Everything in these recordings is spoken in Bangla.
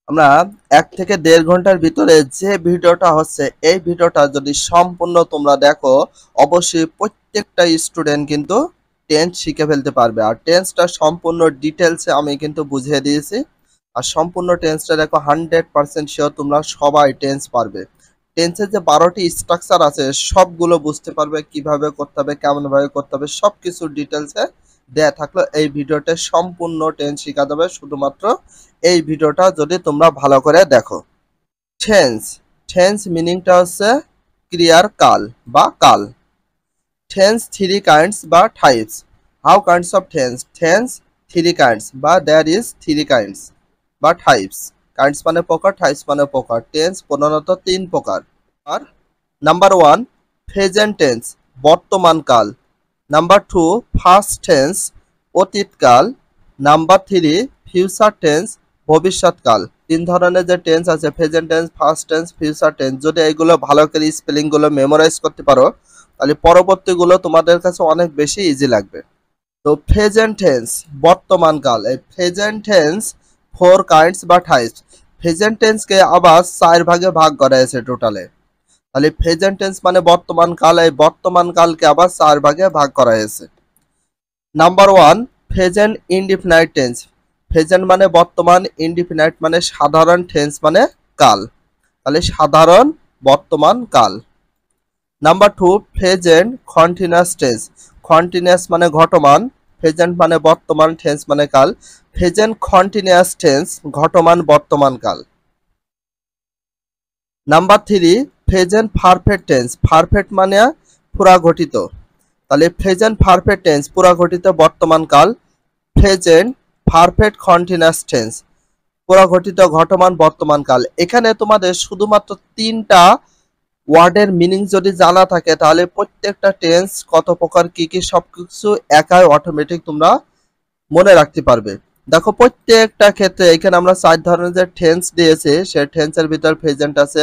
আমরা ১ থেকে ১.৫ ঘন্টার ভিতরে যে ভিডিওটা হচ্ছে এই ভিডিওটা যদি সম্পূর্ণ তোমরা দেখো অবশ্যই প্রত্যেকটা স্টুডেন্ট কিন্তু টেন্স শিখে ফেলতে পারবে। আর টেন্সটা সম্পূর্ণ ডিটেলসে আমি কিন্তু বুঝিয়ে দিয়েছি। আর সম্পূর্ণ টেন্সটা দেখো 100% শিওর তোমরা সবাই টেন্স পারবে। টেন্সের যে ১২টি স্ট্রাকচার আছে সবগুলো বুঝতে পারবে, কিভাবে করতে হবে, কেমনভাবে করতে হবে, সবকিছু ডিটেলসে দেয়া থাকলো। এই ভিডিওতে সম্পূর্ণ টেন্স শিখা যাবে শুধুমাত্র এই ভিডিওটা যদি তোমরা ভালো করে দেখো। টেন্স টেন্স মিনিংটা হচ্ছে ক্রিয়ার কাল বা কাল। টেন্স থ্রি কাইন্ডস বা types. How kinds of tense? Tense three kinds বা দেয়ার ইজ থ্রি কাইন্ডস বা টাইপস। কাইন্ডস মানে প্রকার, টাইপস মানে প্রকার। টেন্স প্রধানত ৩ প্রকার। আর নাম্বার 1 প্রেজেন্ট টেন্স বর্তমান কাল। নাম্বার 2 ফার্স্ট টেন্স অতীতকাল। নাম্বার 3 ফিউচার টেন্স ভবিষ্যৎকাল। ৩ ধরনের যে টেন্স আছে present tense, first tense, future tense, যদি এগুলো ভালো করে স্পেলিংগুলো মেমোরাইজ করতে পারো তাহলে পরবর্তীগুলো তোমাদের কাছে অনেক বেশি ইজি লাগবে। তো প্রেজেন্ট টেন্স বর্তমান কাল। এই প্রেজেন্ট টেন্স 4 কাইন্ডস বা টাইপস। প্রেজেন্ট টেন্সকে আবার 4 ভাগে ভাগ করা হয়েছে টোটালে। তাহলে প্রেজেন্ট টেন্স মানে বর্তমান কাল, এই বর্তমান কালকে আবার 4 ভাগে ভাগ করা হয়েছে। Number 1 present indefinite tense. Present মানে বর্তমান, ইনডিফিনাইট মানে সাধারণ, টেন্স মানে কাল। তাহলে সাধারণ বর্তমান কাল। Number 2 present continuous tense. Continuous মানে ঘটমান, প্রেজেন্ট মানে বর্তমান, টেন্স মানে কাল। প্রেজেন্ট কন্টিনিউয়াস টেন্স ঘটমান বর্তমান কাল। Number 3 present perfect tense. Perfect মানে পুরা ঘটিত। তাহলে প্রেজেন্ট পারফেক্ট টেন্স পুরা ঘটিত বর্তমান কাল। প্রেজেন্ট পারফেক্ট কন্টিনিউয়াস টেন্স পুরা ঘটিত ঘটমান বর্তমান কাল। এখানে তোমাদের শুধুমাত্র 3টা ওয়ার্ডের মিনিং যদি জানা থাকে তাহলে প্রত্যেকটা টেন্স কত প্রকার কি কি সবকিছু একাই অটোমেটিক তোমরা মনে রাখতে পারবে। দেখো প্রত্যেকটা ক্ষেত্রে এখানে আমরা 4 ধরনের যে টেন্স দিয়েছি সেই টেন্সের ভিতর প্রেজেন্ট আছে,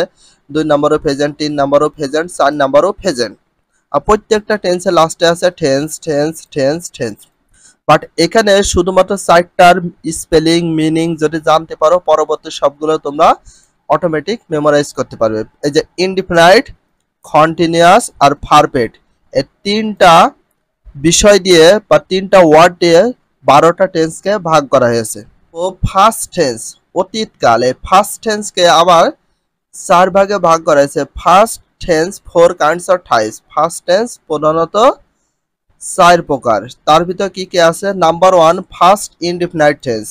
2 নম্বরও প্রেজেন্ট, 3 নম্বরও প্রেজেন্ট, 4 নম্বরও প্রেজেন্ট। আর প্রত্যেকটা টেন্সের লাস্টে আছে tense tense tense tense. But এখানে শুধুমাত্র 4টার স্পেলিং মিনিং যদি জানতে পারো পরবর্তী সবগুলো তোমরা অটোমেটিক মেমোরাইজ করতে পারবে। এই যে ইনডিফিনাইট, কন্টিনিউয়াস আর পারফেক্ট, এই 3টা বিষয় দিয়ে বা 3টা ওয়ার্ড দিয়ে 12টা টেন্সকে ভাগ করা হয়েছে। ও ফার্স্ট টেন্স অতীতকাল, এই ফার্স্ট টেন্সকে আবার 4 ভাগে ভাগ করা হয়েছে। First tense 4 kinds of types. First tense প্রধানত 4 প্রকার। তার ভিতর কি কি আছে? Number 1 first indefinite tense.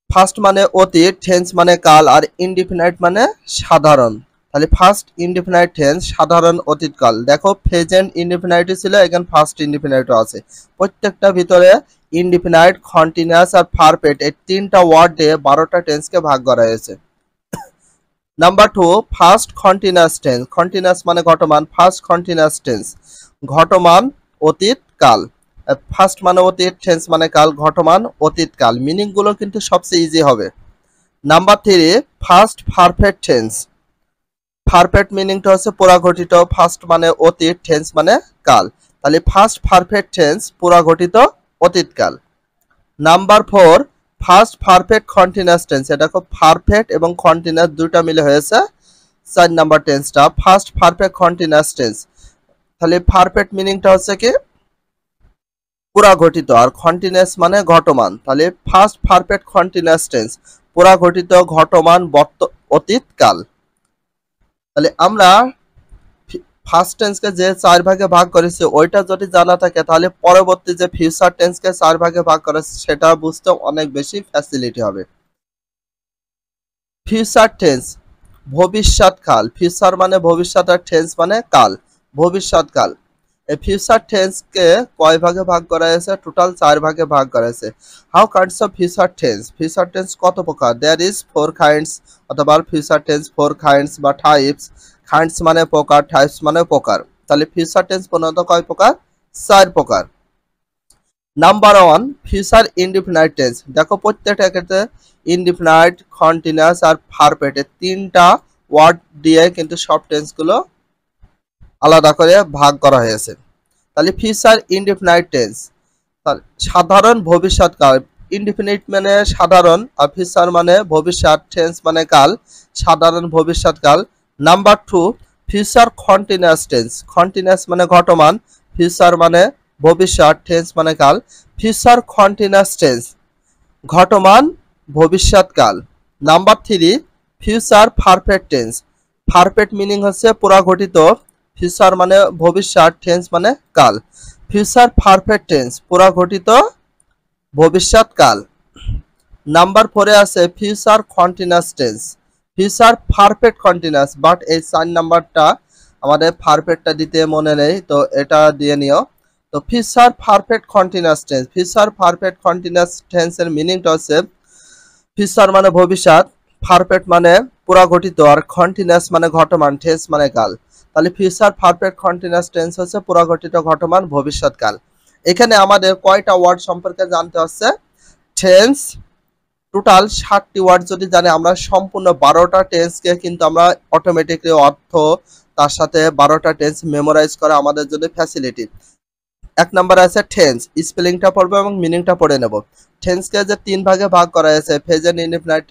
First মানে অতীত, টেন্স মানে কাল, আর ইনডিফিনাইট মানে সাধারণ। তাহলে ফার্স্ট ইনডিফিনাইট টেন্স সাধারণ অতীতকাল। দেখো প্রেজেন্ট ইনডিফিনাইটও ছিল, এখানে ফার্স্ট ইনডিফিনাইটও আছে। প্রত্যেকটা ভিতরে ইনডিফিনাইট, কন্টিনিউয়াস আর পারফেক্ট এই 3টা ওয়ার্ড দিয়ে 12টা টেন্সকে ভাগ করা হয়েছে। Number 2 first continuous tense. Continuous মানে ঘটমান, ফার্স্ট কন্টিনিউয়াস টেন্স ঘটমান অতীতকাল। ফার্স্ট মানে অতীত, টেন্স মানে কাল, ঘটমান অতীতকাল। মিনিং গুলো কিন্তু সবচেয়ে ইজি হবে। Number 3 first perfect tense. Perfect মিনিংটা হচ্ছে পুরা ঘটিত, ফার্স্ট মানে অতীত, টেন্স মানে কাল। তাহলে ফার্স্ট পারফেক্ট টেন্স পুরা ঘটিত অতীতকাল। Number 4 first perfect continuous tense. এটা খুব পারফেক্ট এবং কন্টিনিউয়াস দুটো মিলে হয়েছে 4 নাম্বার টেন্সটা ফার্স্ট পারফেক্ট কন্টিনিউয়াস টেন্স। তাহলে পারফেক্ট মিনিংটা হচ্ছে কি পুরা ঘটিত, আর কন্টিনিউয়াস মানে ঘটমান। তাহলে ফার্স্ট পারফেক্ট কন্টিনিউয়াস টেন্স পুরা ঘটিত ঘটমান অতীতকাল। তাহলে আমরা ফার্স্ট টেন্সকে যে 4 ভাগে ভাগ করেছি ওইটা যদি জানা থাকে তাহলে পরবর্তী যে ফিউচার টেন্সকে 4 ভাগে ভাগ করেছে সেটা বুঝতে অনেক বেশি ফ্যাসিলিটি হবে। Future tense ভবিষ্যৎকাল। ফিউচার মানে ভবিষ্যৎ আর টেন্স মানে কাল, ভবিষ্যৎকাল। এই ফিউচার টেন্সকে কয় ভাগে ভাগ করা হয়েছে? টোটাল 4 ভাগে ভাগ করা হয়েছে। How kinds of future tense? Future tense কত প্রকার? দেয়ার ইজ 4 কাইন্ডস অথবা ফিউচার টেন্স 4 কাইন্ডস বা টাইপস। কাইন্ডস মানে প্রকার, টাইপস মানে প্রকার। তাহলে ফিউচার টেন্স প্রধানত কয় প্রকার? 4 প্রকার। Number 1 future indefinite tense. দেখো প্রত্যেকটা ক্ষেত্রে ইনডিফিনাইট, কন্টিনিউয়াস আর পারফেক্ট 3টা ওয়ার্ড দিয়ে কিন্তু সব টেন্সগুলো আলাদা করে ভাগ করা হয়েছে। তাহলে ফিউচার ইনডিফিনাইট টেন্স সাধারণ ভবিষ্যৎকাল। ইনডিফিনিট মানে সাধারণ, আর ফিউচার মানে ভবিষ্যৎ, টেন্স মানে কাল, সাধারণ ভবিষ্যৎকাল। Number 2 future continuous tense, continuous মানে ঘটমান, ফিউচার মানে ভবিষ্যৎ, টেন্স মানে কাল। ফিউচার কন্টিনিউয়াস টেন্স ঘটমান ভবিষ্যৎকাল। Number 3 future perfect tense, perfect meaning হচ্ছে পুরা ঘটিত, ফিউচার মানে ভবিষ্যৎ, টেন্স মানে কাল। ফিউচার পারফেক্ট টেন্স পুরা ঘটিত ভবিষ্যৎকাল। নাম্বার 4 আছে future continuous tense, future perfect continuous, but এই 4 নাম্বারটা আমাদের পারফেক্টটা দিতে মনে নেই, তো এটা দিয়ে নিও। তো future perfect continuous tense, future perfect continuous টেন্সের মিনিংটা হচ্ছে ফিউচার মানে ভবিষ্যৎ, পারফেক্ট মানে পুরা ঘটিত, আর কন্টিনিউয়াস মানে ঘটমান, টেন্স মানে কাল। তাহলে ফিউচার পারফেক্ট কন্টিনিউয়াস টেন্স হচ্ছে পুরা ঘটিত ঘটমান ভবিষ্যৎকাল। এখানে আমাদের কয়টা ওয়ার্ড সম্পর্কে জানতে হচ্ছে? টেন্স টোটাল 60টি ওয়ার্ড যদি জানি আমরা, সম্পূর্ণ 12টা টেন্সকে কিন্তু আমরা অটোমেটিকলি অর্থ তার সাথে 12টা টেন্স মেমোরাইজ করা আমাদের জন্য ফ্যাসিলিটি। এক নাম্বার আছে টেন্স, স্পেলিংটা পড়বো এবং মিনিংটা পড়ে নেব। টেন্সকে যে 3 ভাগে ভাগ করা হয়েছে, present indefinite,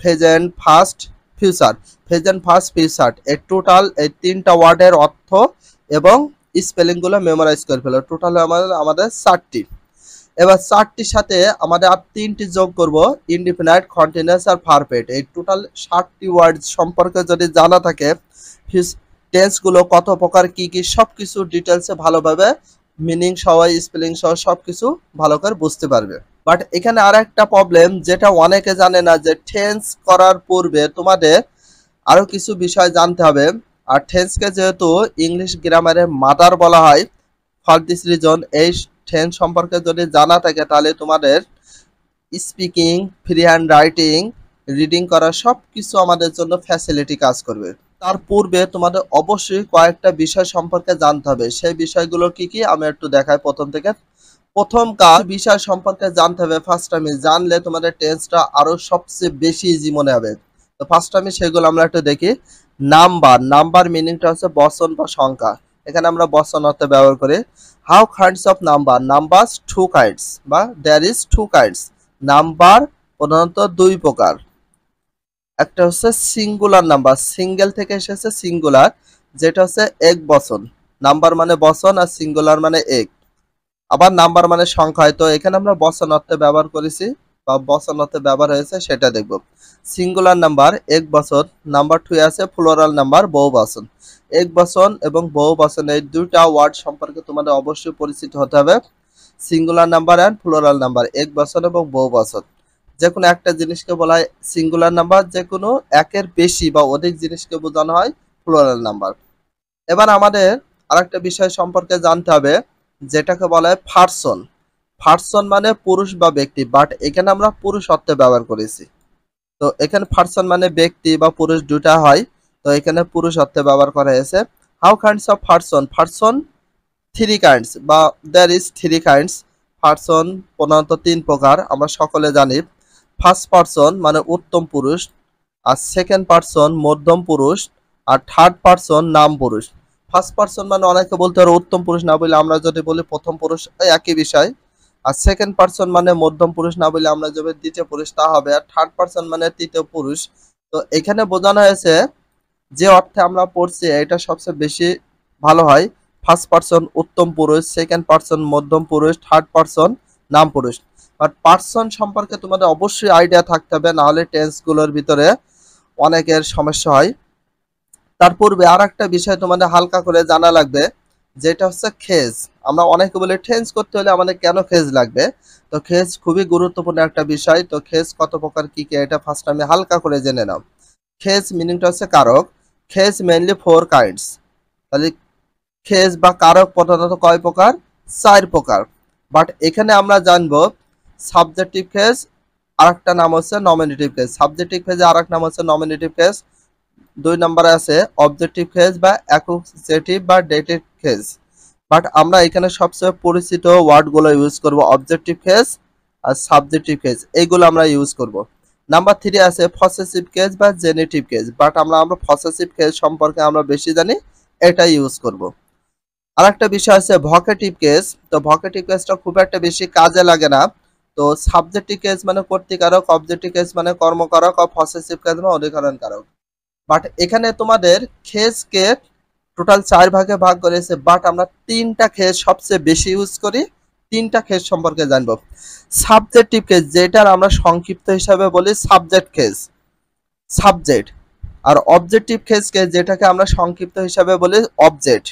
present first, future. Present first future এই টোটাল এই 3টা ওয়ার্ডের অর্থ এবং স্পেলিংগুলো মেমোরাইজ করে ফেলো। টোটাল আমাদের 4টি। এবার 4টির সাথে আমাদের আর 3টি যোগ করব, ইনডিফিনাইট, কন্টিনিউয়াস আর পারফেক্ট। এই টোটাল 60টি ওয়ার্ড সম্পর্কে যদি জানা থাকে, টেন্সগুলো কত প্রকার, কি কি সবকিছু ডিটেলসে ভালোভাবে মিনিং সহ স্পেলিং সহ সবকিছু ভালো করে বুঝতে পারবে। বাট এখানে আর একটা প্রবলেম যেটা অনেকে জানে না, যে টেন্স করার পূর্বে তোমাদের আরো কিছু বিষয় জানতে হবে। আর টেন্সকে যেহেতু ইংলিশ গ্রামারের মাদার বলা হয়, ফর দিস রিজন এই টেন্স সম্পর্কে যদি জানা থাকে তাহলে তোমাদের speaking, free hand writing, reading করা সব কিছু আমাদের জন্য ফ্যাসিলিটি কাজ করবে। তার পূর্বে তোমাদের অবশ্যই কয়েকটা বিষয় সম্পর্কে জানতে হবে। সেই বিষয়গুলো কি কি আমি একটু দেখাই প্রথম থেকে। প্রথম কাজ, বিষয় সম্পর্কে জানতে হবে। ফার্স্ট আমি জানলে তোমাদের টেন্সটা আরো সবচেয়ে বেশি ইজি মনে হবে। তো ফার্স্ট আমি সেগুলো আমরা একটু দেখি। নাম্বার, নাম্বার মিনিংটা হচ্ছে বচন বা সংখ্যা। এখানে আমরা বচন অর্থে ব্যবহার করি। How kinds of number, numbers 2 kinds, বা দেয়ার ইজ 2 কাইন্ডস। নাম্বার প্রধানত 2 প্রকার। একটা হচ্ছে সিঙ্গুলার নাম্বার, সিঙ্গেল থেকে এসেছে সিঙ্গুলার, যেটা হচ্ছে এক বচন। নাম্বার মানে বচন আর সিঙ্গুলার মানে এক। আবার নাম্বার মানে সংখ্যা, তো এখানে আমরা বচন অর্থে ব্যবহার করেছি বা বচন অর্থে ব্যবহার হয়েছে সেটা দেখব। সিঙ্গুলার নাম্বার এক বচন। নাম্বার 2 আছে প্লুরাল নাম্বার, বহু বচন। এক বচন এবং বহু বচন এই দুইটা ওয়ার্ড সম্পর্কে তোমাদের অবশ্যই পরিচিত হতে হবে। Singular number and plural number, এক বচন এবং বহু বচন। যে কোনো একটা জিনিসকে বলা হয় সিঙ্গুলার নাম্বার, যে কোনো একের বেশি বা অধিক জিনিসকে বোঝানো হয় প্লুরাল নাম্বার। এবার আমাদের আরেকটা বিষয় সম্পর্কে জানতে হবে, যেটাকে বলা হয় পারসন। পারসন মানে পুরুষ বা ব্যক্তি, বাট এখানে আমরা পুরুষ অর্থে ব্যবহার করেছি। তো এখানে পারসন মানে ব্যক্তি বা পুরুষ দুটা হয়, তো এখানে পুরুষ অর্থে ব্যবহার করা হয়েছে। How kinds of person, person 3 kinds, বা দেয়ার ইজ 3 কাইন্ডস। পারসন প্রধানত 3 প্রকার, আমরা সকলে জানি। ফার্স্ট পারসন মানে উত্তম পুরুষ, আর সেকেন্ড পারসন মধ্যম পুরুষ, আর থার্ড পারসন নাম পুরুষ। ফার্স্ট পারসন মানে অনেকে বলতে পারে উত্তম পুরুষ, না বলে আমরা যদি বলি প্রথম পুরুষ, একই বিষয়। আর সেকেন্ড পারসন মানে মধ্যম পুরুষ, না বলে আমরা যদি দ্বিতীয় পুরুষ তা হবে। আর থার্ড পারসন মানে তৃতীয় পুরুষ। তো এখানে বোঝানো হয়েছে যে অর্থে আমরা পড়ছি এটা সবচেয়ে বেশি ভালো হয়। ফার্স্ট পারসন উত্তম পুরুষ, সেকেন্ড পারসন মধ্যম পুরুষ, থার্ড পারসন নাম পুরুষ। বাট পারসন সম্পর্কে তোমাদের অবশ্যই আইডিয়া থাকতে হবে, নাহলে টেন্সগুলোর ভিতরে অনেকের সমস্যা হয়। তার পূর্বে আর একটা বিষয় তোমাদের হালকা করে জানা লাগবে, যেটা হচ্ছে খেজ। আমরা অনেকে বলে টেন্স করতে হলে আমাদের কেন খেজ লাগবে। তো খেজ খুবই গুরুত্বপূর্ণ একটা বিষয়। তো খেজ কত প্রকার কি কি এটা ফার্স্ট আমি হালকা করে জেনে নাও। খেজ মিনিংটা হচ্ছে কারক। খেজ মেইনলি 4 কাইন্ডস। তাহলে খেজ বা কারক প্রধানত কয় প্রকার? 4 প্রকার। বাট এখানে আমরা জানবো সাবজেক্টিভ খেজ, আরেকটা নাম হচ্ছে নমিনেটিভ কেস। সাবজেক্টিভ কেসে আরেক নাম হচ্ছে নমিনেটিভ কেস। 2 নম্বরে আছে অবজেক্টিভ কেস বা অ্যাকুজেটিভ বা ডেটিভ কেস। বাট আমরা এখানে সবচেয়ে পরিচিত ওয়ার্ডগুলো ইউজ করব, অবজেক্টিভ কেস আর সাবজেক্টিভ কেস, এইগুলো আমরা ইউজ করব। নাম্বার 3 আছে পসেসিভ কেস বা জেনেটিভ কেস। বাট আমরা পসেসিভ কেস সম্পর্কে আমরা বেশি জানি, এটা ইউজ করব। আরেকটা বিষয় আছে ভকেটিভ কেস। তো ভকেটিভ কেসটা খুব একটা বেশি কাজে লাগে না, তো সাবজেক্টিভ কেস মানে কর্তৃকারক, অবজেক্টিভ কেস মানে কর্মকারক, আর পসেসিভ কেস মানে অধিকরণকারক। বাট এখানে তোমাদের কেসকে টোটাল 4 ভাগে ভাগ করেছে, বাট আমরা 3টা কেস সবচেয়ে বেশি ইউজ করি। 3টা কেস সম্পর্কে জানবো। সাবজেক্টিভ কেস, যেটার আমরা সংক্ষিপ্ত হিসাবে বলি সাবজেক্ট কেস, সাবজেক্ট। আর অবজেক্টিভ কেসকে যেটাকে আমরা সংক্ষিপ্ত হিসাবে বলি অবজেক্ট।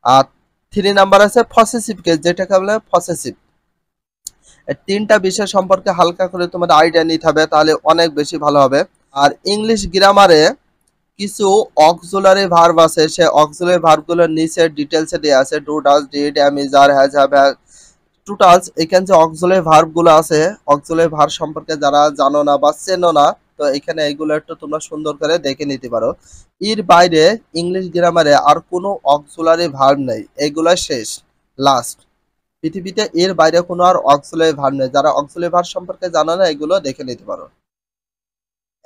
আর 3 নাম্বার আছে পসেসিভ কেস, যেটাকে বলে পসেসিভ। এই 3টা বিষয় সম্পর্কে হালকা করে তোমাদের আইডিয়া নিতে হবে, তাহলে অনেক বেশি ভালো হবে। আর ইংলিশ গ্রামারে কিছু অক্সিলারি ভার্ব আছে, সে অক্সিলারি ভার্বগুলোর নিচে ডিটেলসে দেওয়া আছে, do, does, did, am, is, are, has, have, totals. এখানে যে অক্সিলারি ভার্বগুলো আছে, অক্সিলারি ভার্ব সম্পর্কে যারা জানো না বা চেনো না, তো এখানে এইগুলো একটু তোমরা সুন্দর করে দেখে নিতে পারো। এর বাইরে ইংলিশ গ্রামারে আর কোনো অক্সিলারি ভার্ব নেই, এগুলো শেষ, লাস্ট। পৃথিবীতে এর বাইরে কোনো আর অক্সিলারি ভার্ব নেই। যারা অক্সিলারি ভার্ব সম্পর্কে জানো না, এগুলো দেখে নিতে পারো।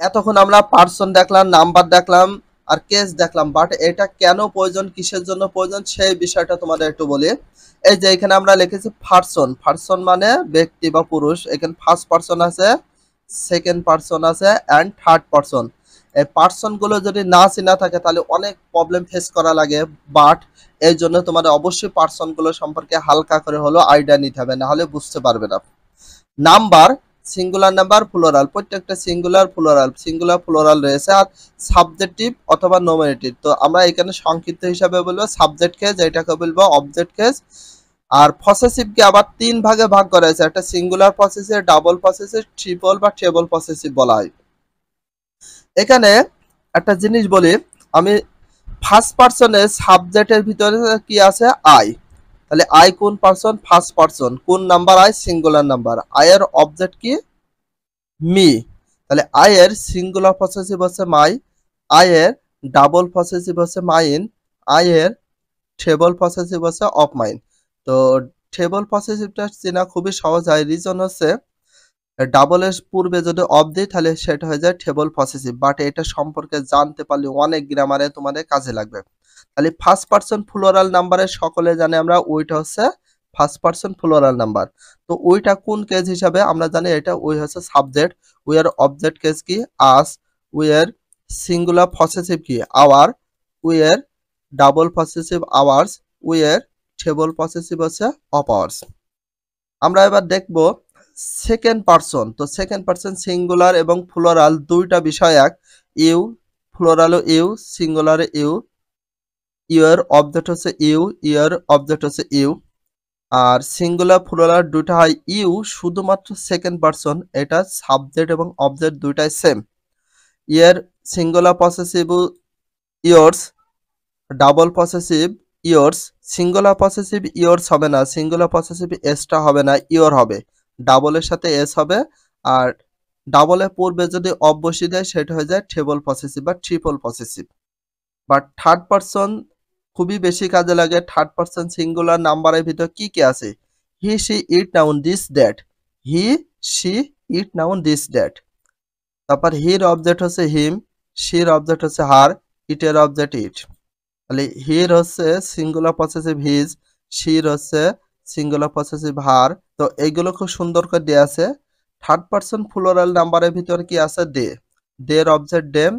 এতক্ষণ আমরা পার্সন দেখলাম, নাম্বার দেখলাম, আর কেস দেখলাম, বাট এটা কেন প্রয়োজন, কিসের জন্য প্রয়োজন, সেই বিষয়টা তোমাদের একটু বলি। এই যে এখানে আমরা লিখেছি পার্সন, পার্সন মানে ব্যক্তি বা পুরুষ। এখানে ফার্স্ট পার্সন আছে, সেকেন্ড পার্সন আছে, অ্যান্ড থার্ড পার্সন। এই পার্সন গুলো যদি না চেনা থাকে তাহলে অনেক প্রবলেম ফেস করা লাগে। বাট এই জন্য তোমাদের অবশ্যই পার্সন গুলো সম্পর্কে হালকা করে হলো আইডিয়া নিতে হবে, না হলে বুঝতে পারবে না। নাম্বার, সিঙ্গুলার নাম্বার, প্লুরাল, প্রত্যেকটা সিঙ্গুলার প্লুরাল রয়েছে। আর সাবজেক্টিভ অথবা নমিনেটিভ, তো আমরা এখানে সংক্ষিপ্ত হিসাবে বলবো সাবজেক্ট কেস, এটাকে বলবো অবজেক্ট কেস। আর পসেসিভকে আবার 3 ভাগে ভাগ করা হয়েছে, একটা singular possessive, double possessive, triple বা ট্রেবল পসেসিভ বলা হয়। এখানে একটা জিনিস বলি আমি, ফার্স্ট পার্সনের সাবজেক্টের ভিতরে কি আছে, আই। তাহলে আই কোন পার্সন, ফার্স্ট পার্সন। কোন number, I singular number. I এর অবজেক্ট কি, মি। তাহলে আই এর সিঙ্গুলার পসেসিভ হচ্ছে মাই, আই এর ডাবল পসেসিভ হচ্ছে মাইন, আই এর ট্রেবল পসেসিভ হচ্ছে অফ মাইন। তো ট্রেবল পসেসিভটা চেনা খুবই সহজ হয়, রিজন হচ্ছে ডাবলের পূর্বে যদি অফ দিই তাহলে সেটা হয়ে যায় ট্রেবল পসেসিভ। বাট এটা সম্পর্কে জানতে পারলে অনেক গ্রামারে তোমাদের কাজে লাগবে। তাহলে ফার্স্ট পার্সন প্লুরাল নাম্বারে সকলে জানে আমরা, ওইটা হচ্ছে ফার্স্ট পার্সন প্লুরাল নাম্বার। তো ওইটা কোন কেস হিসাবে আমরা জানি, এটা ওই হচ্ছে subject. We are object case কি, us. We are singular possessive কি, our. We are double possessive, ours. We are treble possessive হচ্ছে অফ আওয়ার্স। আমরা এবার দেখব সেকেন্ড পার্সন। তো সেকেন্ড পার্সন সিঙ্গুলার এবং প্লুরাল দুইটা বিষয় এক। ইউ, প্লুরালও ইউ, সিঙ্গুলারে ইউ। ইউর অবজেক্ট হচ্ছে ইউ, ইউর অবজেক্ট হচ্ছে ইউ। আর সিঙ্গুলার প্লুরাল দুটো হয় ইউ, শুধুমাত্র সেকেন্ড পার্সন, এটা সাবজেক্ট এবং অবজেক্ট দুইটাই same. Your singular possessive yours, double possessive yours. Singular possessive yours হবে না, সিঙ্গুলার পসেসিভ এসটা হবে না, ইয়োর হবে। ডাবলের সাথে এস হবে। আর ডাবলের পূর্বে যদি অব বসিয়ে দেয় সেটা হয়ে যায় ট্রেবল পসেসিভ বা triple possessive. But third person খুবই বেশি কাজে লাগে। থার্ড পার্সন সিঙ্গুলার নাম্বারের ভিতর কি কি আছে, he, she, it, noun, this, that. He, she, it, noun, this, that. তারপর হির অবজেক্ট হচ্ছে হিম, শির অবজেক্ট হচ্ছে হার, ইটের অবজেক্ট ইট। তাহলে হির হচ্ছে সিঙ্গুলার পসেসিভ হিজ, শির হচ্ছে সিঙ্গুলার পসেসিভ হার। তো এইগুলো খুব সুন্দর করে দেওয়া আছে। থার্ড পার্সন প্লুরাল নাম্বারের ভিতরে কি আছে, দে। দের অবজেক্ট দেম,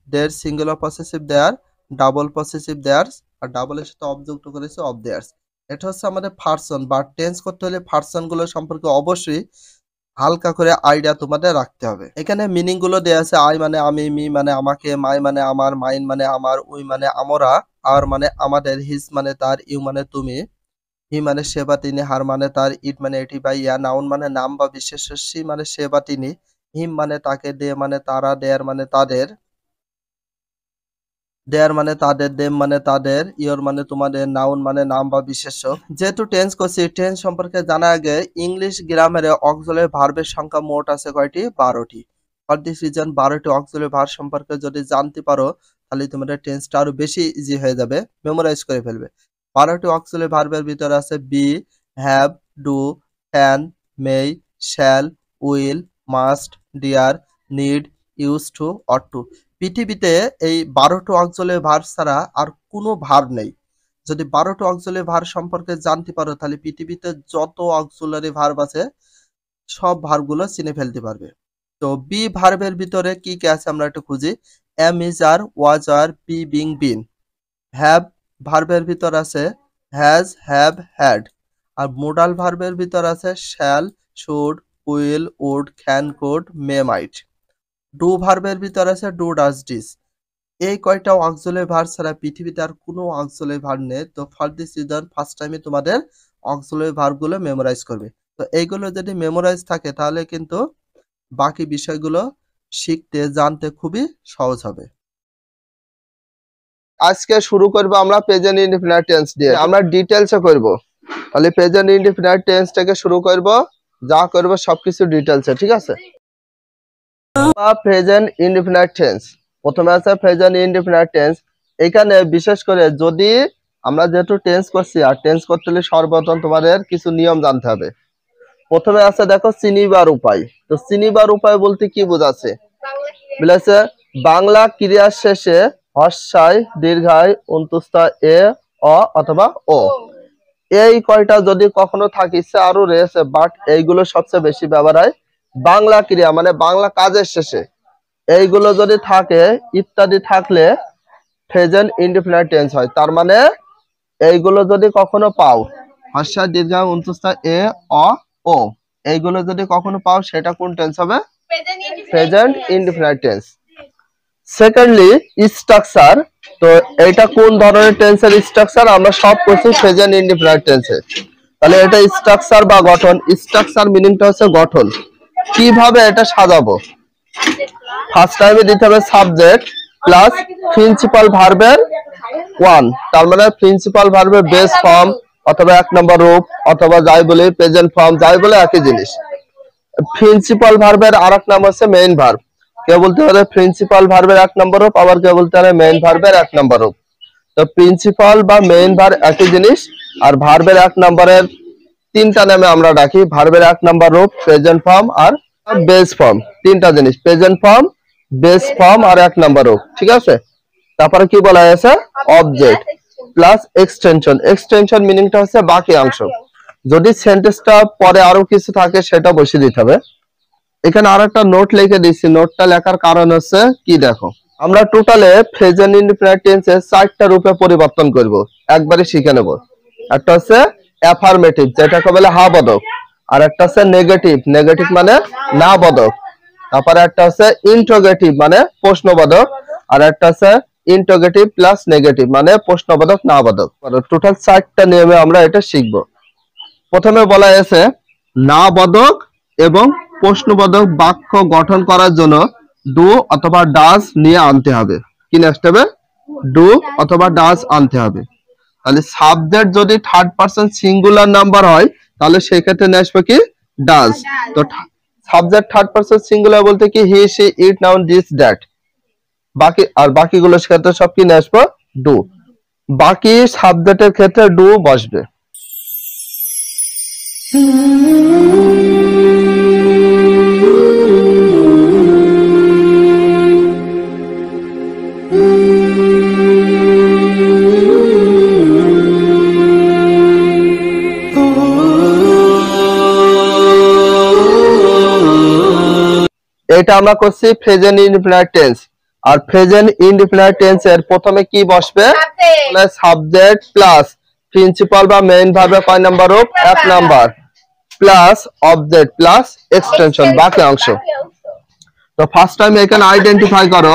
দের সিঙ্গুলার পসেসিভ দেয়ার, ডাবল পসেসিভ দেয়ার্স, আর ডাবলের সাথে অবযুক্ত করেছে অফ দেয়ার্স। এটা হচ্ছে আমাদের পার্সন। বা টেন্স করতে হলে পার্সন গুলো সম্পর্কে অবশ্যই হালকা করে আইডিয়া তোমাদের রাখতে হবে। এখানে মিনিং গুলো দেওয়া আছে, আই মানে আমি, মি মানে আমাকে, মাই মানে আমার, মাইন মানে আমার, উই মানে আমরা, আর মানে আমাদের, হিজ মানে তার, ইউ মানে তুমি, হি মানে সে বা তিনি, হার মানে তার, ইট মানে এটি বা ইয়া, নাউন মানে নাম বা বিশেষ্য, সি মানে সে বা তিনি, হিম মানে তাকে, দে মানে তারা, দেয়ার মানে তাদের, দেয়ার মানে তাদের, দেম মানে তাদের, ইয়োর মানে তোমাদের, নাউন মানে নাম বা বিশেষ্য। যেহেতু টেন্স করছি, টেন্স সম্পর্কে জানা আগে ইংলিশ গ্রামারে অক্সিলারি ভার্বের সংখ্যা মোট আছে কয়টি, 12টি। ফর দিস রিজন 12টি অক্সিলারি ভার্ব সম্পর্কে যদি জানতে পারো তাহলে তোমাদের টেন্সটা আরো বেশি ইজি হয়ে যাবে, মেমোরাইজ করে ফেলবে। 12টি অক্সিলারি ভার্বের ভিতরে আছে be, have, do, can, may, shall, will, must, dare, need, use to, ought to. পৃথিবীতে এই 12টি অক্সিলারি ভার্ব ছাড়া আর কোনো ভার্ব নেই। যদি 12টি অক্সিলারি ভার্ব সম্পর্কে জানতে পারো তাহলে পৃথিবীতে যত অক্সিলারি ভার্ব আছে সব ভার্বগুলো চিনে ফেলতে পারবে। তো বি ভার্বের ভিতরে কি কি আছে আমরা একটু খুঁজি। Am, is, are, was, are, be, being, been. Have ভার্বের ভিতর আছে হ্যাজ, হ্যাভ, হ্যাড। আর মোডাল ভার্বের ভিতর আছে shall, should, will, would, can, could, may, might. Do ভার্বের ভিতর আছে ডু, ডাজ, ডিস। এই কয়টা অক্সিলারি ভার্ব ছাড়া পৃথিবীতে আর কোনো অক্সিলারি ভার্ব নেই। তো ফর দিস রিজন ফার্স্ট টাইমে তোমাদের অক্সিলারি ভার্বগুলো মেমোরাইজ করবে। তো এইগুলো যদি মেমোরাইজ থাকে তাহলে কিন্তু বাকি বিষয়গুলো শিখতে জানতে খুবই সহজ হবে। আজকে শুরু করব আমরা প্রেজেন্ট ইনডিফিনিট টেন্স দিয়ে। আমরা ডিটেইলসে করব। তাহলে প্রেজেন্ট ইনডিফিনিট টেন্স থেকে শুরু করব, যা করব সবকিছু ডিটেইলসে, ঠিক আছে? প্রেজেন্ট ইনডিফিনিট টেন্স, প্রথমে আছে প্রেজেন্ট ইনডিফিনিট টেন্স। এখানে বিশেষ করে যদি আমরা যেহেতু টেন্স করছি, আর টেন্স করতে হলে সর্বপ্রথম তোমাদের কিছু নিয়ম জানতে হবে। প্রথমে আছে দেখো চিনিবার উপায়। তো চিনিবার উপায় বলতে কি বোঝাচ্ছে? বলেছে বাংলা ক্রিয়ার শেষে হর্ষায়, দীর্ঘায়, অন্তুস্থ এ, অ অথবা ও, এই কয়টা যদি কখনো থাকিছে আরো রয়েছে, বাট এইগুলো সবচেয়ে বেশি ব্যবহার হয় বাংলা ক্রিয়া মানে বাংলা কাজের শেষে। এইগুলো যদি থাকে ইত্যাদি থাকলে প্রেজেন্ট ইনডিফিনিট টেন্স হয়। তার মানে এইগুলো যদি কখনো পাও, হর্ষায়, দীর্ঘায়, অন্তুস্থ এ, অ, ও, এইগুলো যদি কখনো পাও সেটা কোন টেন্স হবে? Present indefinite tense. Secondly structure. তো এটা কোন ধরনের টেন্সের স্ট্রাকচার? আমরা সব করছি প্রেজেন্ট ইনডিফিনিট টেন্সে। তাহলে এটা স্ট্রাকচার বা গঠন। স্ট্রাকচার মিনিংটা হচ্ছে গঠন। কিভাবে এটা সাজাবো? ফার্স্ট টাইমে দিতে হবে সাবজেক্ট প্লাস প্রিন্সিপাল ভার্বের ওয়ান। তার মানে প্রিন্সিপাল ভার্বের বেস ফর্ম অথবা এক নম্বর রূপ অথবা যাই বলি প্রেজেন্ট ফর্ম, যাই বলে একই জিনিস। প্রিন্সিপাল ভার্বের আরেক নাম হচ্ছে মেইন ভার্ব। কেউ বলতে পারে প্রিন্সিপাল ভার্বের এক নম্বর রূপ, আবার কেউ বলতে পারে মেইন ভার্বের এক নম্বর রূপ। তো প্রিন্সিপাল বা মেইন ভার্ব একই জিনিস। আর ভার্বের এক নম্বরের তিনটা নামে আমরা ডাকি। ভার্বের এক নম্বর রূপ, প্রেজেন্ট ফর্ম আর বেস ফর্ম। তিনটা জিনিস, প্রেজেন্ট ফর্ম, বেস ফর্ম আর এক নম্বর রূপ, ঠিক আছে? তারপরে কি বলা হয়েছে? Object plus extension. এক্সটেনশন মিনিংটা হচ্ছে বাকি অংশ। যদি সেন্টেন্সটা পরে আরো কিছু থাকে সেটা বসিয়ে দিতে হবে। এখানে আর একটা নোট লিখে দিচ্ছি। নোটটা লেখার কারণ হচ্ছে কি দেখো, আমরা টোটালে প্রেজেন্ট ইনডিফিনিট টেন্সে 4টা রূপে পরিবর্তন করব, একবারে শিখে নেব। একটা হচ্ছে অ্যাফার্মেটিভ, যেটাকে বলে হা বোধক। আর একটা হচ্ছে নেগেটিভ, নেগেটিভ মানে না বোধক। তারপরে একটা হচ্ছে ইন্টারোগেটিভ মানে প্রশ্নবোধক। আর একটা হচ্ছে ইন্টারোগেটিভ প্লাস নেগেটিভ মানে প্রশ্নবোধক না বোধক। টোটাল 4টা নিয়মে আমরা এটা শিখব। প্রথমে বলা হয়েছে না বোধক এবং প্রশ্নবোধক বাক্য গঠন করার জন্য ডু অথবা ডাজ নিয়ে আনতে হবে। কি নেক্সট হবে? ডু অথবা ডাজ আনতে হবে। তাহলে সাবজেক্ট যদি থার্ড পারসন সিঙ্গুলার নাম্বার হয় তাহলে সেই ক্ষেত্রে নিয়ে আসবে কি? ডাজ। তো সাবজেক্ট থার্ড পারসন সিঙ্গুলার বলতে কি he, she, it, noun, this, that. বাকিগুলোর ক্ষেত্রে সব কি নিয়ে আসবো? ডু। বাকি সাবজেক্টের ক্ষেত্রে ডু বসবে। এটা আমরা করছি প্রেজেন্ট ইনডিফিনিট টেন্স। আর প্রেজেন্ট ইনডিফিনিট টেন্স এর প্রথমে কি বসবে? সাবজেক্ট প্লাস প্রিন্সিপাল বা মেইন ভার্বের কয় নাম্বার রূপ? এক number, plus object plus extension বাকি অংশ। তো ফার্স্ট টাইম এখানে আইডেন্টিফাই করো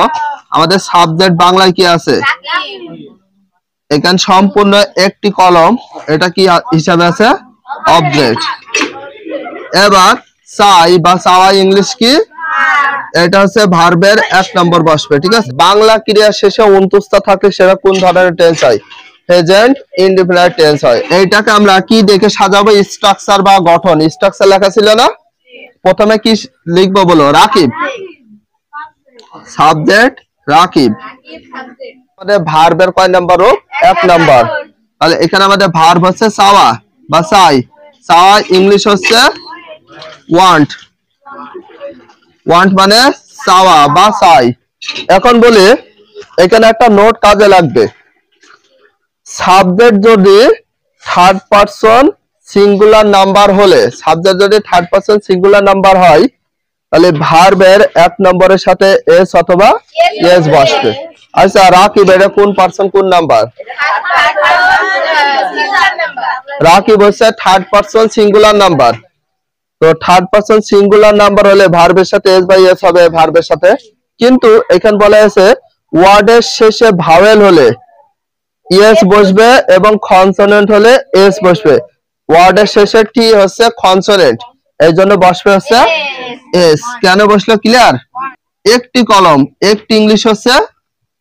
আমাদের সাবজেক্ট বাংলায় কি আছে। এখানে সম্পূর্ণ একটি কলম, এটা কি হিসাবে আছে? অবজেক্ট। এবার চাই বা চাওয়া ইংলিশ কি? এটা হচ্ছে ভার্বের এক নম্বর বসবে, ঠিক আছে? বাংলা ক্রিয়া শেষে অন্তুস্থ থাকে সেটা কোন ধরনের টেন্স হয়? প্রেজেন্ট ইনডিফিনিট টেন্স হয়। এইটাকে আমরা কি দেখে সাজাবো? স্ট্রাকচার বা গঠন। স্ট্রাকচার লেখা ছিল না? প্রথমে কি লিখবো বলো? রাকিব, সাবজেক্ট রাকিব। আমাদের ভার্বের কয় নাম্বার রূপ? এক নাম্বার। তাহলে এখানে আমাদের ভার্ব হচ্ছে চাওয়া বা চাই। চাওয়া ইংলিশ হচ্ছে ওয়ান্ট। ওয়ান্ট মানে চাওয়া বা চাই। এখন বলি এখানে একটা নোট কাজে লাগবে। সাবজেক্ট যদি থার্ড পারসন সিঙ্গুলার নাম্বার হলে, সাবজেক্ট যদি থার্ড পারসন সিঙ্গুলার নাম্বার হয় তাহলে ভার্বের এক নম্বরের সাথে এস অথবা এস বসবে। আচ্ছা রাকিব এটা কোন পারসন কোন নাম্বার? রাকিব হচ্ছে থার্ড পারসন সিঙ্গুলার নাম্বার। তো থার্ড পারসন সিঙ্গুলার নাম্বার হলে ভার্বের সাথে এস বাই এস হবে ভার্বের সাথে। কিন্তু এখানে বলা আছে ওয়ার্ডের শেষে ভাওয়েল হলে এস বসবে এবং কনসোনেন্ট হলে এস বসবে। ওয়ার্ডের শেষে টি হচ্ছে কনসোনেন্ট, এই জন্য বসবে হচ্ছে এস। কেন বসলো ক্লিয়ার? একটি কলম, একটি ইংলিশ হচ্ছে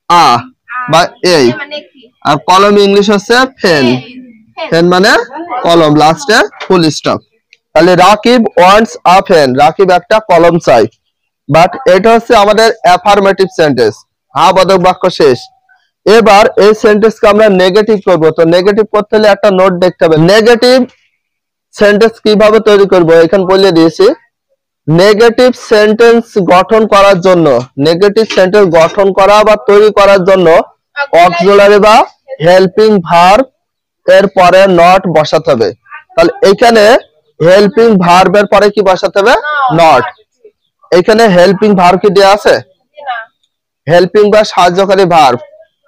আ বা এই, আর কলম ইংলিশ হচ্ছে ফেন। ফেন মানে কলম, লাস্টে ফুল স্টপ। তাহলে রাকিব ওয়ান্টস আ ফেন, রাকিব একটা কলম চাই। বাট এটা হচ্ছে আমাদের অ্যাফার্মেটিভ সেন্টেন্স, হ্যাঁ বোধক বাক্য শেষ। এবার এই সেন্টেন্সকে আমরা নেগেটিভ করব। তো নেগেটিভ করতে হলে একটা নোট দেখতে হবে। নেগেটিভ সেন্টেন্স কিভাবে তৈরি করব এখানে বলে দিয়েছি। নেগেটিভ সেন্টেন্স গঠন করার জন্য, নেগেটিভ সেন্টেন্স গঠন করা বা তৈরি করার জন্য অক্সিলারি বা হেল্পিং ভার্ব এর পরে নট বসাতে হবে। তাহলে এখানে হেল্পিং ভার্বের পরে কি বসাতে হবে? নট। এখানে হেল্পিং ভার্ব কি দেয়া আছে? হেল্পিং বা সাহায্যকারী ভার্ব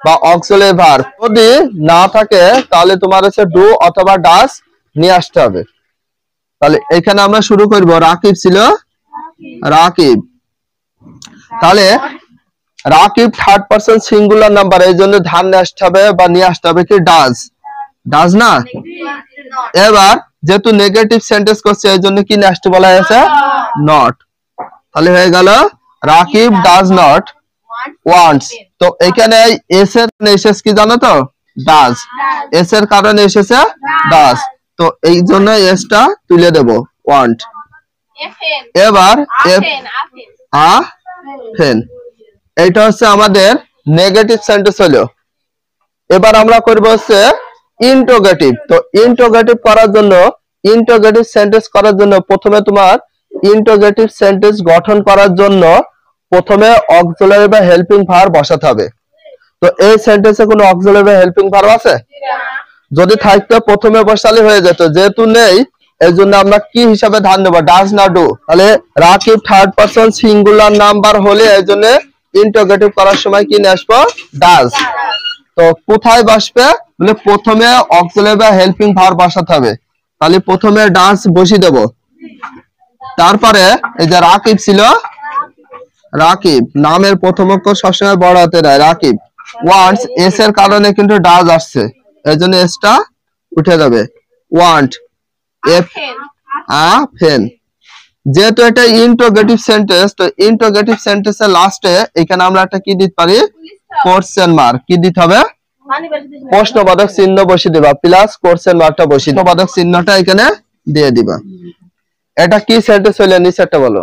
বা অক্সিলারি ভার্ব যদি না থাকে তাহলে তোমার হচ্ছে ডু অথবা ডাস নিয়ে আসতে হবে। তাহলে এখানে আমরা শুরু করব, রাকিব ছিল রাকিব। তাহলে Rakib third person singular number, এই জন্য ধান নিয়ে আসতে হবে বা নিয়ে আসতে হবে কি ডাজ, ডাজ না। এবার যেহেতু নেগেটিভ সেন্টেন্স করছে এই জন্য কি নিয়ে আসতে বলা হয়েছে? নট। তাহলে হয়ে গেল রাকিব ডাজ নট ওয়ান্টস। তো এখানে এস এর এসেস কি জানো তো? ডাজ। এস এর কারণে এসেছে ডাজ, তো এই জন্য এসটা তুলে দেব ওয়ান্ট। এবার ফেন, এইটা হচ্ছে আমাদের নেগেটিভ সেন্টেন্স হলো। এবার আমরা করব হচ্ছে ইন্টারোগেটিভ। তো ইন্টারোগেটিভ করার জন্য, ইন্টারোগেটিভ সেন্টেন্স করার জন্য প্রথমে তোমার ইন্টারোগেটিভ সেন্টেন্স গঠন করার জন্য প্রথমে অক্সিলারি বা হেল্পিং ভার্ব বসাতে হবে। তো এই সেন্টেন্সে কোনো অক্সিলারি বা হেল্পিং ভার্ব আছে? যদি থাকতো প্রথমে বসালে হয়ে যেত, যেহেতু নেই এই জন্য আমরা কি হিসাবে ধান নেব? ডাজ না ডু। তাহলে Rakib third person singular number হলে এই জন্য ইন্টারোগেটিভ করার সময় কি নিয়ে আসবো? ডাজ। তো কোথায় বসবে বলে প্রথমে অক্সিলারি বা হেল্পিং ভার্ব বসাতে হবে। তাহলে প্রথমে ডাজ বসিয়ে দেব। তারপরে এই যে রাকিব ছিল, রাকিব নামের প্রথম অক্ষর সবসময় বড় হাতে নেয়, রাকিব। ওয়ান্টস এস এর কারণে কিন্তু ডাজ আসছে, এই জন্য এসটা উঠে যাবে। ওয়ান্ট এফ আ ফেন। যেহেতু এটা ইন্টারোগেটিভ সেন্টেন্স, তো ইন্টারোগেটিভ সেন্টেন্সের লাস্টে এখানে আমরা একটা কি দিতে পারি? Question mark. কি দিতে হবে? প্রশ্নবোধক চিহ্ন বসিয়ে দিবা, প্লাস কোশ্চেন মার্কটা বসিয়ে দিবা, প্রশ্নবোধক চিহ্নটা এখানে দিয়ে দিবা। এটা কি সেন্টেন্স হইলো নিচেরটা বলো?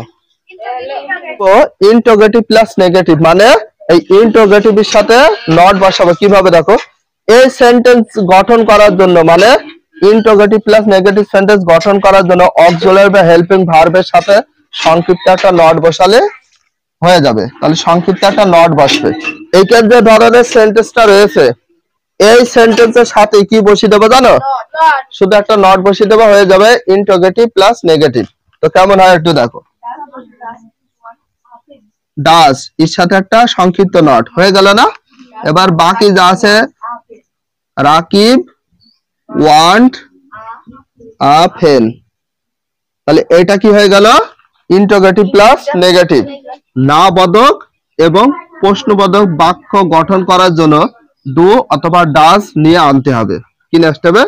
তো ইন্টারোগেটিভ প্লাস নেগেটিভ, মানে এই ইন্টারোগেটিভ এর সাথে নট বসাবো। কিভাবে দেখো, এই সেন্টেন্স গঠন করার জন্য, মানে ইন্টারোগেটিভ প্লাস নেগেটিভ সেন্টেন্স গঠন করার জন্য অক্সিলারি বা হেল্পিং ভার্বের সাথে সংক্ষিপ্ত একটা নট বসালে হয়ে যাবে। তাহলে সংক্ষিপ্ত একটা নট বসবে। এইখানে যে ধরনের সেন্টেন্সটা রয়েছে এই সেন্টেন্সের সাথে কি বসিয়ে দেবো জানো? শুধু একটা নট বসিয়ে দেবো, হয়ে যাবে ইন্টারোগেটিভ প্লাস নেগেটিভ। তো কেমন হয় একটু দেখো। ডাজ এর সাথে একটা সংক্ষিপ্ত নট হয়ে গেল না? এবার বাকি যা আছে, রাকিব ওয়ান্ট আ ফেন, তাহলে এটা কি হয়ে গেল? Interrogative plus negative. না বোধক এবং প্রশ্নবোধক বাক্য গঠন করার জন্য ডু অথবা ডাজ নিয়ে আনতে হবে। কি নিয়ে আসতে হবে?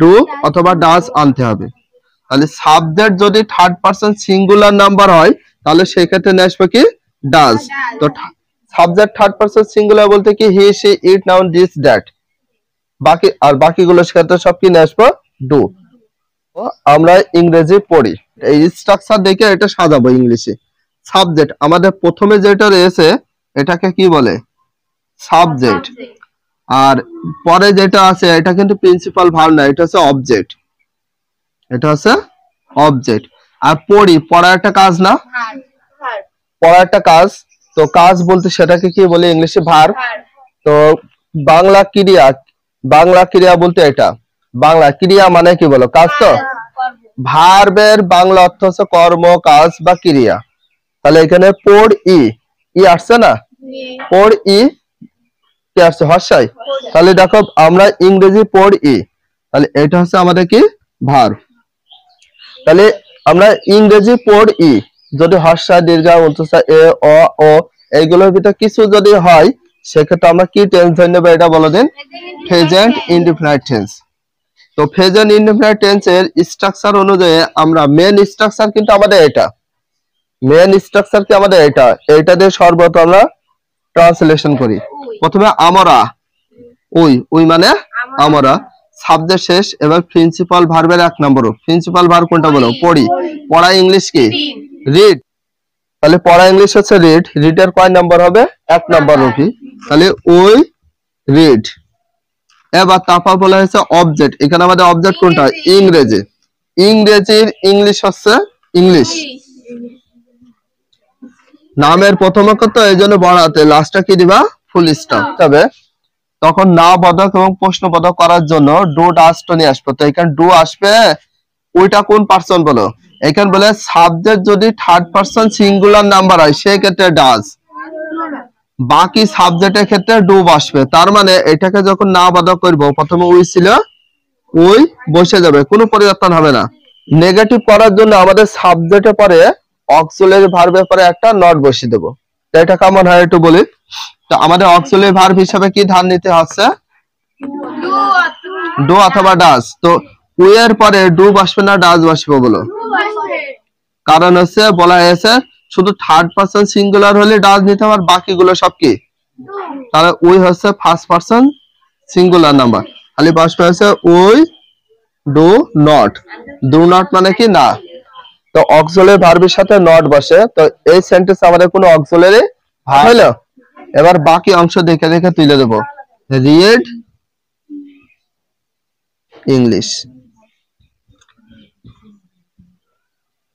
ডু অথবা ডাজ আনতে হবে। তাহলে সাবজেক্ট যদি থার্ড পারসন সিঙ্গুলার নাম্বার হয় তাহলে সেই ক্ষেত্রে নিয়ে আসবে কি? ডাজ। তো সাবজেক্ট থার্ড পারসন সিঙ্গুলার বলতে কি he she it noun this that, বাকি আর বাকিগুলোর ক্ষেত্রে সব কি নিয়ে আসবো? ডু। আমরা ইংরেজি পড়ি, এই স্ট্রাকচার দেখে এটা সাজাবো ইংলিশে। সাবজেক্ট আমাদের প্রথমে যেটা রয়েছে এটাকে কি বলে? সাবজেক্ট। আর পরে যেটা আছে এটা কিন্তু প্রিন্সিপাল ভার্ব না, এটা হচ্ছে অবজেক্ট, এটা হচ্ছে অবজেক্ট। আর পড়ি, পড়া একটা কাজ না? পড়া একটা কাজ। তো কাজ বলতে সেটাকে কি বলে ইংলিশে? ভার্ব। তো বাংলা ক্রিয়া, বাংলা ক্রিয়া বলতে এটা। বাংলা ক্রিয়া মানে কি বলো, কাজ তো। ভার্বের বাংলা অর্থ হচ্ছে কর্ম, কাজ বা ক্রিয়া। তাহলে এখানে পড় ই আসছে না, পড় ই কি আসছে, হর্ষাই। তাহলে দেখো আমরা ইংরেজি পড় ই, তাহলে এটা হচ্ছে আমাদের কি ভার্ব। তাহলে আমরা ইংরেজি পড় ই যদি হর্ষা দীর্ঘ উচ্চারণ এ অ ও এইগুলোর ভিতর কিছু যদি হয় সেক্ষেত্রে আমরা কি টেন্স ধরে নেব, এটা বলে দিন প্রেজেন্ট ইনডিফিনিট টেন্স। তো প্রেজেন্ট ইনডিফিনিট টেন্স এর স্ট্রাকচার অনুযায়ী আমরা মেন স্ট্রাকচার কিন্তু আমাদের এটা, মেন স্ট্রাকচার কি আমাদের এটা, এইটা দিয়ে সর্বত আমরা ট্রান্সলেশন করি। প্রথমে আমরা, ওই মানে আমরা, সাবজেক্ট শেষ। এবার প্রিন্সিপাল ভার্বের 1 নম্বর, প্রিন্সিপাল ভার্ব কোনটা বলো, পড়ি। পড়া ইংলিশ কি, রিড। তাহলে পড়া ইংলিশ হচ্ছে রিড, রিডের কয় নাম্বার হবে, 1 নাম্বার রুপি। তাহলে ওই রিড। এবার তারপর বলা হয়েছে অবজেক্ট, এখানে আমাদের অবজেক্ট কোনটা, ইংরেজি। ইংরেজির ইংলিশ হচ্ছে ইংলিশ। নামের প্রথম অক্ষর তো এই জন্য বড়াতে, লাস্টটা কি দিবা, ফুল স্টপ। তবে তখন না বোধক এবং প্রশ্নবোধক করার জন্য ডু ডাস টো নিয়ে আসবে। তো এখানে ডু আসবে, ওইটা কোন পার্সন বলো, এখানে বলে সাবজেক্ট যদি থার্ড পার্সন সিঙ্গুলার নাম্বার হয় সেই ক্ষেত্রে ডাস, বাকি সাবজেক্টের ক্ষেত্রে ডু আসবে। তার মানে এটাকে যখন না বোধক করবো প্রথমে ওই ছিল, ওই বসে যাবে, কোনো পরিবর্তন হবে না। নেগেটিভ করার জন্য আমাদের সাবজেক্টে পরে অক্সিলারি ভার্বের পরে একটা নট বসিয়ে দেবো। এটা কেমন হয় একটু বলি। তো আমাদের অক্সিলারি ভার্ব হিসাবে কি ধান নিতে হচ্ছে, ডু অথবা ডাস। তো উ এর পরে ডু বসবে না ডাস বসবে বলো, কারণ হচ্ছে বলা হয়েছে শুধু থার্ড পার্সন সিঙ্গুলার হলে ডাস নিতে হবে, আর বাকিগুলো সব কি, তাহলে ওই হচ্ছে ফার্স্ট পার্সন সিঙ্গুলার নাম্বার। খালি বসবে হচ্ছে ওই ডু নট, ডু নট মানে কি না। তো অক্সিলারি ভার্বের সাথে নট বসে, তো এই সেন্টেন্স আমাদের কোনো অক্সিলারি ভার্ব হলো। এবার বাকি অংশ দেখে দেখে তুলে দেবো, রিড ইংলিশ।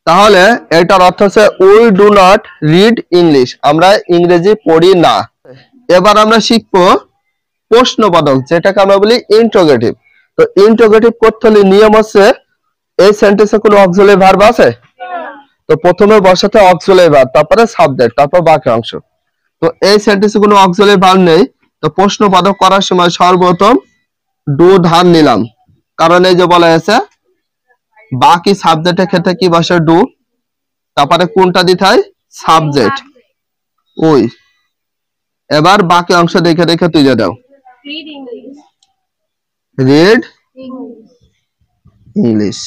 তাহলে এটার অর্থ হচ্ছে we do not read English, আমরা ইংরেজি পড়ি না। এবার আমরা শিখবো প্রশ্নবোধক, যেটাকে আমরা বলি ইন্টারোগেটিভ। তো ইন্টারোগেটিভ করতে হলে নিয়ম হচ্ছে এই সেন্টেন্সে কোনো অক্সিলারি ভার্ব আছে, তো প্রথমে বসাতে অক্সিলারি ভার্ব, তারপরে সাবজেক্ট, তারপর বাকি অংশ। তো এই সেন্টেন্সে কোনো অক্সিলারি ভার্ব নেই, তো প্রশ্নবোধক করার সময় সর্বপ্রথম ডু ধান নিলাম, কারণ এই যে বলা হয়েছে বাকি সাবজেক্টের ক্ষেত্রে কি বসে ডু, তারপরে কোনটা দিতে হয়, সাবজেক্ট ওই। এবার বাকি অংশ দেখে দেখে তুলে দাও, রিড ইংলিশ।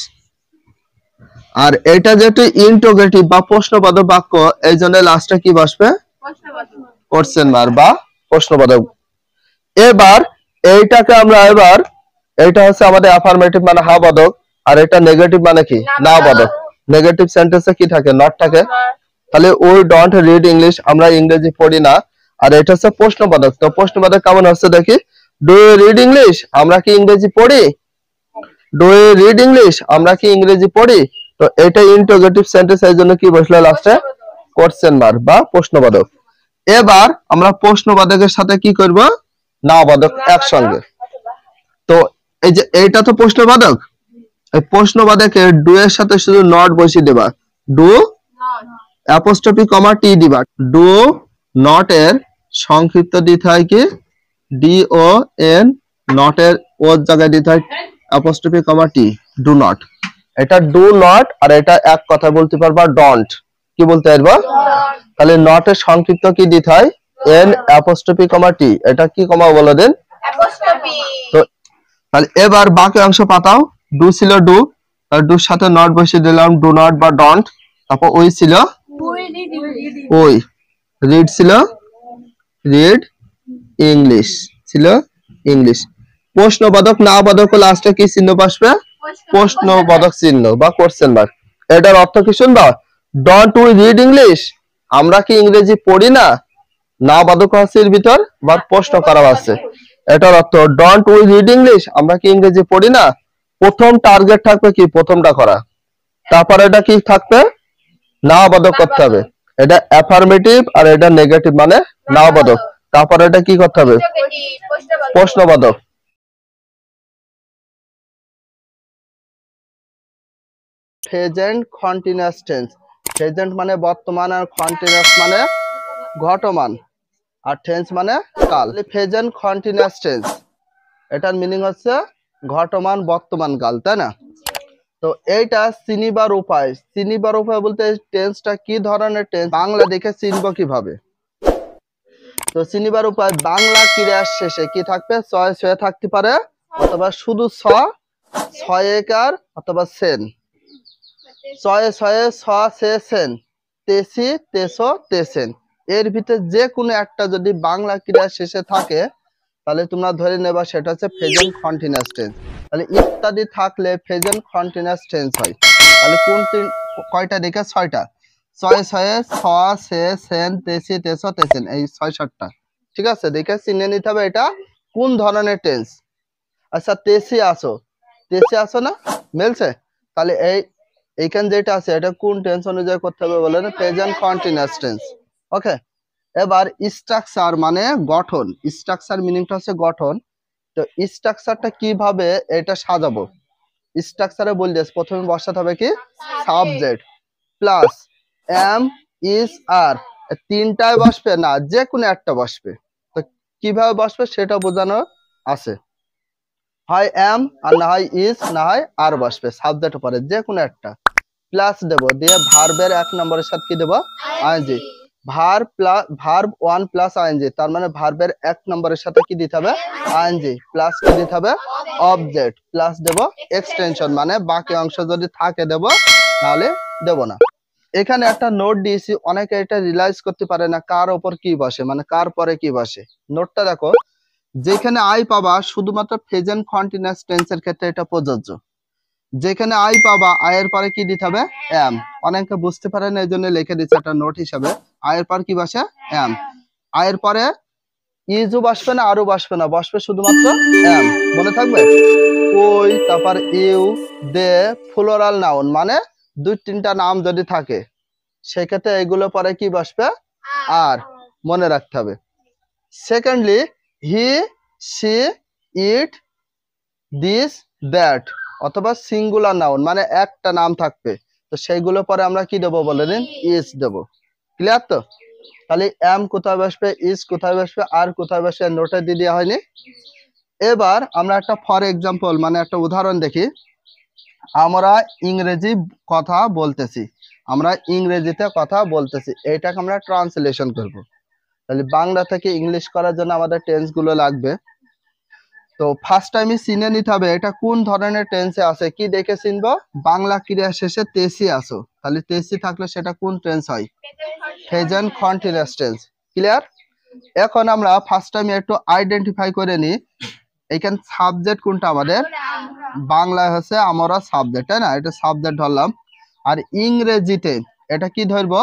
আর এটা যেহেতু ইন্টারোগেটিভ বা প্রশ্নবোধক বাক্য, এই জন্য লাস্টে কি বসবে, কোশ্চেন মার্ক বা প্রশ্নবোধক। এবার এইটাকে আমরা এবার, এটা হচ্ছে আমাদের অ্যাফার্মেটিভ মানে হা বোধক, আর এটা নেগেটিভ মানে কি, না বোধক। নেগেটিভ সেন্টেন্সে কি থাকে, নট থাকে। তাহলে উই ডোন্ট রিড ইংলিশ, আমরা ইংরেজি পড়ি না। আর এটা হচ্ছে প্রশ্নবোধক। তো প্রশ্নবোধক কেমন হচ্ছে দেখি, ডু ইউ রিড ইংলিশ, আমরা কি ইংরেজি পড়ি, ডু ইউ রিড ইংলিশ, আমরা কি ইংরেজি পড়ি। তো এটা ইন্টারোগেটিভ সেন্টেন্স, এই জন্য কি বসলো লাস্টে, কোশ্চেন মার্ক বা প্রশ্নবোধক। এবার আমরা প্রশ্নবোধকের সাথে কি করব, না বোধক একসঙ্গে। তো এই যে এইটা তো প্রশ্নবোধক, এই প্রশ্নবোধকের ডু এর সাথে শুধু নট বসিয়ে দেবা, ডু অ্যাপোস্ট্রফি কমা টি দিবা। ডু নট এর সংক্ষিপ্ত দিতে হয় কি, ডি ও এন, নট এর ওর জায়গায় দিতে হয় apostrophe comma T, do not. এটা ডু নট, আর এটা এক কথা বলতে পারবা ডন্ট, কি বলতে পারবা। তাহলে নট এর সংক্ষিপ্ত কি দিতে হয়, এন অ্যাপোস্ট্রফি কমা টি, এটা কি কমা বলে দেন, অ্যাপোস্ট্রফি। তো তাহলে এবার বাকি অংশ পাতাও, ডু ছিল ডু, আর ডুর সাথে নট বসিয়ে দিলাম, ডু নট বা ডন্ট। তারপর ওই ছিল ওই, রিড ছিল রিড, ইংলিশ ছিল ইংলিশ। প্রশ্নবোধক না বোধক লাস্টে কি চিহ্ন বসবে, প্রশ্নবোধক চিহ্ন বা কোশ্চেন মার্ক। এটার অর্থ কি শুনবা, ডন্ট উই রিড ইংলিশ, আমরা কি ইংরেজি পড়ি না, না বোধক আছে এর ভিতর বা প্রশ্ন করা আছে। এটার অর্থ ডন্ট উই রিড ইংলিশ, আমরা কি ইংরেজি পড়ি না। প্রথম টার্গেট থাকবে কি, প্রথমটা করা, তারপর এটা কি থাকবে, না বোধক করতে হবে। এটা অ্যাফার্মেটিভ আর এটা নেগেটিভ মানে না বোধক, তারপর এটা কি করতে হবে, প্রশ্নবোধক। Present continuous tense. প্রেজেন্ট মানে বর্তমান, আর কন্টিনিউয়াস মানে ঘটমান, আর টেন্স মানে কাল। প্রেজেন্ট কন্টিনিউয়াস টেন্স এটার মিনিং হচ্ছে ঘটমান বর্তমান কাল, তাই না? তো এইটা চিনিবার উপায়, চিনিবার উপায় বলতে টেন্সটা কি ধরনের টেন্স বাংলা দেখে চিনব কিভাবে? তো চিনিবার উপায়, বাংলা ক্রিয়ার শেষে কি থাকবে? ছয় ছয়ে থাকতে পারে, অথবা শুধু ছয় একার, অথবা সেন। ছয়ে ছয়ে ছ সে সেন, তেসি তেসো তেসেন, এর ভিতরে যে কোনো একটা যদি বাংলা ক্রিয়ার শেষে থাকে তাহলে তোমরা ধরে নেবা সেটা হচ্ছে প্রেজেন্ট কন্টিনিউয়াস টেন্স। তাহলে ইত্যাদি থাকলে প্রেজেন্ট কন্টিনিউয়াস টেন্স হয়। তাহলে কোন কয়টা দেখে? ছয়টা। ছয়ে ছয়ে ছ সে সেন তেসি তেসো তেসেন, এই ৬-৭টা। ঠিক আছে, দেখে চিনে নিতে হবে এটা কোন ধরনের টেন্স। আচ্ছা, তেসি আসো না, মিলছে? তাহলে এইখানে যেটা আছে এটা কোন টেন্স অনুযায়ী করতে হবে বলেন? Present continuous tense. ওকে, এবার স্ট্রাকচার মানে গঠন। স্ট্রাকচার মিনিংটা হচ্ছে গঠন। তো স্ট্রাকচারটা কিভাবে এটা সাজাবো? স্ট্রাকচারে বললে প্রথমে বসাতে হবে কি? সাবজেক্ট প্লাস এম ইজ আর। তিনটায় বসবে না, যে কোনো একটা বসবে। তো কিভাবে বসবে সেটা বোঝানো আছে। হয় এম, আর না হয় ইজ, না হয় আর বসবে সাবজেক্ট পরে, যে কোনো একটা। প্লাস দেব, দিয়ে ভার্বের ১ নম্বরের সাথে কি দেব? আইএনজি। ভার্ব 1 প্লাস আইএনজি, তার মানে ভার্বের ১ নম্বরের সাথে কি দিতে হবে? আইএনজি। প্লাস কি দিতে হবে? অবজেক্ট। প্লাস দেব এক্সটেনশন, মানে বাকি অংশ যদি থাকে দেব, নাহলে দেব না। এখানে একটা নোট দিয়েছি, অনেকে এটা রিয়ালাইজ করতে পারে না কার ওপর কি বসে, মানে কার পরে কি বসে। নোটটা দেখো, যেখানে আই পাবা শুধুমাত্র প্রেজেন্ট কন্টিনিউয়াস টেন্সের ক্ষেত্রে এটা প্রযোজ্য। যেখানে আই পাবা আয়ের পরে কি দিতে হবে? এম। অনেকে বুঝতে পারে না, এই জন্য লিখে দিচ্ছে একটা নোট হিসাবে। আয়ের পর কি বসে? এম। আয়ের পরে ইজও বসবে না, আরও বসবে না, বসবে শুধুমাত্র এম। মনে থাকবে? ওই, তারপর ইউ, দে, প্লুরাল নাউন, মানে ২-৩টা নাম যদি থাকে সেক্ষেত্রে এগুলো পরে কি বসবে? আর। মনে রাখতে হবে। Secondly, he, she, it, this, that, অথবা সিঙ্গুলার নাউন, মানে একটা নাম থাকবে, তো সেইগুলো পরে আমরা কি দেবো বলে দিন? ইজ দেবো। ক্লিয়ার তো? তাহলে এম কোথায় বসবে, ইজ কোথায় বসবে, আর কোথায় বসবে নোটে দিয়ে দেওয়া হয়নি। এবার আমরা একটা ফর এক্সাম্পল মানে একটা উদাহরণ দেখি। আমরা ইংরেজি কথা বলতেছি, আমরা ইংরেজিতে কথা বলতেছি, এইটাকে আমরা ট্রান্সলেশন করব। তাহলে বাংলা থেকে ইংলিশ করার জন্য আমাদের টেন্স গুলো লাগবে। তো ফার্স্ট টাইমে চিনে নিতে হবে এটা কোন ধরনের টেন্সে আছে। কি দেখে চিনবো? বাংলা ক্রিয়া শেষে তেসি আসো, তাহলে তেসি থাকলে সেটা কোন টেন্স হয়? Present continuous tense. ক্লিয়ার? এখন আমরা ফার্স্ট টাইমে একটু আইডেন্টিফাই করে নিই এইখানে সাবজেক্ট কোনটা আমাদের। বাংলায় হচ্ছে আমরা সাবজেক্ট, তাই না? এটা সাবজেক্ট ধরলাম। আর ইংরেজিতে এটা কি ধরবো?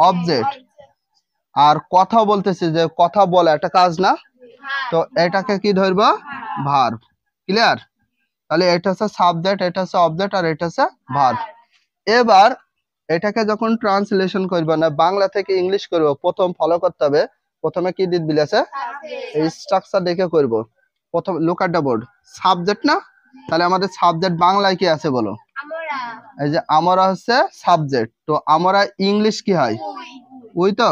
অবজেক্ট। আর কথা বলতেছি, যে কথা বলা একটা কাজ না, তো এটাকে কি ধরবো? ভার্ব। ক্লিয়ার? তাহলে এটা হচ্ছে সাবজেক্ট, এটা হচ্ছে অবজেক্ট, আর এটা হচ্ছে ভার্ব। এবার এটাকে যখন ট্রান্সলেশন করবো না, বাংলা থেকে ইংলিশ করব, প্রথম ফলো করতে হবে। প্রথমে কি দিতে বলেছে? এই স্ট্রাকচার দেখে করব। প্রথম look at the board, subject না? তাহলে আমাদের সাবজেক্ট বাংলায় কি আছে বলো? এই যে আমরা হচ্ছে সাবজেক্ট, তো আমরা ইংলিশ কি হয়? উই। তো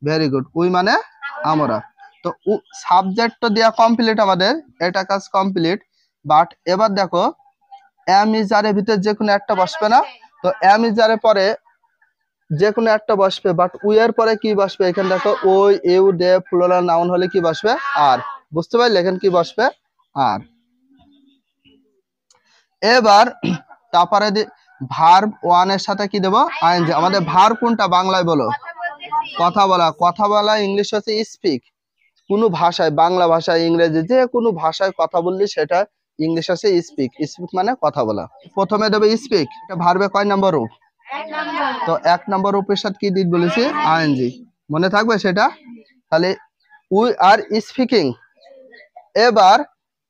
ভেরি গুড, উই মানে আমরা। তো সাবজেক্ট তো দেয়া কমপ্লিট আমাদের, এটা কাজ কমপ্লিট। বাট এবার দেখো, এম ইজ আর এর ভিতরে যে কোনো একটা বসবে না? তো এম ইজ আর এর পরে যে কোনো একটা বসবে, বাট উই এর পরে কি বসবে? এখানে দেখো, ওই, ইউ, দে, প্লুরাল নাউন হলে কি বসবে? আর। বুঝতে পারলে এখানে কি বসবে? আর। এবার তারপরে ভার্ব 1 এর সাথে কি দেব? আইএনজি। আমাদের ভার্ব কোনটা বাংলায় বলো? কথা বলা। কথা বলা ইংলিশ হচ্ছে স্পিক। কোনো ভাষায়, বাংলা ভাষায়, ইংরেজি, যে কোনো ভাষায় কথা বললি সেটা ইংলিশ আছে স্পিক। স্পিক মানে কথা বলা। প্রথমে দেবে স্পিক, এটা ভার্বে কয় নাম্বার রূপ? তো 1 নম্বর রূপের সাথে কি দিতে বলেছি? আইএনজি। মনে থাকবে সেটা? তাহলে উই আর স্পিকিং। এবার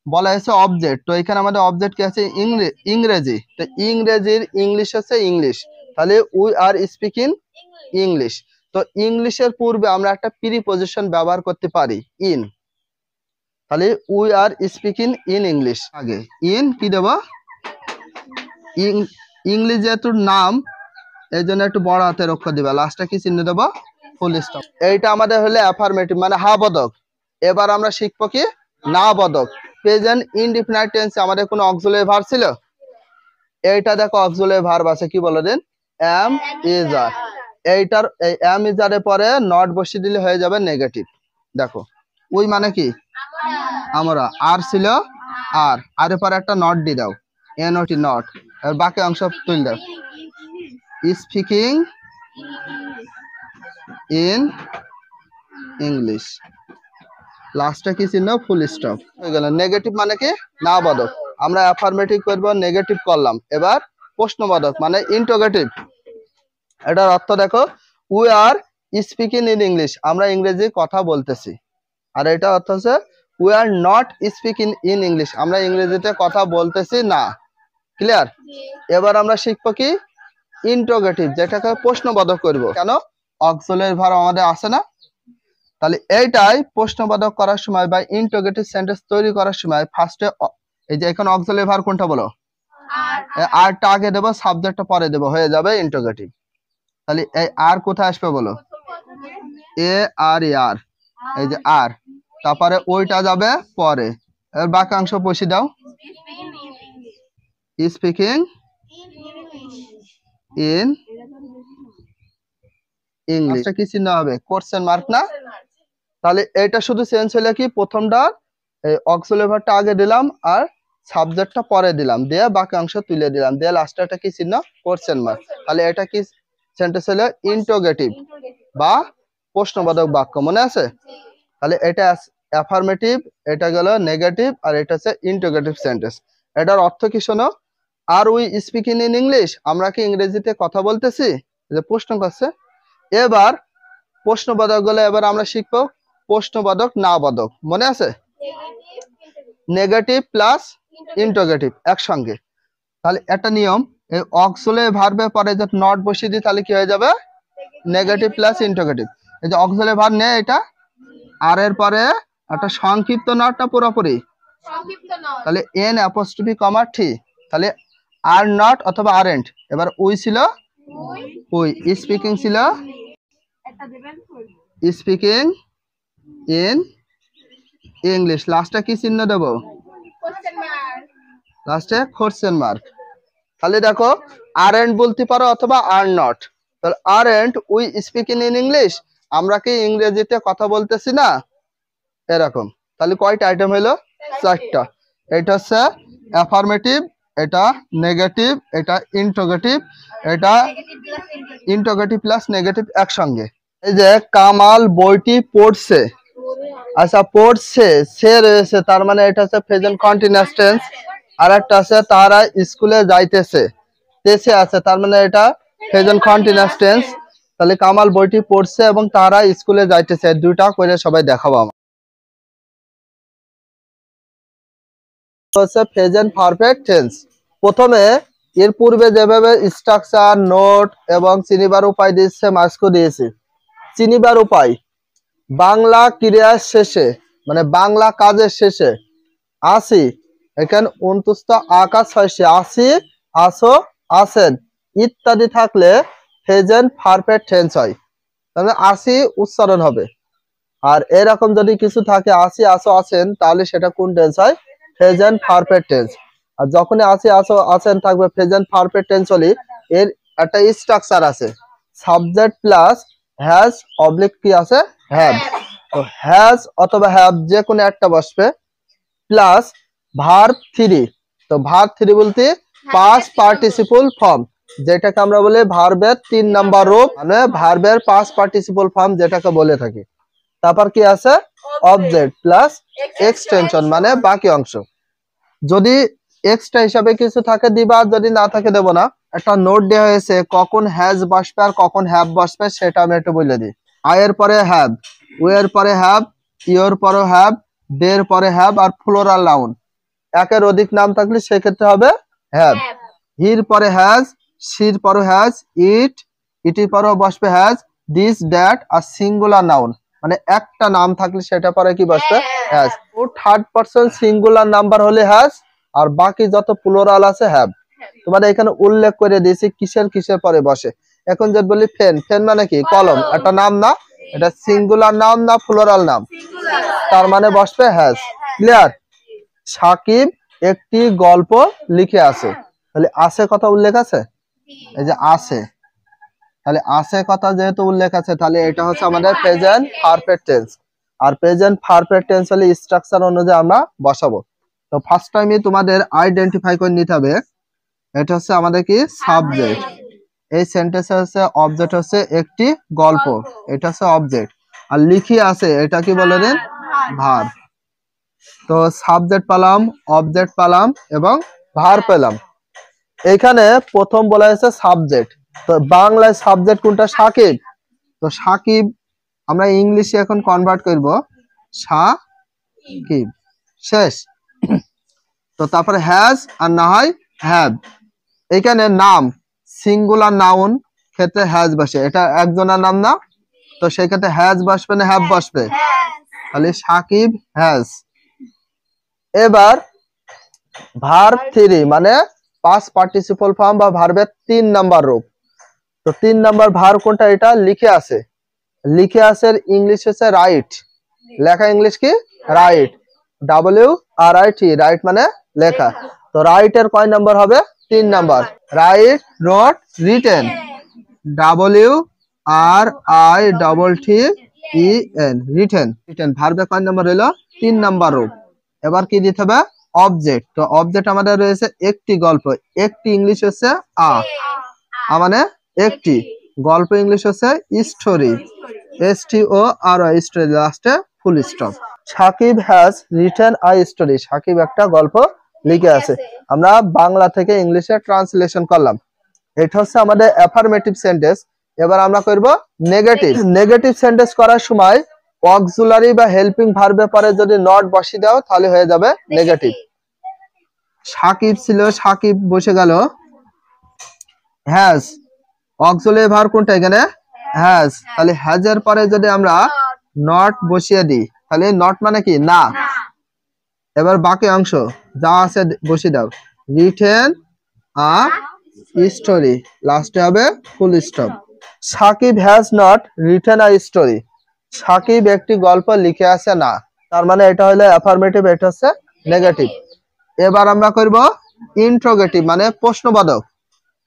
বলা হয়েছে অবজেক্ট, তো এখানে আমাদের অবজেক্ট কি আছে? ইংরেজি। তো ইংরেজির ইংলিশ হচ্ছে ইংলিশ, তাহলে উই আর স্পিকিং ইংলিশ। তো ইংলিশের পূর্বে আমরা একটা প্রিপজিশন ব্যবহার করতে পারি, ইন। তাহলে we are speaking in English, আগে ইন কি দেব? ইংলিশ যেহেতু নাম এই জন্য একটু বড় হাতের অক্ষর দিবা, লাস্টে কি চিহ্ন দেবো, ফুল স্টপ। এইটা আমাদের হলে অ্যাফার্মেটিভ মানে হা বোধক। এবার আমরা শিখবো কি না বোধক। প্রেজেন্ট ইনডিফিনাইট টেন্সে আমাদের কোনো অক্সিলারি ভার্ব ছিল? এইটা দেখো অক্সিলারি ভার্ব আছে, কি বলে দিন, এম ইজ আর। এইটার এই এম ইজ আর এর পরে নট বসিয়ে দিলে হয়ে যাবে নেগেটিভ। দেখো ওই মানে কি আমরা, আর ছিল আর, আর এর পরে একটা নট দিয়ে দাও, এন ও টি নট, আর বাকি অংশ তুলে দাও, স্পিকিং ইন ইংলিশ, লাস্টে কি চিহ্ন, ফুল স্টপ হয়ে গেল। নেগেটিভ মানে কি না বোধক, আমরা অ্যাফার্মেটিভ করব, নেগেটিভ করলাম। এবার প্রশ্নবোধক মানে ইন্টারোগেটিভ। এটার অর্থ দেখো, we are speaking in English, আমরা ইংরেজি কথা বলতেছি। আর এটা অর্থ হচ্ছে we are not speaking in English, আমরা ইংরেজিতে কথা বলতেছি না। ক্লিয়ার? এবার আমরা শিখবো কি ইন্টারোগেটিভ, যেটাকে প্রশ্নবোধক করব। কেন, অক্সিলারি ভার্ব আমাদের আছে না, তাহলে এইটাই প্রশ্নবোধক করার সময় বা ইন্টারোগেটিভ সেন্টেন্স তৈরি করার সময় ফার্স্টে এই যে এখানে অক্সিলারি ভার্ব কোনটা বলো, আরটা আগে দেবো, সাবজেক্টটা পরে দেবো, হয়ে যাবে ইন্টারোগেটিভ। তাহলে এই আর কোথায় আসবে বলো, এ আর আর, এই যে আর, তারপরে ওইটা যাবে পরে, এর বাক্যাংশ বসিয়ে দাও, স্পিকিং ইন ইংলিশ, কি চিহ্ন হবে, কোশ্চেন মার্ক না? তাহলে এটা শুধু চেঞ্জ হলে কি, প্রথমটা অক্সিলারি ভার্বটা আগে দিলাম আর সাবজেক্টটা পরে দিলাম, দিয়ে বাক্যাংশ তুলে দিলাম, দিয়ে লাস্টটা কি চিহ্ন, কোশ্চেন মার্ক। তাহলে এটা কি সেন্টেন্স হলো ইন্টারোগেটিভ বা প্রশ্নবোধক বাক্য, মনে আছে? তাহলে এটা অ্যাফার্মেটিভ, এটা গেল নেগেটিভ, আর এটা হচ্ছে ইন্টারোগেটিভ সেন্টেন্স। এটার অর্থ কি শোনো, আর উই স্পিকিং ইন ইংলিশ, আমরা কি ইংরেজিতে কথা বলতেছি, যে প্রশ্ন করছে। এবার প্রশ্নবোধক গুলো এবার আমরা শিখবো প্রশ্নবোধক না বোধক, মনে আছে? নেগেটিভ প্লাস ইন্টারোগেটিভ একসঙ্গে। তাহলে একটা নিয়ম, এই অক্সিলারি ভার্বের পরে যদি নট বসিয়ে দিই তাহলে কি হয়ে যাবে, নেগেটিভ প্লাস ইন্টারোগেটিভ। এই যে অক্সিলারি ভার্ব নেই, এটা আর এর পরে একটা সংক্ষিপ্ত নটটা পুরোপুরি, তাহলে এন অ্যাপোস্ট্রফি কমা টি, তাহলে আর নট অথবা আরএন্ট। এবার উই ছিল উই, স্পিকিং ছিল স্পিকিং ইন ইংলিশ, লাস্টে কি চিহ্ন দেব, লাস্টে কোশ্চেন মার্ক। তাহলে দেখো আরএন্ট বলতে পারো অথবা আর নট। তাহলে আরএন্ট উই স্পিকিং ইন ইংলিশ, আমরা কি ইংরেজিতে কথা বলতেছি না, এরকম। তাহলে কয়টা আইটেম হলো, চারটা। এটা হচ্ছে অ্যাফার্মেটিভ, এটা নেগেটিভ, এটা ইন্টারোগেটিভ, এটা ইন্টারোগেটিভ প্লাস নেগেটিভ একসঙ্গে। এই যে কামাল বইটি পড়ছে, আচ্ছা পড়ছে সে রয়েছে, তার মানে এটা হচ্ছে প্রেজেন্ট কন্টিনিউয়াস টেন্স। আর একটা আছে তারা স্কুলে যাইতেছে, তেছে আছে, তার মানে এটা প্রেজেন্ট কন্টিনিউয়াস টেন্স। তাহলে কামাল বইটি পড়ছে এবং তারা স্কুলে যাইতেছে, দুইটা করে সবাই দেখাবো। আমার হচ্ছে প্রেজেন্ট পারফেক্ট টেন্স। প্রথমে এর পূর্বে যেভাবে স্ট্রাকচার, নোট এবং চিনিবার উপায় দিচ্ছে, মাস্কও দিয়েছি। চিনিবার উপায়, বাংলা ক্রিয়ার শেষে মানে বাংলা কাজের শেষে আসি, এখানে অন্তুস্থ আকাশ হয়েছে, আসি, আসো, আসেন ইত্যাদি থাকলে প্রেজেন্ট পারফেক্ট টেন্স হয়, তাহলে আসি উচ্চারণ হবে। আর এরকম যদি কিছু থাকে, আসি, আসো, আসেন, তাহলে সেটা কোন টেন্স হয়, প্রেজেন্ট পারফেক্ট টেন্স। আর যখনই আসি, আসো, আসেন থাকবে প্রেজেন্ট পারফেক্ট টেন্স হলে এর একটা স্ট্রাকচার আছে, সাবজেক্ট প্লাস হ্যাজ অবলিক কি আছে, হ্যাভ। তো হ্যাজ অথবা হ্যাভ যে কোনো একটা বসবে, প্লাস ভার্ব থ্রি। তো ভার্ব থ্রি বলতে পাস্ট পার্টিসিপল ফর্ম, যেটাকে আমরা বলি ভার্বের 3 নাম্বার রূপ, মানে ভার্বের পাস্ট পার্টিসিপল ফর্ম যেটাকে বলে থাকি। তারপর কি আছে, অবজেক্ট প্লাস এক্সটেনশন মানে বাকি অংশ। যদি এক্সট্রা হিসাবে কিছু থাকে দিবা, যদি না থাকে দেব না। একটা নোট দেওয়া হয়েছে কখন হ্যাজ বসবে আর কখন হ্যাভ বসবে, সেটা আমি একটু বলে দিই। আয়ের পরে হ্যাভ, ওয়ের পরে হ্যাভ, ইয়োর পরে হ্যাভ, দের পরে হ্যাভ, আর ফ্লোরাল নাউন একের অধিক নাম থাকলে সেক্ষেত্রে হবে হ্যাভ। হির পরে হ্যাজ, শির পরে হ্যাজ, ইট, ইটির পরেও বসবে হ্যাজ, দিস, দ্যাট, আর সিঙ্গুলার নাউন মানে একটা নাম থাকলে সেটা পরে কি বসবে, হ্যাজ। ও থার্ড পারসন সিঙ্গুলার নাম্বার হলে হ্যাজ, আর বাকি যত প্লুরাল আছে হ্যাভ। তোমাদের এখানে উল্লেখ করে দিয়েছি কিসের কিসের পরে বসে। এখন যদি বলি ফেন, ফেন মানে কি কলম, একটা নাম না, এটা সিঙ্গুলার নাম না প্লুরাল নাম, তার মানে বসবে হ্যাজ। ক্লিয়ার? সাকিব একটি গল্প লিখে আছে, তাহলে আছে কথা উল্লেখ আছে, এই যে আছে, তাহলে আছে কথা যেহেতু উল্লেখ আছে তাহলে এটা হচ্ছে আমাদের প্রেজেন্ট পারফেক্ট টেন্স। আর প্রেজেন্ট পারফেক্ট টেন্স হলে স্ট্রাকচার অনুযায়ী আমরা বসাবো। তো ফার্স্ট টাইমে তোমাদের আইডেন্টিফাই করে নিতে হবে, এটা হচ্ছে আমাদের কি সাবজেক্ট, এই সেন্টেন্সে হচ্ছে অবজেক্ট হচ্ছে একটি গল্প, এটা হচ্ছে অবজেক্ট, আর লিখি আছে এটা কি বলে দেন ভার্ব। তো সাবজেক্ট পেলাম, অবজেক্ট পেলাম এবং ভার্ব পেলাম। এখানে প্রথম বলা হয়েছে সাবজেক্ট, তো বাংলায় সাবজেক্ট কোনটা? সাকিব। তো সাকিব আমরা ইংলিশে এখন কনভার্ট করব সাকিব, শেষ। তো তারপরে হ্যাজ আর না হয় হ্যাভ। এখানে নাম সিঙ্গুলার নাউন ক্ষেত্রে হ্যাজ বসে, এটা একজনের নাম না, তো সেই ক্ষেত্রে হ্যাজ বসবে না হ্যাভ বসবে? তাহলে সাকিব হ্যাজ। এবার ভার্ব 3 মানে পাস্ট পার্টিসিপল ফর্ম বা ভার্বের 3 নাম্বার রূপ। তো 3 নাম্বার ভার্ব কোনটা? এটা লিখে আছে, লিখে আছে ইংলিশ হচ্ছে রাইট, লেখা ইংলিশ কি রাইট, WRIT, রাইট মানে লেখা। তো রাইট এর কয় নাম্বার হবে? 3 নাম্বার। রাইট, রট, রিটেন, WRITTEN, রিটেন। রিটেন ভার্বে কয় নাম্বার হলো? 3 নাম্বার রূপ। এবার কি দিতে হবে? অবজেক্ট। তো অবজেক্ট আমাদের রয়েছে একটি গল্প, একটি ইংলিশ হচ্ছে মানে একটি গল্প, ইংলিশ হচ্ছে স্টোরি, STORY, স্টোরি, লাস্টে full stop. Sakib has written a story, Sakib একটা গল্প লিখে আছে। আমরা বাংলা থেকে ইংলিশে ট্রান্সলেশন করলাম। এটা হচ্ছে আমাদের অ্যাফার্মেটিভ সেন্টেন্স। এবার আমরা করব নেগেটিভ। নেগেটিভ সেন্টেন্স করার সময় অক্সিলারি বা হেল্পিং ভার্বের পরে যদি নট বসিয়ে দাও তাহলে হয়ে যাবে নেগেটিভ। সাকিব ছিল, সাকিব বসে গেল, হ্যাজ অক্সিলারি ভার্ব কোনটা এখানে? হ্যাজ। তাহলে হ্যাজ এর পরে যদি আমরা নট বসিয়ে দিই তাহলে নট মানে কি না। এবার বাকি অংশ যা আছে বসিয়ে দাও, রিটেন আ স্টোরি, লাস্টে হবে full stop. Sakib has not written a story, Sakib একটি গল্প লিখে আছে না, তার মানে এটা হলো অ্যাফার্মেটিভ, এটা হচ্ছে নেগেটিভ। এবার আমরা করব ইন্টারোগেটিভ মানে প্রশ্নবোধক।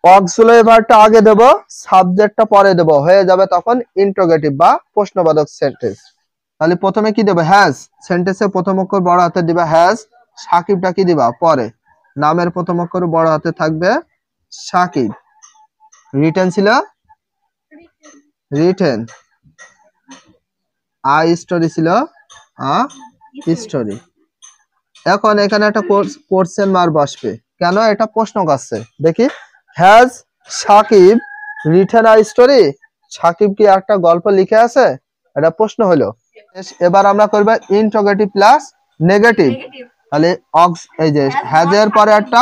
অক্সিলারি ভার্বটা আগে দেব, সাবজেক্টটা পরে দেব, হয়ে যাবে তখন ইন্টারোগেটিভ বা প্রশ্নবোধক সেন্টেন্স। তাহলে প্রথমে কি দেবে? হ্যাজ। সেন্টেন্সের প্রথম অক্ষর বড় হাতে দিবা হ্যাজ, সাকিবটা কি দিবা পরে, নামের প্রথম অক্ষর বড় হাতে থাকবে সাকিব। রিটেন ছিল রিটেন, আ স্টোরি ছিল আ স্টোরি। এখন এখানে একটা কোশ্চেন মার্ক বসবে, কেন? এটা প্রশ্ন করছে। দেখি, has Sakib written a story, Sakib কি একটা গল্প লিখে আছে, এটা প্রশ্ন হলো। এবার আমরা করব ইন্টারোগেটিভ প্লাস নেগেটিভ। তাহলে এই যে হ্যাজ এর পরে একটা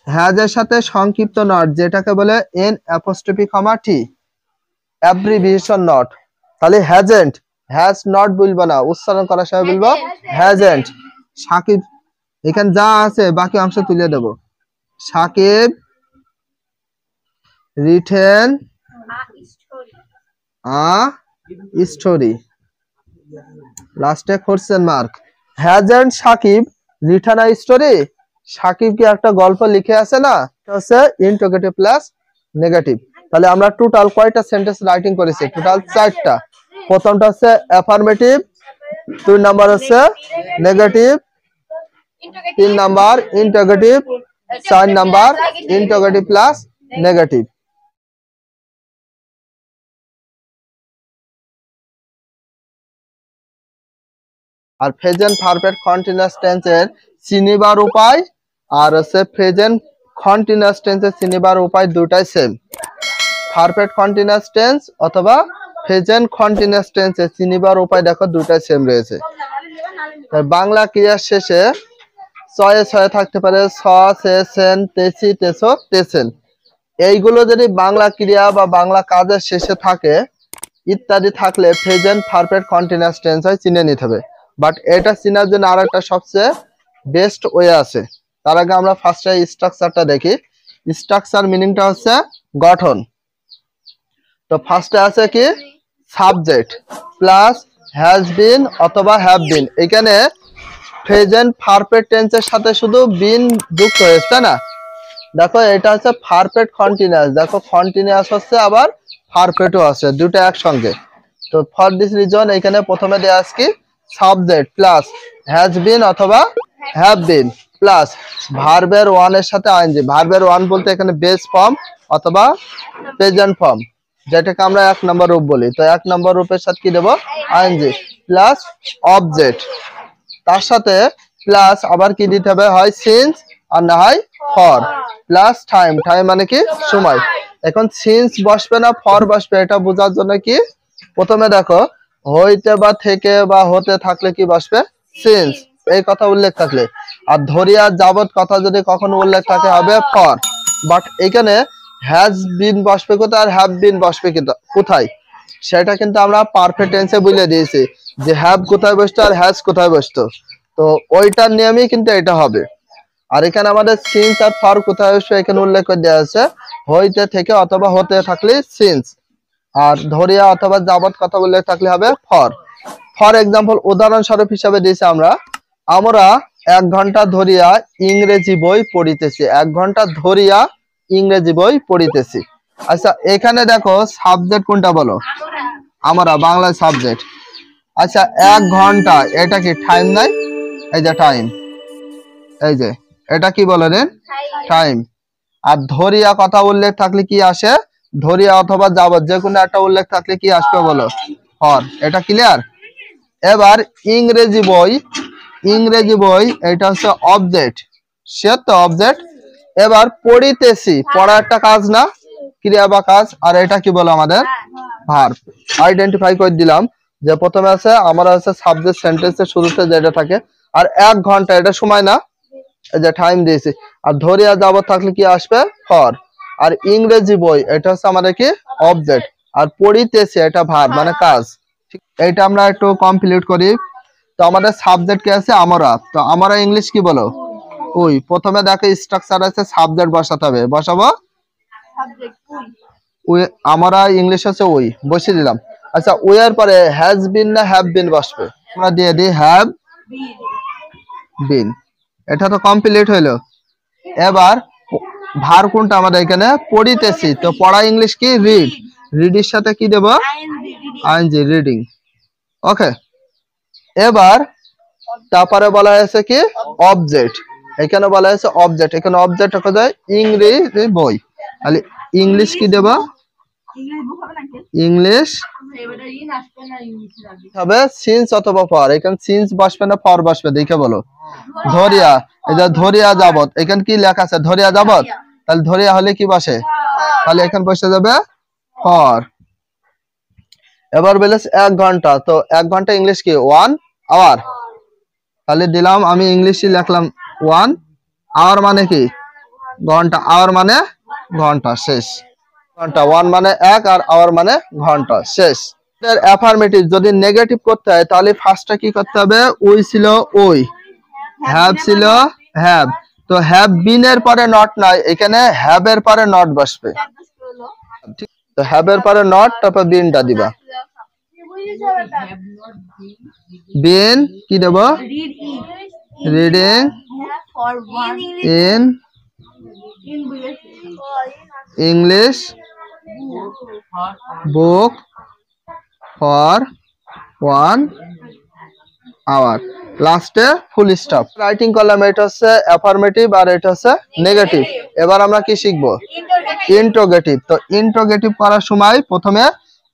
হ্যাজ এর সাথে সংক্ষিপ্ত নট, যেটাকে বলে N''T, অ্যাব্রিভিয়েশন নট। তাহলে হ্যাজেন্ট, হ্যাজ নট বলবো না, উচ্চারণ করার সময় বলবো হ্যাজেন্ট। সাকিব এখানে যা আছে বাকি অংশ তুলে দেব, সাকিব রিটেন আ স্টোরি, লাস্টে question mark. Hasn't Sakib written a story, Sakib কি একটা গল্প লিখে আছে না, এটা হচ্ছে ইন্টারোগেটিভ প্লাস নেগেটিভ। তাহলে আমরা টোটাল কয়টা সেন্টেন্স রাইটিং করেছি? টোটাল 4টা। প্রথমটা হচ্ছে অ্যাফার্মেটিভ, 2 নাম্বার হচ্ছে negative, 3 number interrogative, 4 number interrogative plus negative. আর প্রেজেন্ট পারফেক্ট কন্টিনিউয়াস টেন্সের চিনিবার উপায় আর হচ্ছে প্রেজেন্ট কন্টিনিউয়াস টেন্সের চিনিবার উপায় দুটাই সেম। পারফেক্ট কন্টিনিউয়াস টেন্স অথবা প্রেজেন্ট কন্টিনিউয়াস টেন্সের চিনিবার উপায় দেখো দুটাই সেম রয়েছে। বাংলা ক্রিয়ার শেষে ছয়ে ছয়ে থাকতে পারে ছ, সে, সেন, তেসি, তেসো, তেসেন। এইগুলো যদি বাংলা ক্রিয়া বা বাংলা কাজের শেষে থাকে ইত্যাদি থাকলে প্রেজেন্ট পারফেক্ট কন্টিনিউয়াস টেন্স হয়, চিনে নিতে হবে। বাট এটা চেনার জন্য আর একটা সবচেয়ে বেস্ট ওয়ে আছে, তার আগে আমরা ফার্স্টে স্ট্রাকচারটা দেখি। স্ট্রাকচার মিনিংটা হচ্ছে গঠন। তো ফার্স্টে আছে কি সাবজেক্ট প্লাস হ্যাজ বিন অথবা হ্যাভ বিন। এখানে প্রেজেন্ট পারফেক্ট টেন্সের সাথে শুধু বিন যুক্ত হয়েছে না। দেখো এটা হচ্ছে পারফেক্ট কন্টিনিউয়াস, দেখো কন্টিনিউয়াস হচ্ছে আবার পারফেক্টও আছে, দুটো একসঙ্গে। তো ফর দিস রিজন এখানে প্রথমে দেয়া আছে কি সাবজেক্ট প্লাস হ্যাজ বিন অথবা হ্যাভ বিন প্লাস ভার্বের ওয়ান এর সাথে আইএনজি। ভার্বের ওয়ান বলতে এখানে বেস ফর্ম অথবা প্রেজেন্ট ফর্ম, যেটাকে আমরা 1 নম্বর রূপ বলি। তো 1 নম্বর রূপের সাথে কি দেব আইএনজি প্লাস অবজেক্ট, তার সাথে প্লাস আবার কি দিতে হবে, হয় সিন্স আর না হয় ফর, প্লাস টাইম। টাইম মানে কি সময়। এখন সিন্স বসবে না ফর বসবে এটা বোঝার জন্য কি প্রথমে দেখো হইতে বা থেকে বা হতে থাকলে কি বসবে সিন্স, এই কথা উল্লেখ থাকলে। আর ধরিয়া যাবত কথা যদি কখনো উল্লেখ থাকে হবে ফর। বাট এখানে হ্যাজ বিন বসবে কোথায় আর হ্যাভ বিন বসবে কোথায়, সেটা কিন্তু আমরা পারফেক্ট টেন্সে বলে দিয়েছি যে হ্যাভ কোথায় বসতো আর হ্যাজ কোথায় বসতো। তো ওইটার নিয়মেই কিন্তু এটা হবে। আর এখানে আমাদের সিন্স আর ফর কোথায় বসবে এখানে উল্লেখ করে দেওয়া আছে, হইতে থেকে অথবা হতে থাকলে সিন্স, আর ধরিয়া অথবা যাবত কথা উল্লেখ থাকলে হবে ফর। ফর এক্সাম্পল উদাহরণস্বরূপ হিসাবে দিয়েছি আমরা 1 ঘন্টা ধরিয়া ইংরেজি বই পড়িতেছি। 1 ঘন্টা ধরিয়া ইংরেজি বই পড়িতেছি। আচ্ছা এখানে দেখো সাবজেক্ট কোনটা বলো, আমরা বাংলায় সাবজেক্ট। আচ্ছা 1 ঘন্টা এটা কি টাইম নাই, এই যে টাইম, এই যে এটা কি বলে রে টাইম। আর ধরিয়া কথা উল্লেখ থাকলে কি আসে, ধরিয়া অথবা যাবত যে কোনো একটা উল্লেখ থাকলে কি আসবে বলো ফর। এটা ক্লিয়ার। এবার ইংরেজি বই, ইংরেজি বই এটা হচ্ছে অবজেক্ট, সে তো অবজেক্ট। এবার পড়িতেছি, পড়া একটা কাজ না, ক্রিয়া বা কাজ, আর এটা কি বলো আমাদের ভার্ব। আইডেন্টিফাই করে দিলাম যে প্রথমে আছে আমরা হচ্ছে সাবজেক্ট সেন্টেন্সের শুরুতে যেটা থাকে, আর 1 ঘন্টা এটা সময় না, এই যে টাইম দিয়েছি। আর ধরিয়া যাবত থাকলে কি আসবে ফর। আর ইংরেজি বই এটা হচ্ছে আমাদের কি অবজেক্ট, আর পড়িতেছি এটা ভার্ব মানে কাজ। এইটা আমরা একটু কমপ্লিট করি। তো আমাদের সাবজেক্ট কি আছে আমরা, তো আমরা ইংলিশ কি বলো ওই। প্রথমে দেখো স্ট্রাকচার আছে সাবজেক্ট বসাতে হবে, বসাবো ওই, আমরা ইংলিশ হচ্ছে ওই বসিয়ে দিলাম। আচ্ছা ওই এর পরে হ্যাজ বিন না হ্যাভ বিন বসবে, আমরা দিয়ে দিই হ্যাভ বিন। এটা তো কমপ্লিট হইলো। এবার ভার কোনটা আমাদের এখানে পড়িতেছি, তো পড়া ইংলিশ কি রিড, রিডের সাথে কি দেব আইএনজি রিডিং। ওকে এবার তারপরে বলা হয়েছে কি অবজেক্ট, এখানে বলা হয়েছে অবজেক্ট। এখানে অবজেক্ট কোথায় ইংরেজি বই, তাহলে ইংলিশ কি দেব ইংলিশ হবে সিন্স অথবা ফর। এখানে সিন্স বসবে না ফর বসবে দেখে বলো। ধরিয়া, এই যে ধরিয়া যাবত, এখানে কি লেখা আছে ধরিয়া যাবত, তাহলে ধরিয়া হলে কি বসে, তাহলে এখানে বসে যাবে ফর। এবার বলেছে 1 ঘন্টা, তো 1 ঘন্টা ইংলিশ কি 1 আওয়ার, তাহলে দিলাম আমি ইংলিশে লিখলাম 1 আওয়ার মানে কি ঘন্টা, আওয়ার মানে ঘন্টা শেষ, ঘন্টা 1 মানে 1 আর আওয়ার মানে ঘন্টা শেষ। এর অ্যাফার্মেটিভ যদি নেগেটিভ করতে হয় তাহলে ফার্স্টটা কি করতে হবে, ওই ছিল ওই, হ্যাভ ছিল হ্যাভ। তো হ্যাভ বিন এর পরে নট নাই, এখানে হ্যাভ এর পরে নট বসবে। তো হ্যাভ এর পরে নট, তারপর বিনটা দিবা। বিন কি দেব reading in English book for 1 hour, লাস্টে ফুল স্টপ। রাইটিং কলাম এটা হচ্ছে অ্যাফার্মেটিভ আর এটা হচ্ছে নেগেটিভ। এবার আমরা কি শিখবো ইন্টারোগেটিভ। তো ইন্টারোগেটিভ করার সময় প্রথমে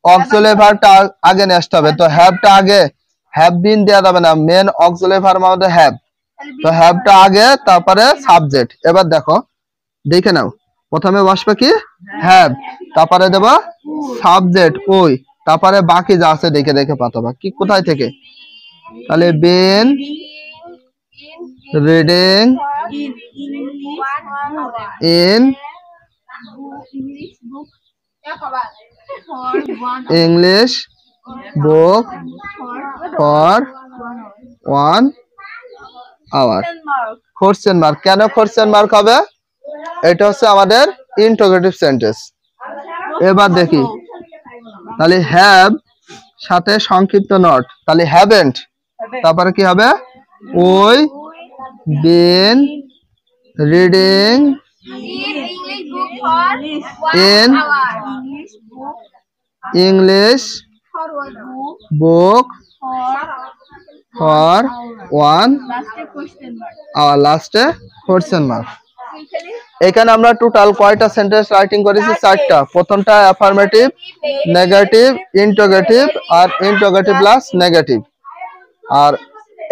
অক্সিলারি ভার্বটা আগে নিয়ে আসতে হবে। তো হ্যাভটা আগে, হ্যাভ বিন দেওয়া যাবে না, মেন অক্সিলারি ভার্ব আমাদের হ্যাভ। তো হ্যাভটা আগে তারপরে সাবজেক্ট। এবার দেখো দেখে নাও, প্রথমে বসবে কি হ্যাভ, তারপরে দেব সাবজেক্ট ওই, তারপরে বাকি যা আছে দেখে দেখে পাঠাবা কি কোথায় থেকে, তাহলে been reading in English book for 1 hour. Question mark কেন কোশ্চেন মার্ক হবে? এটা হচ্ছে আমাদের ইন্টারোগেটিভ সেন্টেন্স। এবার দেখি তাহলে হ্যাভ সাথে সংক্ষিপ্ত নট, তাহলে হ্যাভেন্ট, তারপরে কি হবে? ওই been reading in English book for one hour. লাস্টে কোশ্চেন মার্ক। এখানে আমরা টোটাল কয়টা সেন্টেন্স রাইটিং করেছি? 4টা। প্রথমটা অ্যাফার্মেটিভ, নেগেটিভ, ইন্টারোগেটিভ আর ইন্টারোগেটিভ প্লাস নেগেটিভ। আর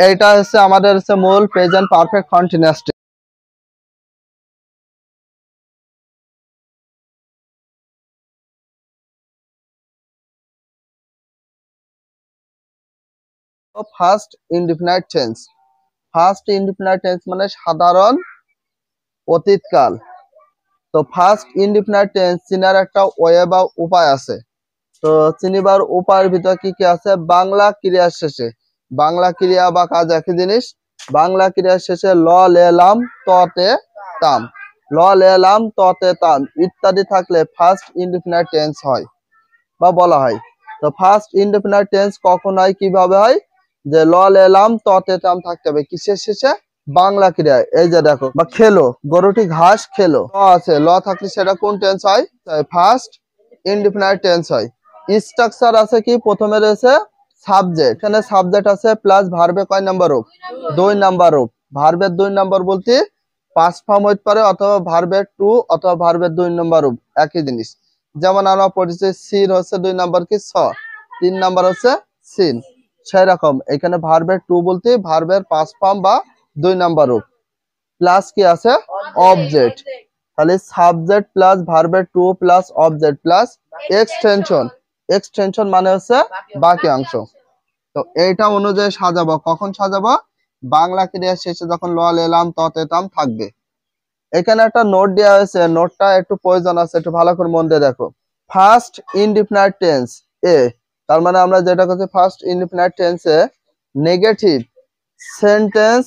এইটা হচ্ছে আমাদের হচ্ছে মূল present perfect continuous tense. Past indefinite tense. Past indefinite tense মানে সাধারণ অতীতকাল। তো ফার্স্ট ইনডিফিনাইট টেন্স চিনার একটা ওয়ে বা উপায় আছে। তো চিনিবার উপায়ের ভিতর কি কি আছে? বাংলা ক্রিয়ার শেষে, বাংলা ক্রিয়া বা কাজ একই জিনিস, বাংলা ক্রিয়ার শেষে ল লেলাম ততে তাম, ল লেলাম ততে তাম ইত্যাদি থাকলে ফার্স্ট ইনডিফিনাইট টেন্স হয় বা বলা হয়। তো ফার্স্ট ইনডিফিনাইট টেন্স কখন হয়, কিভাবে হয়? যে ল লেলাম ততে তাম থাকতে হবে কিসের শেষে? বাংলা ক্রিয়ায়। এই যে দেখো, বা খেলো, গরুটি ঘাস খেলো, ল আছে, ল থাকলে সেটা কোন টেন্স হয়? ফার্স্ট ইনডিফিনাইট টেন্স হয়। স্ট্রাকচার আছে কি? প্রথমে রয়েছে সাবজেক্ট, এখানে সাবজেক্ট আছে প্লাস ভার্বে কয় নাম্বার রূপ? 2 নাম্বার রূপ। ভার্বের 2 নাম্বার বলতে পাস্ট ফর্ম হইতে পারে অথবা ভার্বের 2 অথবা ভার্বের 2 নাম্বার রূপ, একই জিনিস। যেমন আমরা পড়েছি সির হচ্ছে 2 নাম্বার কি? স, 3 নাম্বার হচ্ছে সিন। সেই রকম এখানে ভার্বের 2 বলতে ভার্বের পাস্ট ফর্ম বা 2 নাম্বার রূপ, প্লাস কি আছে? অবজেক্ট। তাহলে সাবজেক্ট প্লাস ভার্বের 2 plus object plus extension. Extension মানে হচ্ছে বাকি অংশ। তো এইটা অনুযায়ী সাজাবো। কখন সাজাবো? বাংলা ক্রিয়ার শেষে যখন ল লেলাম ততে তাম থাকবে। এখানে একটা নোট দেওয়া হয়েছে, নোটটা একটু প্রয়োজন আছে, একটু ভালো করে মন দিয়ে দেখো। ফার্স্ট ইনডিফিনাইট টেন্স এ, তার মানে আমরা যেটা করছি ফার্স্ট ইনডিফিনাইট টেন্সে নেগেটিভ সেন্টেন্স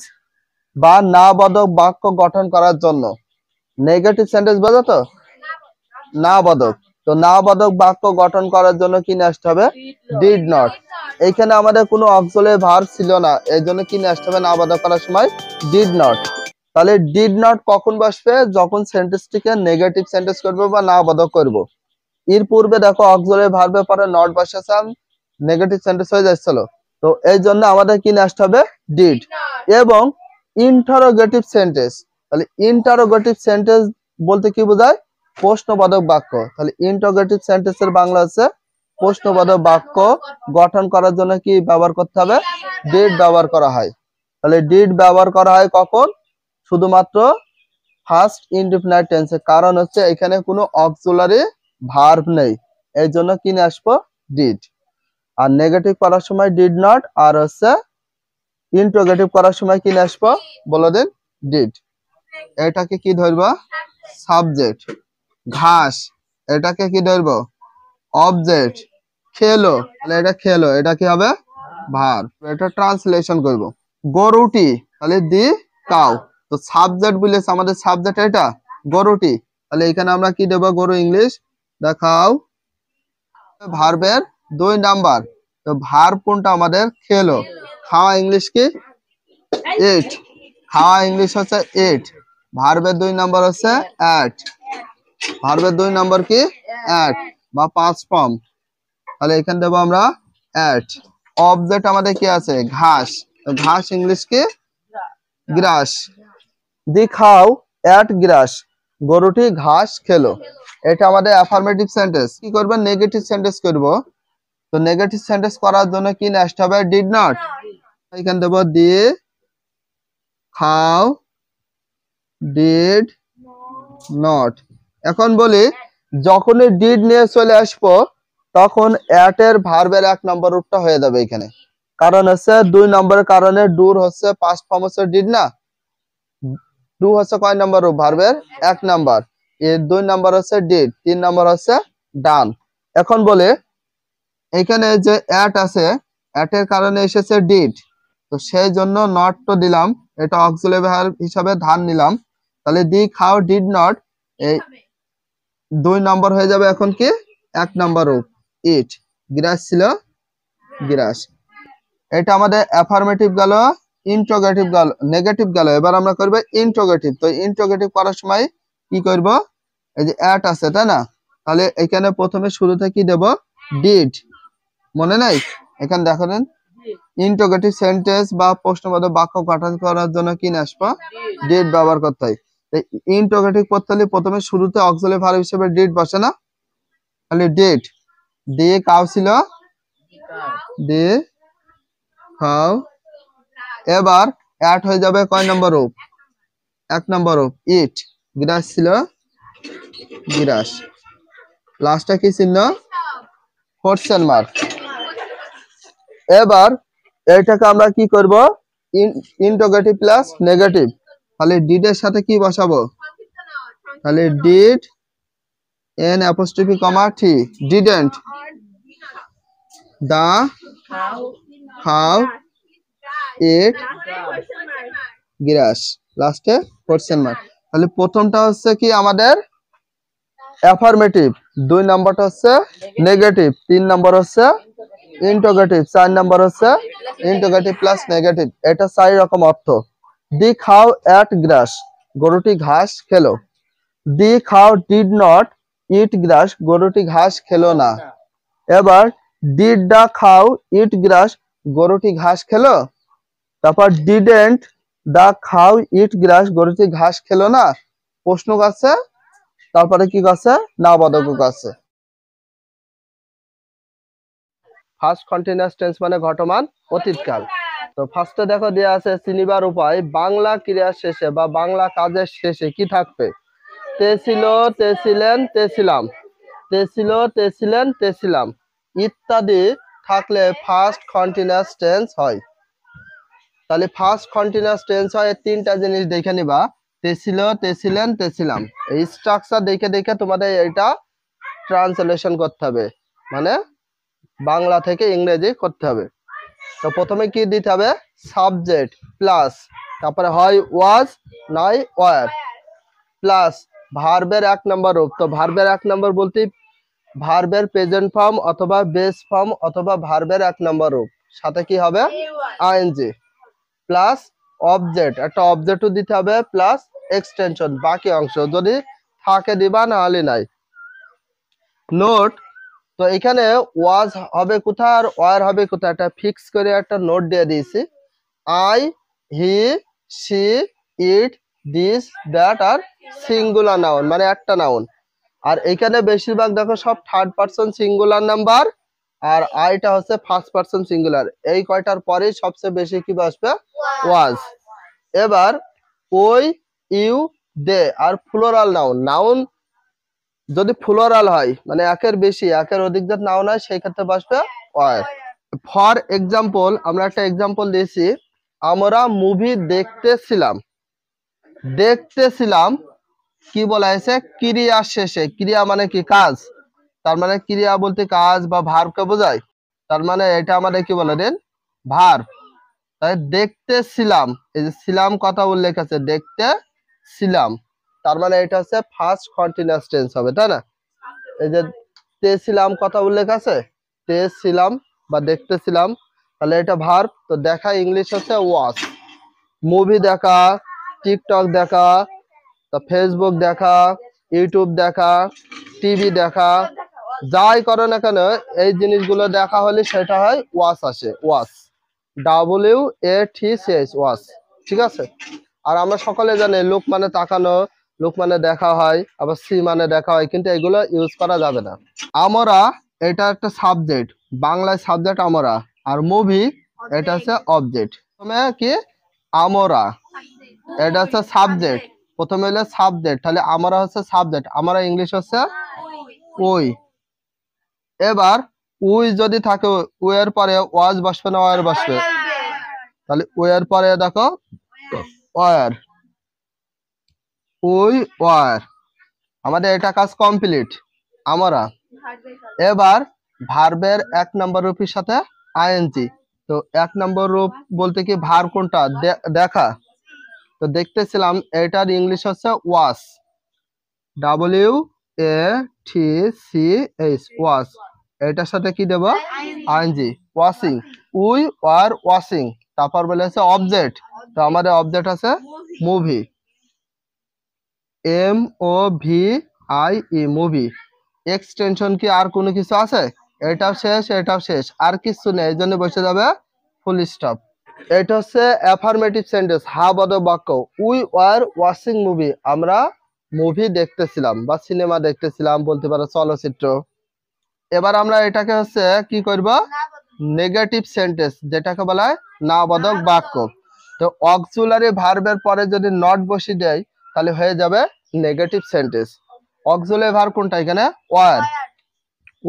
বা নাবোধক বাক্য গঠন করার জন্য, নেগেটিভ সেন্টেন্স বোঝো তো? নাবোধক। তো নাবোধক বাক্য গঠন করার জন্য কি নিয়ে আসতে হবে? Did not. এইখানে আমাদের কোনো অক্সিলারি ভার্ব ছিল না, এই জন্য কি নিয়ে আসতে হবে নাবোধক করার সময়? Did not. তাহলে ডিড নট কখন বসবে? যখন সেন্টেন্সটিকে নেগেটিভ সেন্টেন্স করবো বা নাবোধক করব। এর পূর্বে দেখো অক্সিলারি ভার্বের পরে নট বসালাম, নেগেটিভ সেন্টেন্স হয়ে যাচ্ছিল। তো এই জন্য আমাদের কি নিয়ে আসতে হবে? ডিড। এবং ইন্টারোগেটিভ সেন্টেন্স, তাহলে ইন্টারোগেটিভ সেন্টেন্স বলতে কি বোঝায়? প্রশ্নবোধক বাক্য। তাহলে ইন্টারোগেটিভ সেন্টেন্সের বাংলা হচ্ছে প্রশ্নবোধক বাক্য গঠন করার জন্য কি ব্যবহার করতে হবে? ডিড ব্যবহার করা হয়। তাহলে ডিড ব্যবহার করা হয় কখন? শুধুমাত্র ফার্স্ট ইনডিফিনাইট টেন্সে, কারণ হচ্ছে এখানে কোনো অক্সিলারি ভার্ব নেই, এই জন্য কি নিয়ে আসবো? ডিড। আর নেগেটিভ করার সময় ডিড নট, আর হচ্ছে ইন্টারোগেটিভ করার সময় কি নিয়ে আসবো? বলে দিন, ডিড। এটাকে কি ধরবো? সাবজেক্ট। ঘাস, এটাকে কি ধরবো? অবজেক্ট। খেলো, তাহলে এটা খেলো, এটা কি হবে? ভার্ব। এটা ট্রান্সলেশন করব। গরুটি, তাহলে দি কাউ। তো সাবজেক্ট বলেছে আমাদের, সাবজেক্ট এটা গরুটি, তাহলে এখানে আমরা কি দেবো? গরু ইংলিশ দেখাও। ভার্বের 2 নাম্বার, তো ভার্ব কোনটা আমাদের? খেলো। খাওয়া ইংলিশ কি? এট। খাওয়া ইংলিশ হচ্ছে এট। ভার্বের 2 নাম্বার হচ্ছে অ্যাট। ভার্বের 2 নাম্বার কি? অ্যাট বা পাস্ট ফর্ম, তাহলে এখানে দেবো আমরা অ্যাট। অবজেক্ট আমাদের কি আছে? ঘাস। ঘাস ইংলিশ কি? গ্রাস। দি খাও অ্যাট গ্রাস, গরুটি ঘাস খেলো। এটা আমাদের অ্যাফার্মেটিভ সেন্টেন্স। কি করবে? নেগেটিভ সেন্টেন্স করব। তো নেগেটিভ সেন্টেন্স করার জন্য কি নেক্সট হবে? Did not. এখানে দেবো দি খাও ডিড নট। এখন বলি, যখনই ডিড নিয়ে চলে আসবো তখন অ্যাট এর ভার্বের 1 নম্বর রূপটা হয়ে যাবে এখানে। কারণ হচ্ছে 2 নম্বরের কারণে ডুর হচ্ছে পাস্ট ফর্ম হচ্ছে ডিড না। ডু হচ্ছে কয় নম্বর রূপ? ভার্বের 1 নাম্বার। এর 2 নাম্বার হচ্ছে ডিড, 3 নাম্বার হচ্ছে ডান। এখন বলে এখানে যে অ্যাট আছে, অ্যাট এর কারণে এসেছে ডিড, তো সেই জন্য নট তো দিলাম, এটা অক্সিলারি ভার্ব হিসাবে ধার নিলাম। তাহলে দি খাও ডিড নট, এই 2 নম্বর হয়ে যাবে এখন কি 1 নম্বর রূপ ইট। গ্রাস ছিল গ্রাস। এটা আমাদের অ্যাফার্মেটিভ গেল, ইন্টারোগেটিভ গেল, নেগেটিভ গেল। এবার আমরা করব ইন্টারোগেটিভ। তো ইন্টারোগেটিভ করার সময় কি করব, এই যে অ্যাট আছে তাই না, তাহলে এখানে প্রথমে শুরুতে কি দেব, ডিড। মনে নাই? এখানে দেখেন ইন্টারোগেটিভ সেন্টেন্স বা প্রশ্নবোধক বাক্য গঠন করার জন্য কি আসবে, ডিড ব্যবহার করতে হয়। ইন্টারোগেটিভ করতে হলে প্রথমে শুরুতে অক্সিলারি ভার্ব হিসেবে ডিড বসে না, তাহলে ডিড দিয়ে কাউ ছিল দি খাও। এবার অ্যাট হয়ে যাবে কয় নম্বর রূপ, 1 নম্বর রূপ ইট। গ্রাস ছিল গ্রাস। লাস্টে কি ছিল, কোশ্চেন মার্ক। এবার এইটাকে আমরা কি করব, ইন্টারোগেটিভ প্লাস নেগেটিভ। তাহলে ডিড এর সাথে কি বসাবো, তাহলে did n apostrophe comma t, didn't the how it grass, লাস্টে কোশ্চেন মার্ক। তাহলে প্রথমটা হচ্ছে কি আমাদের অ্যাফার্মেটিভ, 2 নম্বরটা হচ্ছে নেগেটিভ, 3 নম্বর হচ্ছে ইন্টারোগেটিভ, 4 নম্বর হচ্ছে ইন্টারোগেটিভ প্লাস নেগেটিভ। এটা 4 রকম অর্থ। দি খাও এট গ্রাস, গরুটি ঘাস খেলো। দি খাও ডিড নট ইট গ্রাস, গরুটি ঘাস খেলো না। এবার ডিড দা খাও ইট গ্রাস, গরুটি ঘাস খেলো। তারপর ডিডেন্ট দা খাও ইট গ্রাস, গরুটি ঘাস খেলো না। প্রশ্ন আছে, তারপরে কি আছে, না বোধক আছে। ফার্স্ট কন্টিনিউয়াস টেন্স মানে ঘটমান অতীতকাল। তো ফার্স্টে দেখো দেয়া আছে চিনিবার উপায়, বাংলা ক্রিয়ার শেষে বা বাংলা কাজের শেষে কি থাকবে, তে ছিল, তে ছিলেন, তে ছিলাম, তে ছিল, তে ছিলেন, তে ছিলাম ইত্যাদি থাকলে ফার্স্ট কন্টিনিউয়াস টেন্স হয়। তাহলে ফার্স্ট কন্টিনিউয়াস টেন্স হয় 3টা জিনিস দেখে নিবা, তে ছিল, তে ছিলেন, তে ছিলাম। এই স্ট্রাকচার দেখে দেখে তোমাদের এটা ট্রান্সলেশন করতে হবে, মানে বাংলা থেকে ইংরেজি করতে হবে। তো প্রথমে কি দিতে হবে, সাবজেক্ট প্লাস, তারপরে হয় ওয়াজ নয় ওয়ার, প্লাস ভার্বের 1 নম্বর রূপ। তো ভার্বের 1 নম্বর বলতে ভার্বের প্রেজেন্ট ফর্ম অথবা বেস ফর্ম অথবা ভার্বের 1 নম্বর রূপ, সাথে কি হবে আইএনজি, প্লাস অবজেক্ট, একটা অবজেক্টও দিতে হবে, প্লাস এক্সটেনশন বাকি অংশ যদি থাকে দিবা, না হলে নাই। নোট, তো এখানে ওয়াজ হবে কোথায় আর ওয়ার হবে কোথায়, একটা ফিক্স করে একটা নোট দিয়ে দিয়েছি। I, he, she, it, this, that আর সিঙ্গুলার নাউন, মানে একটা নাউন। আর এখানে বেশিরভাগ দেখো সব থার্ড পারসন সিঙ্গুলার নাম্বার, আর আইটা হচ্ছে ফার্স্ট পারসন সিঙ্গুলার। এই কয়টার পরে সবচেয়ে বেশি কি বসবে, ওয়াজ। এবার ওই, ইউ, দে আর প্লুরাল নাউন, নাউন যদি প্লুরাল হয় মানে একের বেশি একের অধিক যদি নাউন হয় সেই ক্ষেত্রে বসবে ওয়ার। ফর এক্সাম্পল, আমরা একটা এক্সাম্পল দিয়েছি, আমরা মুভি দেখতেছিলাম। দেখতেছিলাম কি বলা হয়েছে, ক্রিয়া শেষে, ক্রিয়া মানে কি কাজ, তার মানে ক্রিয়া বলতে কাজ বা ভার্বকে বোঝায়। তার মানে এটা আমাদের কি বলে দেন, ভার্ব। তাই দেখতেছিলাম, এই যে ছিলাম কথা উল্লেখ আছে, দেখতেছিলাম, তার মানে এটা হচ্ছে ফার্স্ট কন্টিনিউয়াস টেন্স হবে, তাই না? এই যে তেছিলাম কথা উল্লেখ আছে, তেছিলাম বা দেখতেছিলাম, তাহলে এটা ভার্ব। তো দেখা ইংলিশ হচ্ছে ওয়াচ। মুভি দেখা, টিকটক দেখা, তো ফেসবুক দেখা, ইউটিউব দেখা, টিভি দেখা, যাই করো না কেন এই জিনিসগুলো দেখা হলে সেটা হয় ওয়াচ আসে, ওয়াচ, WATCH ওয়াচ, ঠিক আছে? আর আমরা সকলে জানি লুক মানে তাকানো, লুক মানে দেখা হয়, আবার সি মানে দেখা হয়, কিন্তু এগুলো ইউজ করা যাবে না। আমরা, এটা একটা সাবজেক্ট, বাংলায় সাবজেক্ট আমরা, আর মুভি এটা হচ্ছে অবজেক্ট। প্রথমে কি আমরা, এটা হচ্ছে সাবজেক্ট, প্রথমে হলো সাবজেক্ট, তাহলে আমরা হচ্ছে সাবজেক্ট, আমরা ইংলিশ হচ্ছে ওই। এবার উই যদি থাকে, উইয়ের পরে ওয়াজ বসবে না ওয়ার বসবে, তাহলে উইয়ের পরে দেখো ওয়ার, উই ওয়ার, আমাদের এটা কাজ কমপ্লিট আমরা। এবার ভার্বের 1 নম্বর রূপের সাথে আইএনজি, তো 1 নম্বর রূপ বলতে কি ভার কোনটা দেখা, তো দেখতেছিলাম এটার ইংলিশ হচ্ছে ওয়াশ, WATCH ওয়াশ। এটার সাথে কি দেব ING, washing, we are washing. তারপর বলে আছে অবজেক্ট, তো আমাদের অবজেক্ট আছে মুভি, MOVIE মুভি। এক্সটেনশন কি আর কোনো কিছু আছে? এটাও শেষ, এটাও শেষ, আর কিছু নেই, এই জন্য বসে যাবে ফুল স্টপ। এটা হচ্ছে অ্যাফার্মেটিভ সেন্টেন্স, হ্যাঁ বোধক বাক্য। উই ওয়ার ওয়াচিং মুভি, আমরা মুভি দেখতেছিলাম বা সিনেমা দেখতেছিলাম, বলতে পারো চলচ্চিত্র। এবার আমরা এটাকে হচ্ছে কি করব, নেগেটিভ সেন্টেন্স, যেটাকে বলা হয় না বোধক বাক্য। তো অক্সিলারি ভার্বের পরে যদি নট বসিয়ে দেয় তাহলে হয়ে যাবে নেগেটিভ সেন্টেন্স। অক্সিলারি ভার্ব কোনটা এখানে? Were,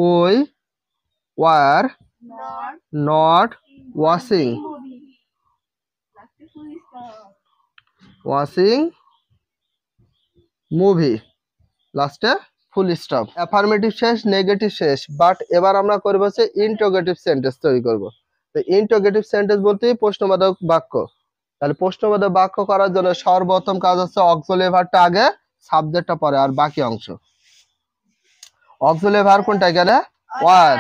we were not watching movie, লাস্টে ফুল স্টপ। অ্যাফার্মেটিভ শেষ, নেগেটিভ শেষ, বাট এবার আমরা করব হচ্ছে ইন্টারোগেটিভ সেন্টেন্স তৈরি করব। তো ইন্টারোগেটিভ সেন্টেন্স বলতে প্রশ্নবোধক বাক্য। তাহলে প্রশ্নবোধক বাক্য করার জন্য সর্বপ্রথম কাজ হচ্ছে অক্সিলারি ভার্বটা আগে, সাবজেক্টটা পরে, আর বাকি অংশ। অক্সিলারি ভার্ব কোনটা এখানে? ওয়ার।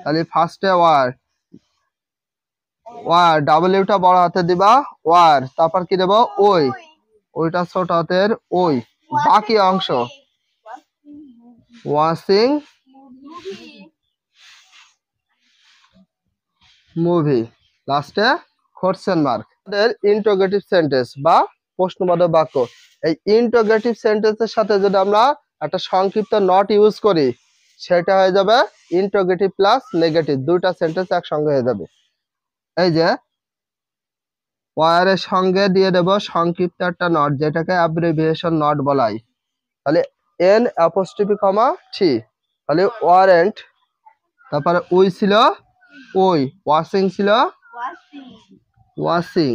তাহলে ফার্স্টে ওয়ার, ওয়ার ডাব্লিউটা বড় হাতে দিবা ওয়ার, তারপর কি দেব ওই, ওইটা ছোট হাতের ওই, বাকি অংশ ওয়াচিং মুভি, লাস্টে কোশ্চেন মার্ক। ইন্টারোগেটিভ সেন্টেন্স বা প্রশ্নবোধক বাক্য, এই ইন্টারোগেটিভ সেন্টেন্সের সাথে যদি আমরা একটা সংক্ষিপ্ত নট ইউজ করি সেটা হয়ে যাবে ইন্টারোগেটিভ প্লাস নেগেটিভ, দুইটা সেন্টেন্স একসঙ্গে হয়ে যাবে। এই যে ওয়ারের সঙ্গে দিয়ে দেব সংক্ষিপ্ত একটা নট, যেটাকে অ্যাব্রিভিয়েশন নট বলা হয়। তাহলে N অ্যাপোস্ট্রফি কমা T, তাহলে ওয়ারেন্ট, তারপরে উই ছিল ওই, ওয়াশিং ছিল ওয়াশিং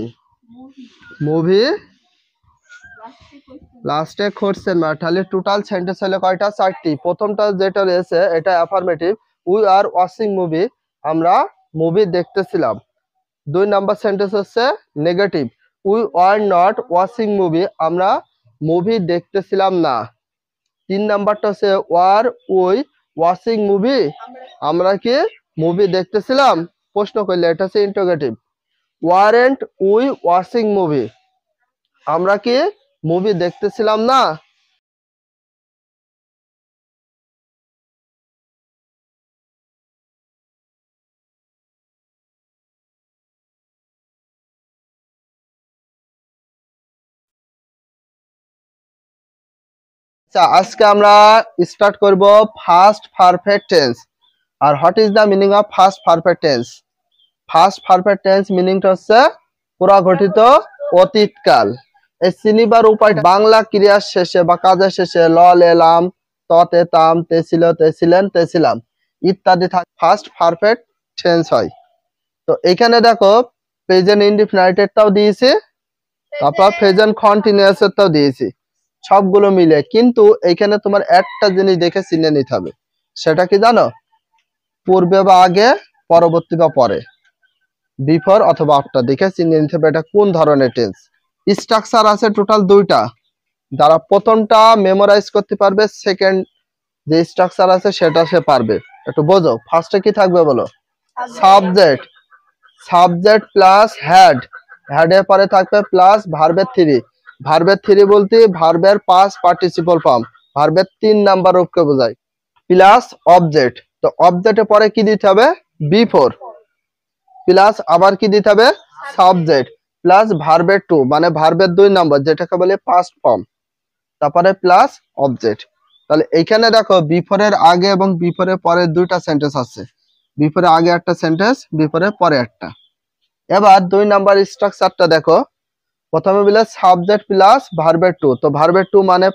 মুভি, লাস্টে কোশ্চেন মার্ক। তাহলে টোটাল সেন্টেন্স হলো কয়টা? 4টি। প্রথমটা যেটা রয়েছে এটা affirmative, we are watching movie, আমরা মুভি দেখতেছিলাম। 2 নাম্বার সেন্টেন্স হচ্ছে negative, we are not watching movie, আমরা মুভি দেখতেছিলাম না। 3 নাম্বারটা হচ্ছে ওয়ার উই ওয়াচিং মুভি, আমরা কি মুভি দেখতেছিলাম, প্রশ্ন করলে এটা হচ্ছে interrogative. Warrant we watching movie, আমরা কি মুভি দেখতেছিলাম না। আচ্ছা, আজকে আমরা স্টার্ট করব ফার্স্ট পারফেক্ট টেন্স। আর what is the meaning of first perfect tense? First perfect tense মিনিংটা হচ্ছে পুরাগঠিত অতীতকাল। এই চিনিবার উপায়, বাংলা ক্রিয়ার শেষে বা কাজের শেষে ল লেলাম, ততে তাম, তে ছিল, তে ছিলেন, তে ছিলাম ইত্যাদি থাকে, ফার্স্ট পারফেক্ট টেন্স হয়। তো এখানে দেখো প্রেজেন্ট ইনডিফিনিটেডটাও দিয়েছি, তারপর প্রেজেন্ট কন্টিনিউয়াসটাও দিয়েছি, সবগুলো মিলে। কিন্তু এখানে তোমার একটা জিনিস দেখে চিনে নিতে হবে, সেটা কি জানো? পূর্বে বা আগে, পরবর্তী বা পরে, বিফোর অথবা আফটার, দেখে চিনে নিতে হবে এটা কোন ধরনের টেন্স। স্ট্রাকচার আছে টোটাল 2টা, যারা প্রথমটা মেমোরাইজ করতে পারবে সেকেন্ড যে স্ট্রাকচার আছে সেটা সে পারবে। একটু বোঝো, ফার্স্টে কি থাকবে বলো? সাবজেক্ট, সাবজেক্ট প্লাস হেড, হেডের পরে থাকবে প্লাস ভার্বের 3, ভার্বের 3 বলতে ভার্বের পাস্ট পার্টিসিপল ফর্ম, ভার্বের 3 নাম্বার রূপকে বোঝায়, প্লাস অবজেক্ট। তো অবজেক্টের পরে কি দিতে হবে? বিফোর, প্লাস আবার কি দিতে হবে? সাবজেক্ট, প্লাস ভার্বের 2 মানে ভার্বের 2 নাম্বার যেটাকে বলে পাস্ট ফর্ম, তারপরে প্লাস অবজেক্ট। তাহলে এইখানে দেখো বিফোরের আগে এবং বিফোরের পরে 2টা সেন্টেন্স আছে, বিফোরের আগে একটা সেন্টেন্স, বিফোরের পরে একটা। এবার 2 নাম্বার স্ট্রাকচারটা দেখো, প্রথমে বলে সাবজেক্ট প্লাস ভার্বের 2, তো ভার্বের 2 মানে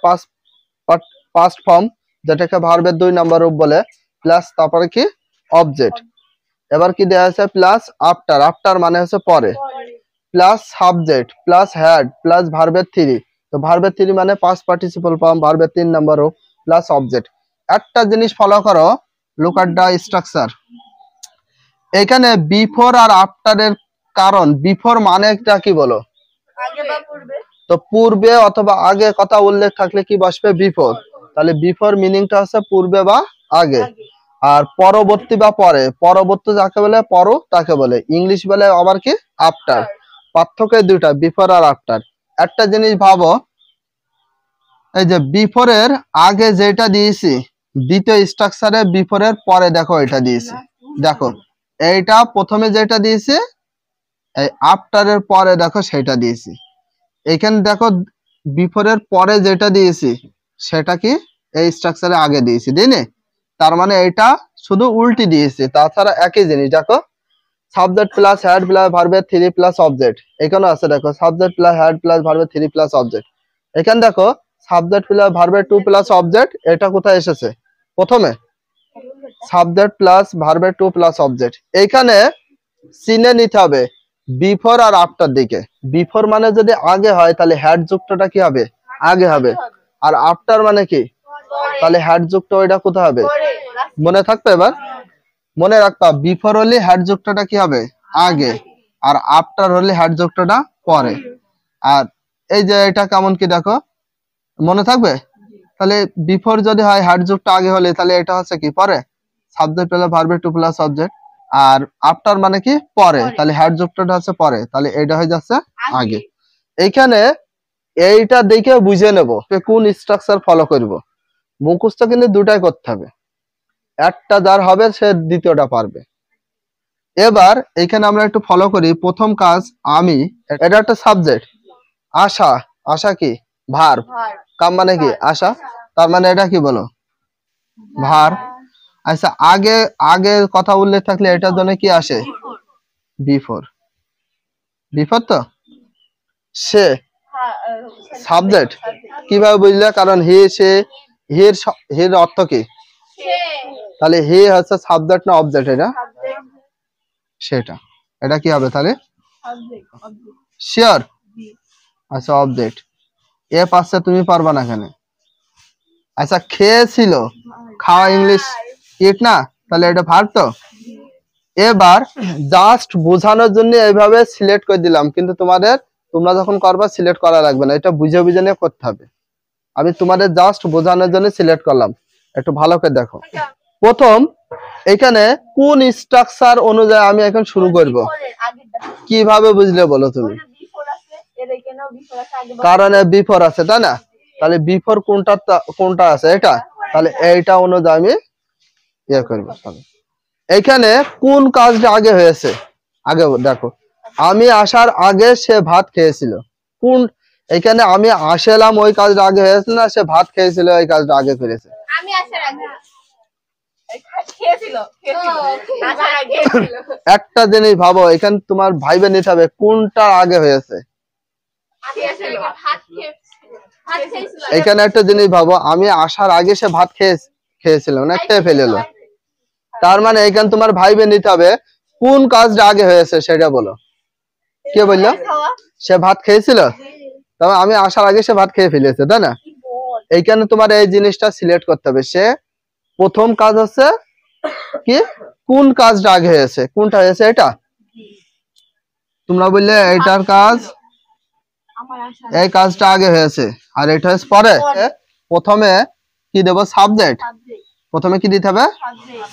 পাস্ট ফর্ম যেটাকে ভার্বের 2 নাম্বার রূপ বলে, প্লাস তারপরে কি অবজেক্ট। এবার কি দেওয়া আছে? প্লাস আফটার, আফটার মানে হচ্ছে পরে, plus subject plus had plus ভার্বের 3, তো ভার্বের 3 মানে পাস্ট পার্টিসিপল ফর্ম, ভার্বের 3 নাম্বার রূপ প্লাস অবজেক্ট। একটা জিনিস ফলো করো, লুক এট দ্য স্ট্রাকচার। এখানে বিফোর আর আফটারের কারণ, বিফোর মানেটা কি বলো? আগে বা পূর্বে। তো পূর্বে অথবা আগে কথা উল্লেখ থাকলে কি বসবে? বিফোর। তাহলে বিফোর মিনিংটা হচ্ছে পূর্বে বা আগে। আর পরবর্তী বা পরে, পরবর্তী যাকে বলে পর তাকে বলে, ইংলিশ বলে আবার কি? আফটার। পার্থক্য দুইটা, বিফোর আর আফটার। একটা জিনিস ভাবো, এই যে বিফোরের আগে যেটা দিয়েছি, দ্বিতীয় স্ট্রাকচারে বিফোরের পরে দেখো এটা দিয়েছি, দেখো এইটা প্রথমে যেটা দিয়েছি, এই আফটারের পরে দেখো সেটা দিয়েছি। এখানে দেখো বিফোরের পরে যেটা দিয়েছি সেটা কি এই স্ট্রাকচারে আগে দিয়েছি, দিইনি? তার মানে এটা শুধু উল্টি দিয়েছি, তাছাড়া একই জিনিস। দেখো সাবজেক্ট প্লাস হেড প্লাস ভার্বের 3 প্লাস অবজেক্ট, এখানে আছে দেখো সাবজেক্ট প্লাস হেড প্লাস ভার্বের 3 প্লাস অবজেক্ট। এখানে দেখো সাবজেক্ট প্লাস ভার্বের 2 প্লাস অবজেক্ট, এটা কোথায় এসেছে? প্রথমে সাবজেক্ট প্লাস ভার্বের 2 প্লাস অবজেক্ট। এখানে চিনে নিতে হবে বিফোর আর আফটার দিকে। বিফোর মানে যদি আগে হয় তাহলে হেড যুক্তটা কি হবে? আগে হবে। আর আফটার মানে কি? তাহলে হেড যুক্ত ওইটা কোথায় হবে? মনে থাকবে? এবার মনে রাখবা, বিফোর হলে হেড যুক্তটা কি হবে? আগে। আর আফটার হলে হেড যুক্তটা পরে। আর এই যে এটা কেমন কি দেখো, মনে থাকবে? তাহলে বিফোর যদি হয় হেড যুক্ত আগে হলে তাহলে এটা হচ্ছে কি? পরে। সাবজেক্ট হলে ভার্বের 2 প্লাস অবজেক্ট। আর আফটার মানে কি? পরে। তাহলে হেড যুক্তটা হচ্ছে পরে, তাহলে এটা হয়ে যাচ্ছে আগে। এইখানে এইটা দেখে বুঝে নেব কোন স্ট্রাকচার ফলো করব। মুখস্থ কিন্তু দুটাই করতে হবে, একটা যার হবে সে দ্বিতীয়টা পারবে। এবার এখানে আমরা একটু ফলো করি। প্রথম কাজ আমি, এটা একটা সাবজেক্ট। আশা, আশা কি? ভার্ব। কাম মানে কি? আশা। তার মানে এটা কি বলো? ভার্ব। আচ্ছা, আগে আগে কথা উল্লেখ থাকলে এটার জন্য কি আসে? বিফোর। বিফোর তো সে সাবজেক্ট। কিভাবে বুঝলে? কারণ হি, সে, হির অর্থ কি? তাহলে হি হচ্ছে সাবজেক্ট না অবজেক্ট? এটা সেটা, এটা কি হবে তাহলে? শিওর? আচ্ছা অবজেক্ট। এ পাচ্ছে, তুমি পারবা না এখানে। আচ্ছা খেয়েছিল, খাওয়া ইংলিশ ইট না, তাহলে এটা ভার্ব তো। এবার জাস্ট বোঝানোর জন্য এইভাবে সিলেক্ট করে দিলাম, কিন্তু তোমরা যখন করবা সিলেক্ট করা লাগবে না, এটা বুঝে বুঝে নিয়ে করতে হবে। আমি তোমাদের জাস্ট বোঝানোর জন্য সিলেক্ট করলাম, একটু ভালো করে দেখো। প্রথম এখানে কোন স্ট্রাকচার অনুযায়ী আমি এখন শুরু করব, কিভাবে বুঝলে বলো তুমি? কারণ বিফোর আছে, তাই না? তাহলে বিফোর কোনটা আছে? এটা। তাহলে এইটা অনুযায়ী আমি ইয়ে করব। এখানে কোন কাজটা আগে হয়েছে? আগে দেখো, আমি আসার আগে সে ভাত খেয়েছিল। কোন, এখানে আমি আসলাম ওই কাজটা আগে হয়েছে না সে ভাত খেয়েছিল ওই কাজটা আগে করেছে? আমি আসার আগে খেয়েছিল। একটা জিনিস ভাবো, এখানে তোমার ভাইবে নিতে হবে কোনটা আগে হয়েছে। এখানে একটা জিনিস ভাবো, আমি আসার আগে সে ভাত খেয়েছিল না খেয়ে ফেললো। তার মানে এখানে তোমার ভাইবে নিতে হবে কোন কাজটা আগে হয়েছে সেটা বলো। কে বললো? সে ভাত খেয়েছিল, তবে আমি আসার আগে সে ভাত খেয়ে ফেলেছে, তাই না? এইখানে তোমার এই জিনিসটা সিলেক্ট করতে হবে। সে প্রথম কাজ হচ্ছে কি, কোন কাজটা আগে হয়েছে? কোনটা হয়েছে? এটা। তোমরা বললে এটার কাজ, এই কাজটা আগে হয়েছে, আর এটা হচ্ছে পরে। প্রথমে কি দেব? সাবজেক্ট। প্রথমে কি দিতে হবে?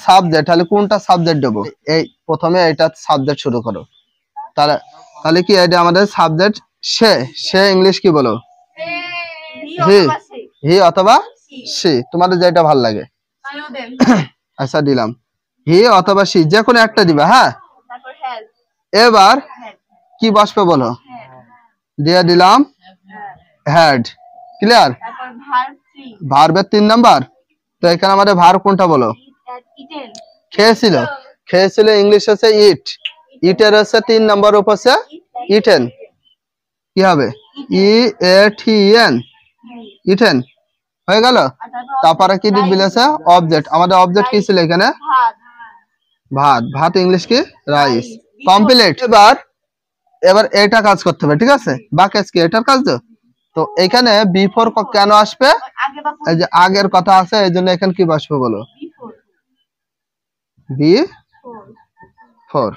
সাবজেক্ট। তাহলে কোনটা সাবজেক্ট দেবো? এই প্রথমে এটা সাবজেক্ট শুরু করো। তাহলে কি এটা আমাদের সাবজেক্ট সে ইংলিশ কি বলো? হি। হি অথবা সি, তোমাদের যেটা ভালো লাগে। আচ্ছা দিলাম হি অথবা সি, যে কোনো একটা দিবা। হ্যাঁ, এবার কি বসবে বলো? দিয়ে দিলাম হেড। ক্লিয়ার? ভার্বের 3 নাম্বার। তো এখানে আমাদের ভার্ব কোনটা বলো? খেয়েছিল। খেয়েছিল ইংলিশ হচ্ছে ইট। ইটের হচ্ছে 3 নাম্বার রূপ হচ্ছে ইটেন। কি হবে? ই এ টি এন, ইটেন। হয়ে গেল। তারপরে কি দিয়েছে? অবজেক্ট। আমাদের অবজেক্ট কি ছিল এখানে? ভাত। ভাত ইংলিশ কি? রাইস। কমপ্লিট। এবার এটা কাজ করতে হবে, ঠিক আছে? বাকি কি এটার কাজ। তো এখানে বিফোর কেন আসবে? এই যে আগের কথা আছে, এই জন্য এখানে কি বসবে বলো? Be for.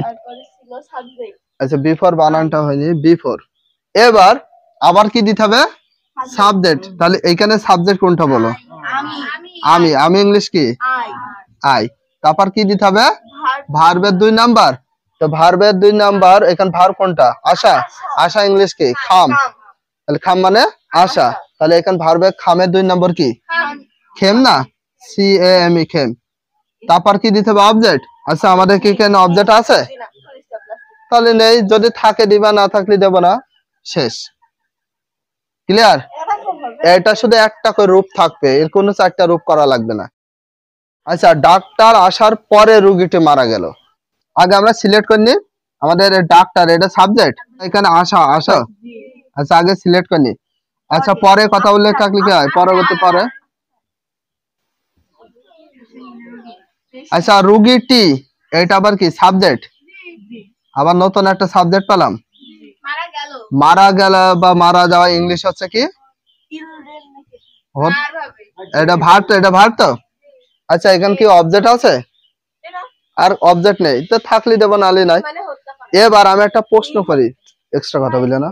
তারপরে ছিল সাবজেক্ট। আচ্ছা বিফোর বানানটা হয়নি, বিফোর। এবার আবার কি দিতে হবে? সাবজেক্ট। তাহলে এখানে সাবজেক্ট কোনটা বলো? আমি। আমি ইংলিশ কি? আই। আই। তারপর কি দিতে হবে? ভার্ব। ভার্বের 2 নাম্বার। তো ভার্বের 2 নাম্বার, এখানে ভার্ব কোনটা? আশা। আশা ইংলিশ কি? খাম। তাহলে খাম মানে আশা। তাহলে এখানে ভার্বের খামের 2 নম্বর কি? খেম না? C A M E, came. তারপর কি দিতে হবে? অবজেক্ট। আচ্ছা আমাদের কি এখানে অবজেক্ট আছে? তাহলে নেই, যদি থাকে দিবা, না থাকলে দেব না, শেষ। ক্লিয়ার? এটা শুধু একটা করে রূপ থাকবে, এর কোনো 4টা রূপ করা লাগবে না। আচ্ছা ডাক্তার আসার পরে রোগীটি মারা গেল। আগে আমরা সিলেক্ট করে নিই আমাদের ডাক্তার, এটা সাবজেক্ট, এখানে আশা। আশা। আচ্ছা আগে সিলেক্ট করে নিই। আচ্ছা পরে কথা উল্লেখ থাকলে কি হয়? পরবর্তী পরে। আচ্ছা রোগীটি, এটা আবার কি? সাবজেক্ট। আবার নতুন একটা সাবজেক্ট পেলাম, মারা গেল। মারা গেল বা মারা যাওয়া ইংলিশ হচ্ছে কি? এটা ভার্ব তো, এটা ভার্ব তো। আচ্ছা এখানে কি অবজেক্ট আছে? আর অবজেক্ট নেই, তো থাকলে দেব, নালে নাই। এবার আমি একটা প্রশ্ন করি, এক্সট্রা কথা বলে না।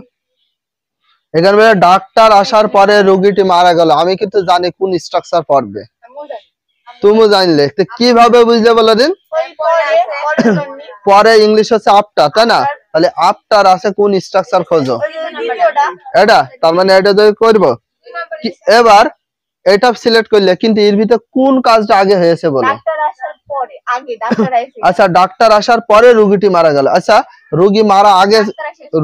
এখানে বলে ডাক্তার আসার পরে রোগীটি মারা গেল, আমি কিন্তু জানি কোন স্ট্রাকচার পড়বে, তুমি জানলে তো কিভাবে বুঝলে বলো দিন? পরে ইংলিশ হচ্ছে আফটার, তাই না? তাহলে আফটার আছে কোন স্ট্রাকচার খোঁজো, এটা। তার মানে এটা যদি করবো, এবার এটা সিলেক্ট করলে, কিন্তু এর ভিতরে কোন কাজটা আগে হয়েছে বলো? আচ্ছা ডাক্তার আসার পরে রোগীটি মারা গেল। আচ্ছা রোগী মারা আগে,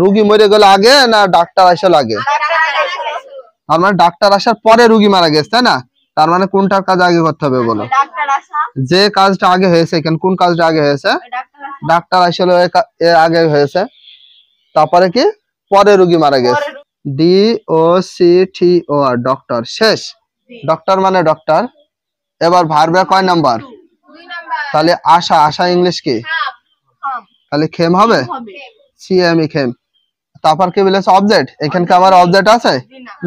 রোগী মরে গেল আগে না ডাক্তার আসল আগে? তার মানে ডাক্তার আসার পরে রোগী মারা গেছে, তাই না? তার মানে কোনটার কাজ আগে করতে হবে বলো? যে কাজটা আগে হয়েছে, এখানে কোন কাজটা আগে হয়েছে? ডাক্তার আসলে আগে হয়েছে। তারপরে কি? পরে রোগী মারা গেছে, ডি ও সি টি ও আর, ডক্টর। শেষ। ডক্টর মানে ডক্টর। এবার ভার্বে কয় নাম্বার? তাহলে আশা। আশা ইংলিশ কি? তাহলে খেম হবে, সি এম ই, খেম। তারপর কি বলেছে? অবজেক্ট। এখানে কি আমার অবজেক্ট আছে?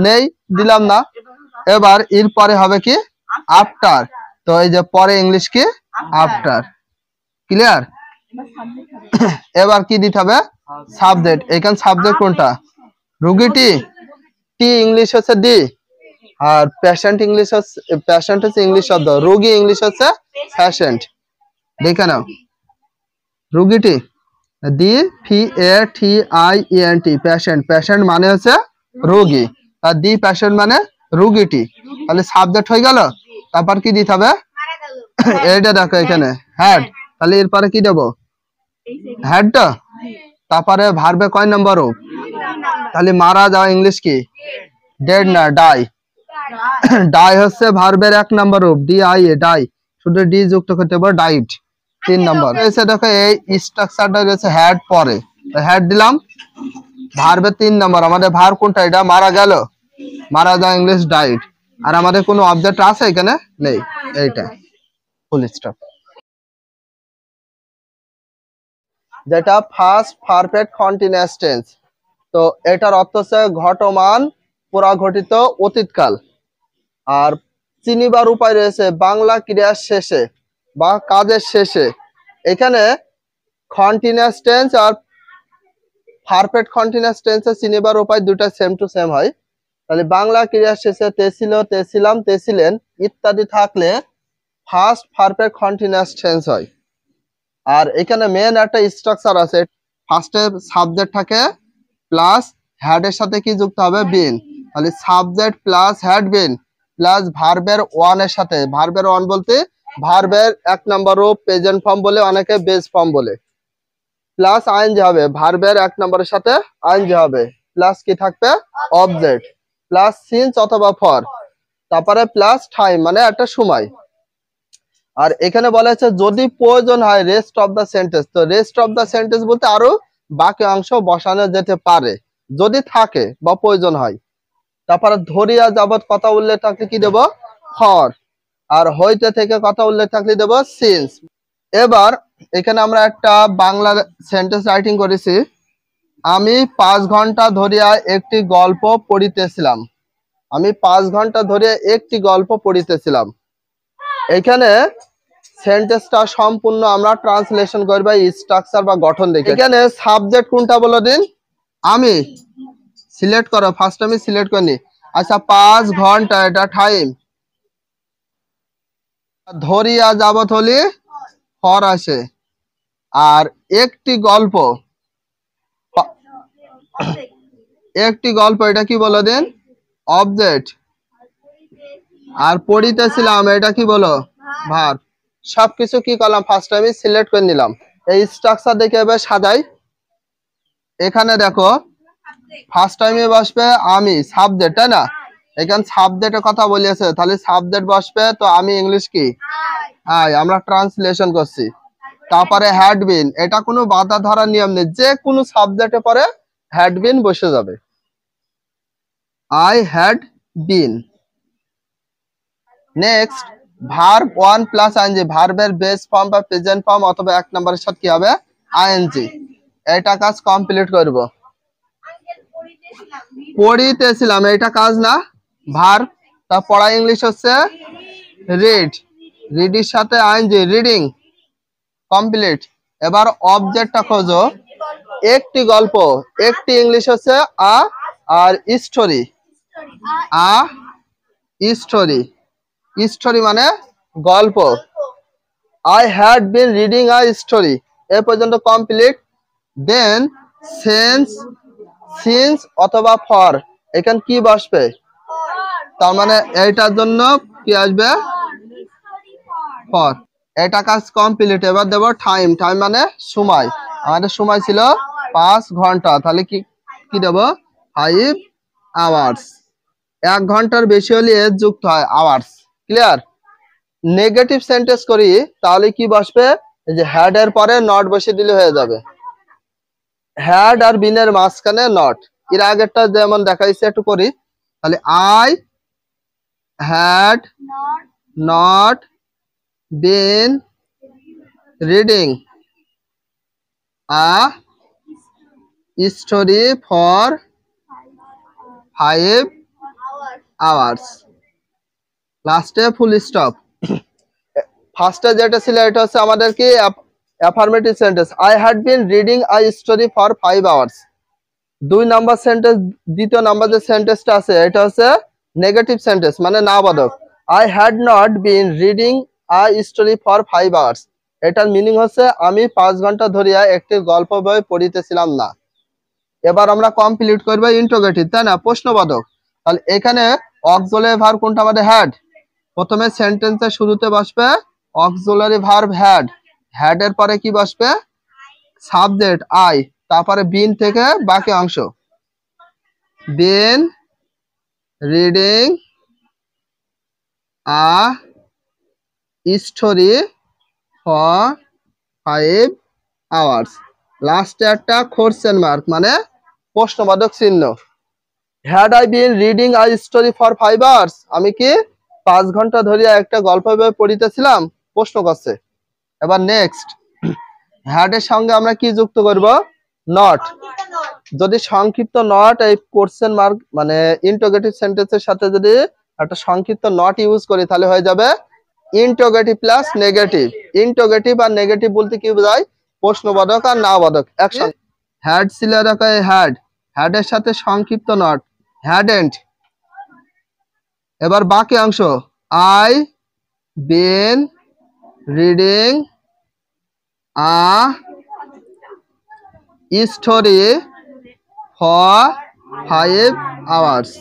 নেই, দিলাম না। এবার এর পরে হবে কি? আফটার। তো এই যে পরে ইংলিশ কি? আফটার। ক্লিয়ার? এবার কি দিতে হবে? সাবজেক্ট। এখানে সাবজেক্ট কোনটা? রোগীটি। টি ইংলিশ হচ্ছে ডি, আর পেশেন্ট ইংলিশ হচ্ছে, পেশেন্ট হচ্ছে ইংলিশ শব্দ, রোগী ইংলিশ হচ্ছে পেশেন্ট। দেখে নাও, রোগীটি, the P A T I E N T, patient. Patient মানে হচ্ছে রোগী, আর ডি পেশেন্ট মানে রোগীটি। তাহলে সাবজেক্ট হয়ে গেল। তারপর কি দিতে হবে? এইটা দেখো এখানে হেড। তাহলে এরপরে কি দেবো? হেডটা। তারপরে ভার্বে কয় নম্বর রূপ? তাহলে মারা যাওয়া ইংলিশ কি? ডেড না, ডাই। ডাই হচ্ছে ভার্বের 1 নম্বর রূপ, ডি আই এ, ডাই। শুধু ডি যুক্ত করতে হবে, ডাইট। 3 নম্বর এসে দেখো এই স্ট্রাকচারটা রয়েছে হেড পরে, হেড দিলাম। ভার্বের 3 নম্বর, আমাদের ভার্ব কোনটা? এটা মারা গেল, মারা যাওয়া ইংলিশ ডাইট। আর আমাদের কোনো অবজেক্ট আছে এখানে? নেই, এইটা ফুল স্টপ। যেটা ফার্স্ট পারফেক্ট কন্টিনিউয়াস টেন্স। তো এটার অর্থ হচ্ছে ঘটমান পুরাঘটিত অতীতকাল। আর চিনিবার উপায় রয়েছে বাংলা ক্রিয়ার শেষে বা কাজের শেষে। এখানে কন্টিনিউয়াস টেন্স আর পারফেক্ট কন্টিনিউয়াস টেন্সে চিনিবার উপায় দুটো সেম টু সেম হয়। তাহলে বাংলা ক্রিয়ার শেষে তেছিল, তেছিলাম, তেছিলেন ইত্যাদি থাকলে ফার্স্ট পারফেক্ট কন্টিনিউয়াস টেন্স হয়। আর এখানে মেন একটা স্ট্রাকচার আছে, ফার্স্টে সাবজেক্ট থাকে প্লাস হেডের সাথে কি যুক্ত হবে? বিন। তাহলে subject plus had been plus ভার্বের 1 এর সাথে, ভার্বের 1 বলতে ভার্বের 1 নম্বর রূপ প্রেজেন্ট ফর্ম বলে, অনেকে বেস ফর্ম বলে, প্লাস আইএনজি হবে, ভার্বের 1 নম্বরের সাথে আইএনজি হবে, প্লাস কি থাকবে? অবজেক্ট, প্লাস সিন্স অথবা ফর, তারপরে প্লাস টাইম মানে একটা সময়। আর এখানে বলা হচ্ছে যদি প্রয়োজন হয় রেস্ট অফ দা সেন্টেন্স। তো রেস্ট অফ দা সেন্টেন্স বলতে আরো বাকি অংশ বসানো যেতে পারে যদি থাকে বা প্রয়োজন হয়। তারপরে ধরিয়া যাবত কথা উল্লেখ থাকলে কি দেব? ফর। আর হইতে থেকে কথা উল্লেখ থাকলে দেব সিন্স। এবার এখানে আমরা একটা বাংলা সেন্টেন্স রাইটিং করেছি, আমি 5 ঘন্টা ধরিয়া একটি গল্প পড়িতেছিলাম। আমি 5 ঘন্টা ধরে একটি গল্প পড়িতেছিলাম। এখানে সেন্টেন্সটা সম্পূর্ণ আমরা ট্রান্সলেশন করব স্ট্রাকচার বা গঠন দেখে। এখানে সাবজেক্ট কোনটা বলে দিন, আমি সিলেক্ট করো, ফার্স্ট আমি সিলেক্ট করি। আচ্ছা 5 ঘন্টা এটা টাইম, ধরিয়া যাবত হলি ফর আসে। আর একটি গল্প, একটি গল্প এটা কি বলে দিন, অবজেক্ট। আর পড়িতেছিলাম এটা কি বলো, ভার্ব। সবকিছু কি করলাম, ফার্স্ট আমি সিলেক্ট করে নিলাম। এই স্ট্রাকচার দেখে এবার সাজাই। এখানে দেখো ফার্স্ট টাইমে বসবে আমি, সাবজেক্ট, তাই না? এখানে সাবজেক্টের কথা বলেছে, তাহলে সাবজেক্ট বসবে, তো আমি ইংলিশ কি আই, আমরা ট্রান্সলেশন করছি। তারপরে হ্যাড বিন, এটা কোনো বাধা ধরার নিয়ম নেই, যে কোনো সাবজেক্টে পরে হ্যাড বিন বসে যাবে। I had been. Next verb 1 plus ING, ভার্বের বেস ফর্ম বা প্রেজেন্ট ফর্ম অথবা এক নম্বরের সাথে কি হবে, আইএনজি। এটা কাজ কমপ্লিট করব। পড়িতেছিলাম এটা কাজ না, ভার্ব। তা পড়া ইংলিশ হচ্ছে রিড, রিডির সাথে আইএনজি, রিডিং, কমপ্লিট। এবার অবজেক্টটা খোঁজো, একটি গল্প, একটি ইংলিশ হচ্ছে আ, আর স্টোরি, আ স্টোরি, স্টোরি মানে গল্প। I had been reading a story, এ পর্যন্ত কমপ্লিট। দেন সেন্স, সিন্স অথবা ফর, এখানে কি বসবে, তার মানে এইটার জন্য কি আসবে, ফর। এটা কাজ কমপ্লিট। এবার দেবো টাইম, টাইম মানে সময়। আমাদের সময় ছিল 5 ঘন্টা, তাহলে কি কি দেবো, 5 আওয়ার্স। 1 ঘন্টার বেশি হলে এর যুক্ত হয় আওয়ার্স। ক্লিয়ার? নেগেটিভ সেন্টেন্স করি, তাহলে কি বসবে, এই যে হ্যাড এর পরে নট বসিয়ে দিলে হয়ে যাবে। হ্যাড আর বিনের মাঝখানে নট। এর আগেরটা যেমন দেখাইছে একটু করি, তাহলে I had not been reading a story for 5 hours. লাস্টে ফুল স্টপ। ফার্স্টে যেটা ছিল এটা হচ্ছে আমাদের কি affirmative sentence, I had been reading a story for 5 hours. 2 number sentence, দ্বিতীয় নাম্বার যে সেন্টেন্সটা আছে এটা হচ্ছে নেগেটিভ সেন্টেন্স, মানে না বাধক। I had not been reading a story for 5 hours, এটার মিনিং হচ্ছে আমি 5 ঘন্টা ধরিয়া একটি গল্প বই পড়িতেছিলাম না। এবার আমরা কমপ্লিট করবো ইন্টারোগেটিভ, তাই না, প্রশ্নবোধক। তাহলে এখানে অক্সিলারি ভার্ব কোনটা, আমাদের হ্যাড। প্রথমে সেন্টেন্সের শুরুতে বসবে অক্সিলারি ভার্ব হ্যাড, হ্যাড এর পরে কি বসবে, সাবজেক্ট আই, তারপরে বিন থেকে বাকি অংশ, বিন reading a story for 5 hours. লাস্টে একটা কোশ্চেন মার্ক মানে প্রশ্নবোধক চিহ্ন। Had I been reading a story for 5 hours, আমি কি 5 ঘন্টা ধরে একটা গল্প বই পড়িতেছিলাম, প্রশ্ন করছে। এবার নেক্সট, হ্যাড এর সঙ্গে আমরা কি যুক্ত করব, নট। যদি সংক্ষিপ্ত নট এই কোশ্চেন মার্ক মানে ইন্টারোগেটিভ সেন্টেন্সের সাথে যদি একটা সংক্ষিপ্ত নট ইউজ করি, তাহলে হয়ে যাবে ইন্টারোগেটিভ প্লাস নেগেটিভ। ইন্টারোগেটিভ আর নেগেটিভ বলতে কি বোঝায়, প্রশ্নবোধক আর নাবোধক একসঙ্গে। হ্যাড ছিল হ্যাড, হ্যাড এর সাথে সংক্ষিপ্ত নট হ্যাডেন্ট। এবার বাকি অংশ, I been reading a story for 5 hours.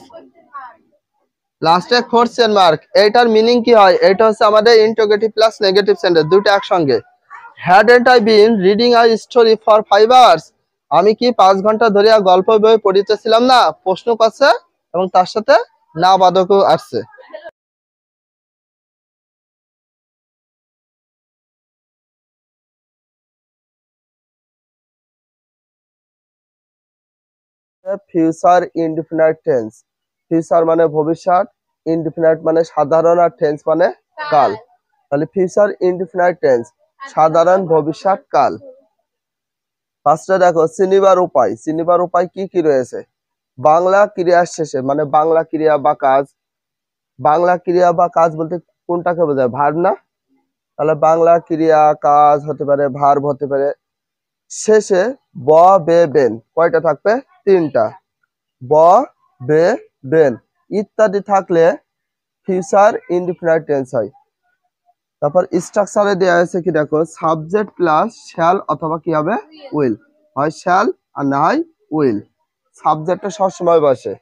লাস্টে কোশ্চেন মার্ক, এটার মিনিং কি হয়, এটা হচ্ছে আমাদের ইন্টারোগেটিভ প্লাস নেগেটিভ সেন্টেন্স দুটো একসঙ্গে। Hadn't I been reading a story for 5 hours, আমি কি 5 ঘন্টা ধরে গল্প বই পড়িতেছিলাম না, প্রশ্ন করছে, এবং তার সাথে না বাধকও আসছে। ফিউচার ইনডিফিনাইট টেন্স, ফিউচার মানে ভবিষ্যৎ, ইনডিফিনাইট মানে সাধারণ, আর টেন্স মানে কাল। তাহলে ফিউচার ইনডিফিনাইট টেন্স, সাধারণ ভবিষ্যৎ কাল। ফার্স্টে দেখো চিনিবার উপায়, চিনিবার উপায় কি কি রয়েছে, বাংলা ক্রিয়ার শেষে, মানে বাংলা ক্রিয়া বা কাজ। বাংলা ক্রিয়া বা কাজ বলতে কোনটাকে বোঝায়, ভার্ব না, তাহলে বাংলা ক্রিয়া কাজ হতে পারে, ভার্ব হতে পারে। শেষে ব বে বেন কয়টা থাকবে? তিনটা। ব বে বেন ইত্যাদি থাকলে ফিউচার ইনডিফিনাইট টেন্স হয়। তারপর স্ট্রাকচারে দেওয়া আছে কি দেখো, সাবজেক্ট প্লাস শ্যাল অথবা কি হবে? উইল। হয় শ্যাল আর না হয় উইল। সাবজেক্টটা সবসময় বসে,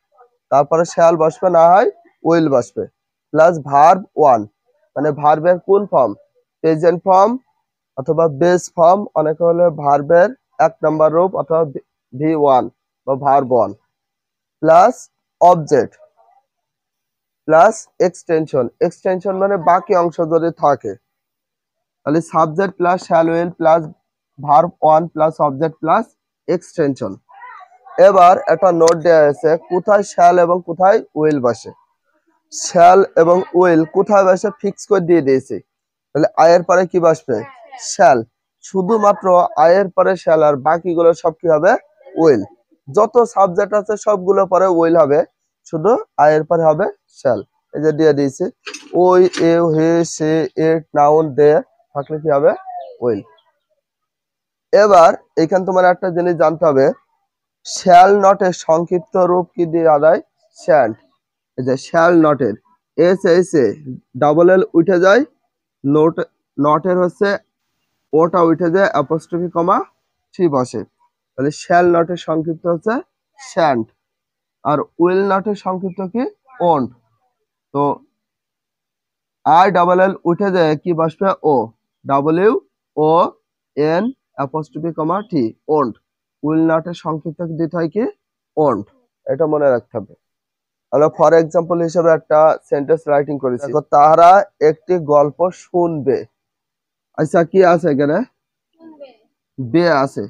তারপরে শ্যাল বসবে, না হয় উইল বসবে। প্লাস ভার্ব ওয়ান, মানে ভার্বের কোন ফর্ম? প্রেজেন্ট ফর্ম অথবা বেস ফর্ম, অনেকে হলে ভার্বের 1 নম্বর রূপ অথবা V1 বা verb one. Plus object plus extension. Extension মানে বাকি অংশ যদি থাকে, তাহলে subject plus shall will plus verb one plus object plus extension. এবার একটা নোট দেওয়া আছে কোথায় শ্যাল এবং কোথায় উইল বসে। শ্যাল এবং উইল কোথায় বসে ফিক্স করে দিয়ে দিয়েছি। তাহলে আয়ের পরে কি বসবে? শ্যাল। শুধুমাত্র আয়ের পরে শ্যাল, আর বাকিগুলো সব কি হবে? উইল। যত সাবজেক্ট আছে সবগুলো পরে উইল হবে, শুধু আয়ের পরে হবে শ্যাল। এই যে দিয়ে দিয়েছি ওই, এ, হে, সে, ইট, নাউন, দে থাকলে কি হবে? উইল। এবার এখানে তোমার একটা জিনিস জানতে হবে, শ্যাল নটের সংক্ষিপ্ত রূপ কি দিয়ে আদায়? শ্যান্ট। এই যে শ্যাল নটের S S A double L উঠে যায়, নোট নটের হচ্ছে ওটা উঠে যায়, অ্যাপোস্ট্রফি কমা থ্রি বসে। তাহলে শ্যাল নটের সংক্ষিপ্ত হচ্ছে শ্যান্ট, আর উইল নটের সংক্ষিপ্ত কি? ওন্ট। তো আই ডাবল এল উঠে যায়, কি বসবে? O, W O N apostrophe comma T, won't. Will নটের সংক্ষিপ্ত দিতে হয় কি? ওন্ট। এটা মনে রাখতে হবে। আমরা ফর এক্সাম্পল হিসেবে একটা সেন্টেন্স রাইটিং করেছি, দেখো তারা একটি গল্প শুনবে। আচ্ছা কি আছে এখানে? বে আছে।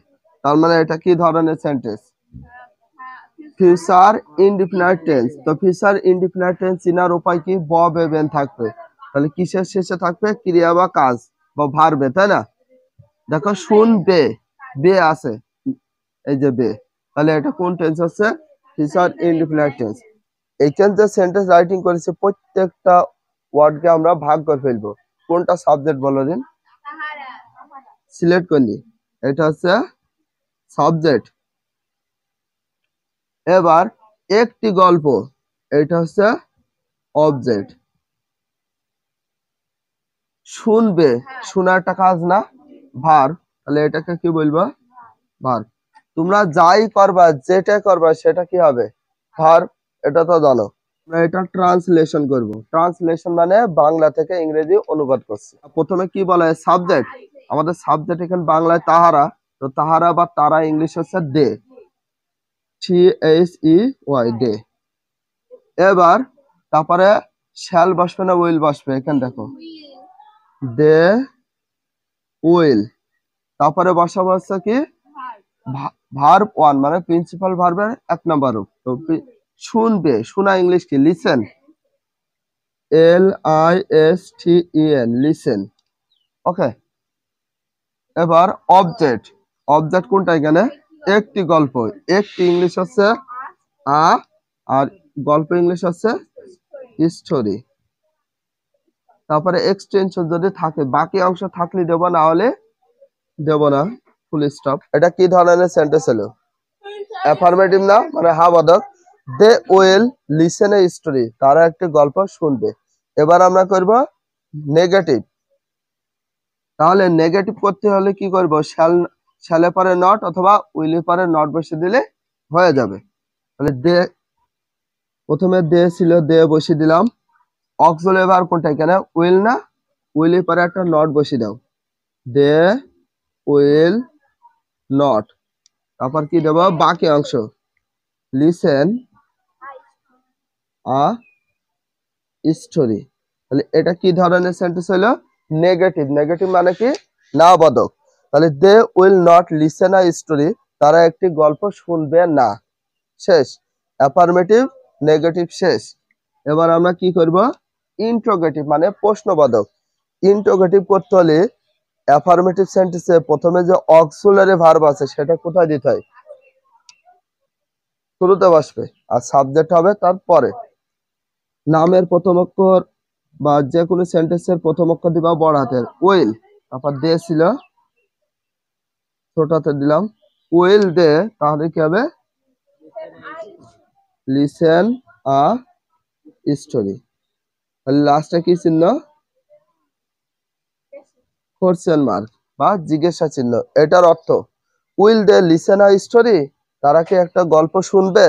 তার মানে এটা কি ধরনের সেন্টেন্স? Future indefinite tense. তো ফিউচার ইনডিফিনাইট টেন্স চিনার উপায় কি? ব বে বেন থাকবে। তাহলে কিসের শেষে থাকবে? ক্রিয়া বা কাজ বা ভার্বে, তাই না? দেখো শুনবে, বে আছে, এই যে বে। তাহলে এটা কোন টেন্স হচ্ছে? Future indefinite tense. এইখানে যে সেন্টেন্স রাইটিং করেছে প্রত্যেকটা ওয়ার্ডকে আমরা ভাগ করে ফেলবো। কোনটা সাবজেক্ট বলো দিন? সিলেক্ট করলি, এটা হচ্ছে সাবজেক্ট। এবার একটি গল্প, এটা হচ্ছে অবজেক্ট। শুনবে, শোনা একটা কাজ না? ভার্ব। তাহলে এটাকে কি বলবো? ভার্ব। তোমরা যাই করবা, যেটা করবা সেটা কি হবে? ভার্ব। এটা তো জানো। আমরা এটা ট্রান্সলেশন করব। ট্রান্সলেশন মানে বাংলা থেকে ইংরেজি অনুবাদ করছি। প্রথমে কি বলা হয়? সাবজেক্ট। আমাদের সাবজেক্ট এখানে বাংলায় তাহারা, তো তাহারা বা তারা ইংলিশ হচ্ছে দে, THEY, দে। এবার তারপরে শ্যাল বসবে না উইল বসবে? এখানে দেখো দে উইল। তারপরে বসাবো হচ্ছে কি? ভার্ব ওয়ান, মানে প্রিন্সিপাল ভার্বের 1 নম্বর রূপ। তো শুনবে, শোনা ইংলিশ কি? Listen, LISTEN, listen. ওকে। এবার অবজেক্ট। অবজেক্ট কোনটা এখানে? একটি গল্প। একটি ইংলিশ হচ্ছে আ, আর গল্প ইংলিশ হচ্ছে স্টোরি। তারপরে এক্সটেনশন যদি থাকে, বাকি অংশ থাকলে দেবো, না হলে দেবো না, ফুল স্টপ। এটা কি ধরনের সেন্টেন্স হলো? অ্যাফার্মেটিভ না, মানে হা বাদক। They will listen a story, তারা একটি গল্প শুনবে। এবার আমরা করব নেগেটিভ। তাহলে নেগেটিভ করতে হলে কি করব? শ্যালে পরে নট অথবা উইলে পরে নট বসিয়ে দিলে হয়ে যাবে। তাহলে দে, প্রথমে দে ছিল, দে বসিয়ে দিলাম। অক্সিলারি ভার্ব কোনটা এখানে? উইল না? উইলের পরে একটা নট বসিয়ে দাও, দে উইল নট। তারপর কি দেবো? বাকি অংশ, লিসেন আ স্টোরি। তাহলে এটা কি ধরনের সেন্টেন্স হলো? নেগেটিভ। নেগেটিভ মানে কি? না বোধক। তাহলে they will not listen a story, তারা একটি গল্প শুনবে না। শেষ। অ্যাফার্মেটিভ, নেগেটিভ শেষ। এবার আমরা কি করব? ইন্ট্রোগেটিভ, মানে প্রশ্নবোধক। ইন্ট্রোগেটিভ করতে হলে অ্যাফার্মেটিভ সেন্টেন্সে প্রথমে যে অক্সিলারি ভার্ব আছে সেটা কোথায় দিতে হয়? শুরুতে বসবে, আর সাবজেক্ট হবে তারপরে। নামের প্রথম অক্ষর বা যে কোনো সেন্টেন্সের প্রথম অক্ষর দিবা বড় হাতের উইল, তারপর দে ছিল ছোট হাতে দিলাম উইল দে, তাহলে কি হবে লিসেন আ স্টোরি। তাহলে লাস্টে কি চিহ্ন কোশ্চেন মার্ক বা জিজ্ঞাসা চিহ্ন। এটার অর্থ will they listen a story, তারা কি একটা গল্প শুনবে,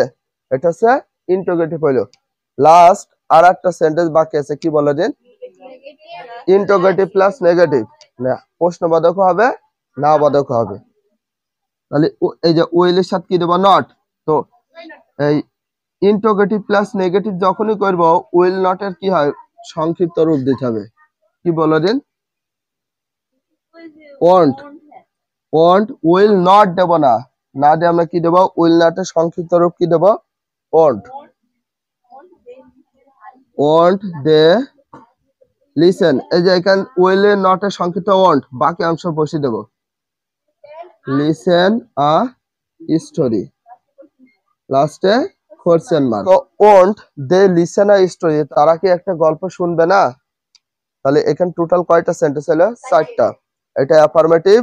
এটা হচ্ছে ইন্টারোগেটিভ হইলো। লাস্ট আর একটা সেন্টেন্স বাকি আছে, কি বলে দিন ইন্টারোগেটিভ প্লাস নেগেটিভ, না প্রশ্নবোধক হবে না বোধক হবে। তাহলে এই যে উইলের সাথে কি দেবো নট, তো এই ইন্টারোগেটিভ প্লাস নেগেটিভ যখনই করব উইল নট এর কি হয় সংক্ষিপ্ত রূপ দিতে হবে, কি বলে দিন ওয়ান্ট, ওয়ান্ট উইল নট দেব না, না দিয়ে আমরা কি দেব উইল নট এর সংক্ষিপ্ত রূপ কি দেব ওয়ান্ট, ওয়ান্ট দে লিসেন, এই যে এখানে উইল এর নট এর সংক্ষিপ্ত ওয়ান্ট, বাকি অংশ বসিয়ে দেব লিসেন আ স্টোরি, লাস্টে কোশ্চেন মার্ক। তো won't they listen a story, তারা কি একটা গল্প শুনবে না, তাহলে এখানে টোটাল কয়টা সেন্টেন্স হলো 4টা। এটা অ্যাফার্মেটিভ,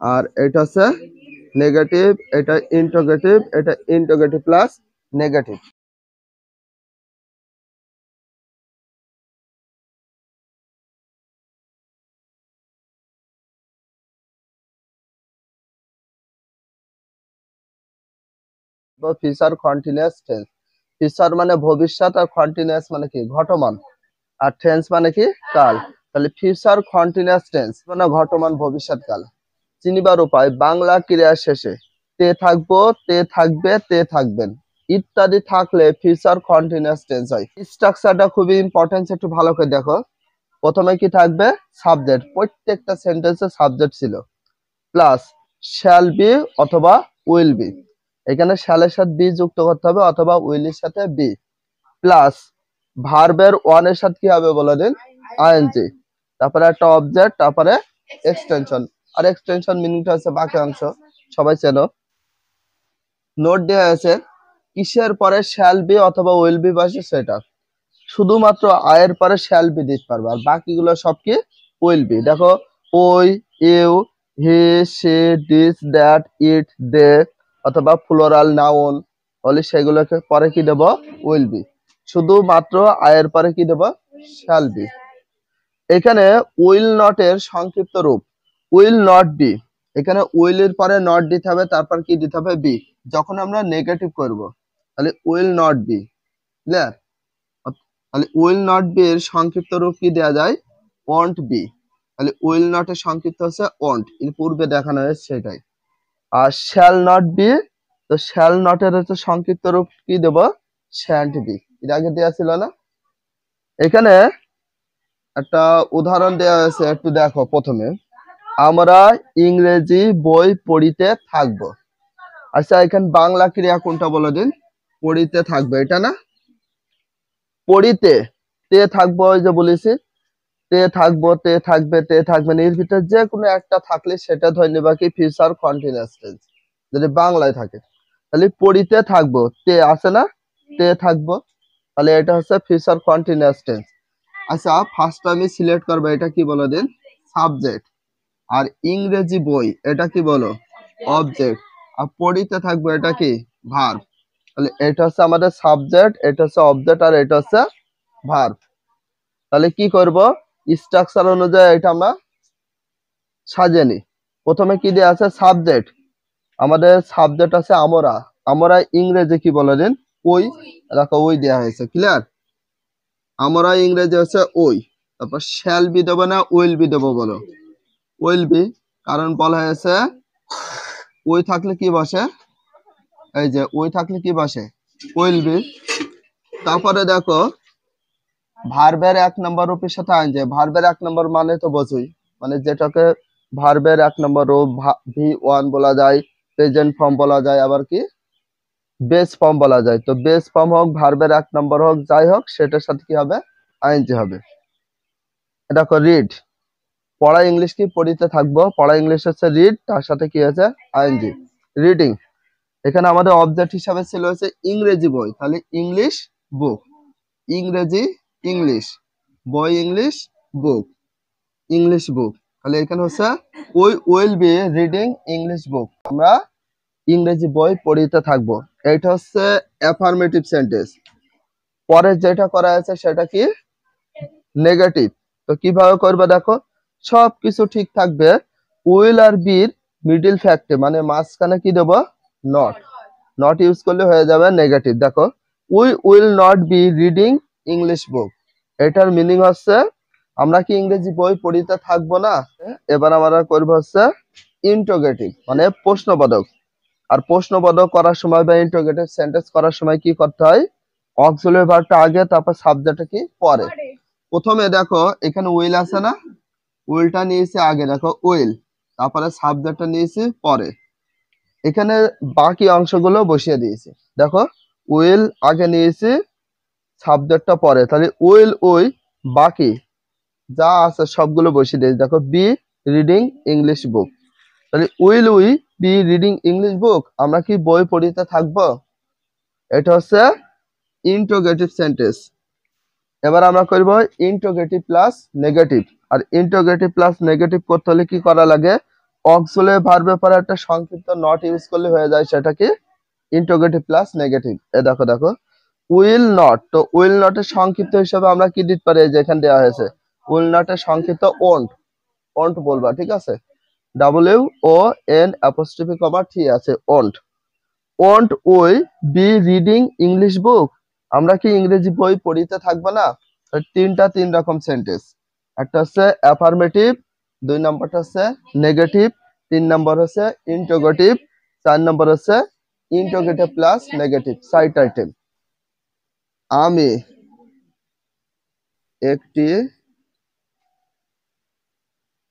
আর এটা হচ্ছে নেগেটিভ, এটা ইন্টারোগেটিভ, এটা interrogative plus negative. Future continuous tense, future মানে ভবিষ্যৎ, আর কন্টিনিউয়াস মানে কি ঘটমান, আর টেন্স মানে কি কাল। তাহলে ফিউচার কন্টিনিউয়াস টেন্স মানে ঘটমান ভবিষ্যৎকাল। চিনিবার উপায় বাংলা ক্রিয়া শেষে তে থাকবো, তে থাকবে, তে থাকবেন ইত্যাদি থাকলে ফিউচার কন্টিনিউয়াস টেন্স হয়। স্ট্রাকচারটা খুবই ইম্পর্টেন্ট, একটু ভালো করে দেখো। প্রথমে কি থাকবে সাবজেক্ট, প্রত্যেকটা সেন্টেন্সে সাবজেক্ট ছিল, প্লাস শ্যাল বি অথবা উইল বি, এখানে শ্যালের সাথে বি যুক্ত করতে হবে অথবা উইলের সাথে বি, প্লাস ভার্বের ওয়ান এর সাথে কি হবে বলে দিন আইএনজি, তারপরে একটা অবজেক্ট, তারপরে এক্সটেনশন, আর এক্সটেনশন মিনিংটা হচ্ছে বাকি অংশ সবাই চেনো। নোট দেওয়া হয়েছে কিসের পরে শ্যাল বি অথবা উইল বি বসে, সেটা শুধুমাত্র আয়ের পরে শ্যাল বি দিতে পারবে, আর বাকিগুলো সব কি উইল বি। দেখো ওই, you, he, she, this, that, it, they অথবা ফ্লোরাল নাউন হলে সেগুলোকে পরে কি দেব উইল বি, শুধুমাত্র আয়ের পরে কি দেব শ্যাল বি। এখানে উইল নট এর সংক্ষিপ্ত রূপ উইল নট বি, এখানে উইল এর পরে নট দিতে হবে, তারপর কি দিতে হবে বি, যখন আমরা নেগেটিভ করব তাহলে উইল নট বি, ক্লিয়ার। তাহলে উইল নট বি এর সংক্ষিপ্ত রূপ কি দেয়া যায় ওয়ন্ট বি, তাহলে উইল নট এর সংক্ষিপ্ত হচ্ছে ওয়ন্ট, এর পূর্বে দেখানো হয়েছে সেটাই। আর শ্যাল নট বি, তো শ্যাল নট এর হচ্ছে সংক্ষিপ্ত রূপ কি দেব শ্যান্ট বি, এর আগে দেয়া ছিল না। এখানে একটা উদাহরণ দেওয়া হয়েছে, একটু দেখো। প্রথমে আমরা ইংরেজি বই পড়িতে থাকবো, আচ্ছা এখানে বাংলা ক্রিয়া কোনটা বলে দিন পড়িতে থাকবে, এটা না পড়িতে তে থাকবো, ওই যে বলেছি তে থাকবো, তে থাকবে, তে থাকবে না, এর ভিতরে যে কোনো একটা থাকলে সেটা ধরে নেবা কি ফিউচার কন্টিনিউয়াস টেন্স যদি বাংলায় থাকে। তাহলে পড়িতে থাকবো, তে আছে না তে থাকবো, তাহলে এটা হচ্ছে ফিউচার কন্টিনিউয়াস টেন্স। আচ্ছা ফার্স্ট আমি সিলেক্ট করবো, এটা কি বলো দিন সাবজেক্ট, আর ইংরেজি বই এটা কি বলো অবজেক্ট, আর পড়িতে থাকবো এটা কি ভার্ব। তাহলে এটা হচ্ছে আমাদের সাবজেক্ট, এটা হচ্ছে অবজেক্ট, আর এটা হচ্ছে ভার্ব। তাহলে কি করব স্ট্রাকচার অনুযায়ী এটা আমরা সাজিয়ে নিই। প্রথমে কি দেওয়া আছে সাবজেক্ট, আমাদের সাবজেক্ট আছে আমরা, আমরা ইংরেজি কি বলে দিন ওই, দেখো ওই দেওয়া হয়েছে, ক্লিয়ার। আমরা ইংরেজি হচ্ছে ওই, তারপর শ্যাল বি দেবো না উইল বি দেবো বলো উইল বি, কারণ বলা হয়েছে ওই থাকলে কি বসে, এই যে ওই থাকলে কি বসে উইল বি। তারপরে দেখো ভার্বের 1 নম্বর রূপের সাথে আইনজে, ভার্বের 1 নম্বর মানে তো বোঝোই, মানে যেটাকে ভার্বের 1 নম্বর রূপ ভি1 বলা যায়, প্রেজেন্ট ফর্ম বলা যায়, আবার কি বেস ফর্ম বলা যায়। তো বেস ফর্ম হোক ভার্বের 1 নম্বর হোক যাই হোক সেটার সাথে কি হবে আইনজি হবে। দেখো রিড, পড়া ইংলিশ কি পড়িতে থাকবো, পড়া ইংলিশ হচ্ছে রিড, তার সাথে কি আছে আইএনজি রিডিং। এখানে আমাদের অবজেক্ট হিসাবে ছিল হচ্ছে ইংরেজি বই, তাহলে ইংলিশ বুক, ইংরেজি ইংলিশ, বই ইংলিশ বুক, ইংলিশ বুক। তাহলে এখানে হচ্ছে we will be reading English book, আমরা ইংরেজি বই পড়িতে থাকবো। এটা হচ্ছে অ্যাফার্মেটিভ সেন্টেন্স। পরে যেটা করা আছে সেটা কি নেগেটিভ। তো কিভাবে করবে দেখো, সবকিছু ঠিক থাকবে, উইল আর বির মিডিল ফ্যাক্টে মানে মাঝখানে কি দেব, নট। নট ইউজ করলে হয়ে যাবে নেগেটিভ। দেখো we will not be reading English book, এটার মিনিং হচ্ছে আমরা কি ইংরেজি বই পড়িতে থাকবো না। এবার আমরা করবো হচ্ছে ইন্টারোগেটিভ মানে প্রশ্নবোধক। আর প্রশ্নবোধক করার সময় বা ইন্টারোগেটিভ সেন্টেন্স করার সময় কি করতে হয়, অক্সিলারি ভার্বটা আগে, তারপর সাবজেক্টটা কি পরে। প্রথমে দেখো এখানে উইল আছে না, উইলটা নিয়েছি আগে, দেখো উইল, তারপরে সাবজেক্টটা নিয়েছি পরে। এখানে বাকি অংশগুলো বসিয়ে দিয়েছি। দেখো উইল আগে নিয়েছি, সাবজেক্টটা পরে, তাহলে উইল উই বাকি যা আছে সবগুলো বসিয়ে দিয়েছি। দেখো বি রিডিং ইংলিশ বুক, তাহলে will we be reading English book, আমরা কি বই পড়িতে থাকবো। এটা হচ্ছে ইন্টারোগেটিভ সেন্টেন্স। এবার আমরা করব ইন্টারোগেটিভ প্লাস নেগেটিভ। আর ইন্টারোগেটিভ প্লাস নেগেটিভ করতে হলে কি করা লাগে, অক্সিলারি ভার্বের পরে একটা সংক্ষিপ্ত নট ইউজ করলে হয়ে যায়, সেটা কি ইন্টারোগেটিভ প্লাস নেগেটিভ। এ দেখো দেখো উইল নট, তো উইল নটের সংক্ষিপ্ত হিসেবে আমরা কি দিতে পারি, যেখানে দেওয়া হয়েছে উইল নটের সংক্ষিপ্ত ওন্ট, ওন্ট বলবা, ঠিক আছে, W O N apostrophe comma টি আছে, won't. Won't we be reading English book, আমরা কি ইংরেজি বই পড়িতে থাকবো না। তিন রকম সেন্টেন্স, একটা হচ্ছে অ্যাফার্মেটিভ, 2 নম্বরটা হচ্ছে নেগেটিভ, 3 নম্বর হচ্ছে ইন্টারোগেটিভ, 4 নম্বর হচ্ছে ইন্টারোগেটিভ প্লাস নেগেটিভ। সাইট আইটেম, আমি একটি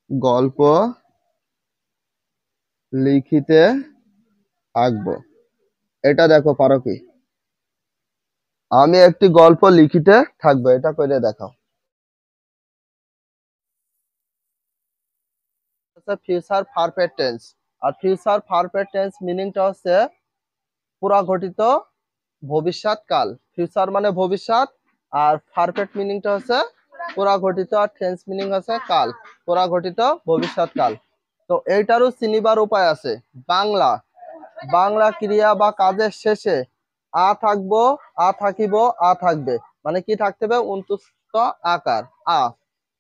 গল্প লিখিতে থাকবো, এটা দেখো পারো কি, আমি একটি গল্প লিখিতে থাকবো, এটা করে দেখাও। Future perfect tense. আর ফিউচার পারফেক্ট টেন্স মিনিংটা হচ্ছে পুরা ঘটিত ভবিষ্যৎকাল। ফিউচার মানে ভবিষ্যৎ, আর পারফেক্ট মিনিংটা হচ্ছে পুরা ঘটিত, আর টেন্স মিনিং হচ্ছে কাল, পুরা ঘটিত ভবিষ্যৎকাল। তো এইটারও চিনিবার উপায় আছে। বাংলা, বাংলা ক্রিয়া বা কাজের শেষে আ থাকবো, আ থাকিব, আ থাকবে, মানে কি থাকতে হবে, অন্তস্থ আকার আ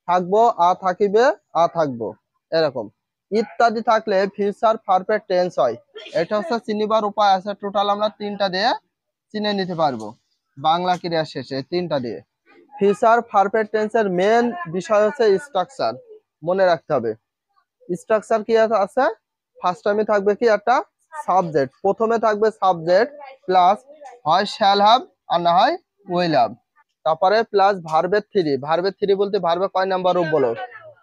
থাকবো, আ থাকিবে, আ থাকবো, এরকম ইত্যাদি থাকলে ফিউচার পারফেক্ট টেন্স হয়। এটা হচ্ছে চিনিবার উপায় আছে, টোটাল আমরা 3টা দিয়ে চিনে নিতে পারবো বাংলা ক্রিয়া শেষে, 3টা দিয়ে। ফিউচার পারফেক্ট টেন্সের মেন বিষয় হচ্ছে স্ট্রাকচার, মনে রাখতে হবে। স্ট্রাকচার কি আছে, ফার্স্ট টাইমে থাকবে কি একটা সাবজেক্ট, প্রথমে থাকবে সাবজেক্ট প্লাস হয় শ্যাল হ্যাভ আর না হয় উইল হ্যাভ, তারপরে প্লাস ভার্বের থ্রি। ভার্বের থ্রি বলতে ভার্বে কয় নাম্বার রূপ বলো,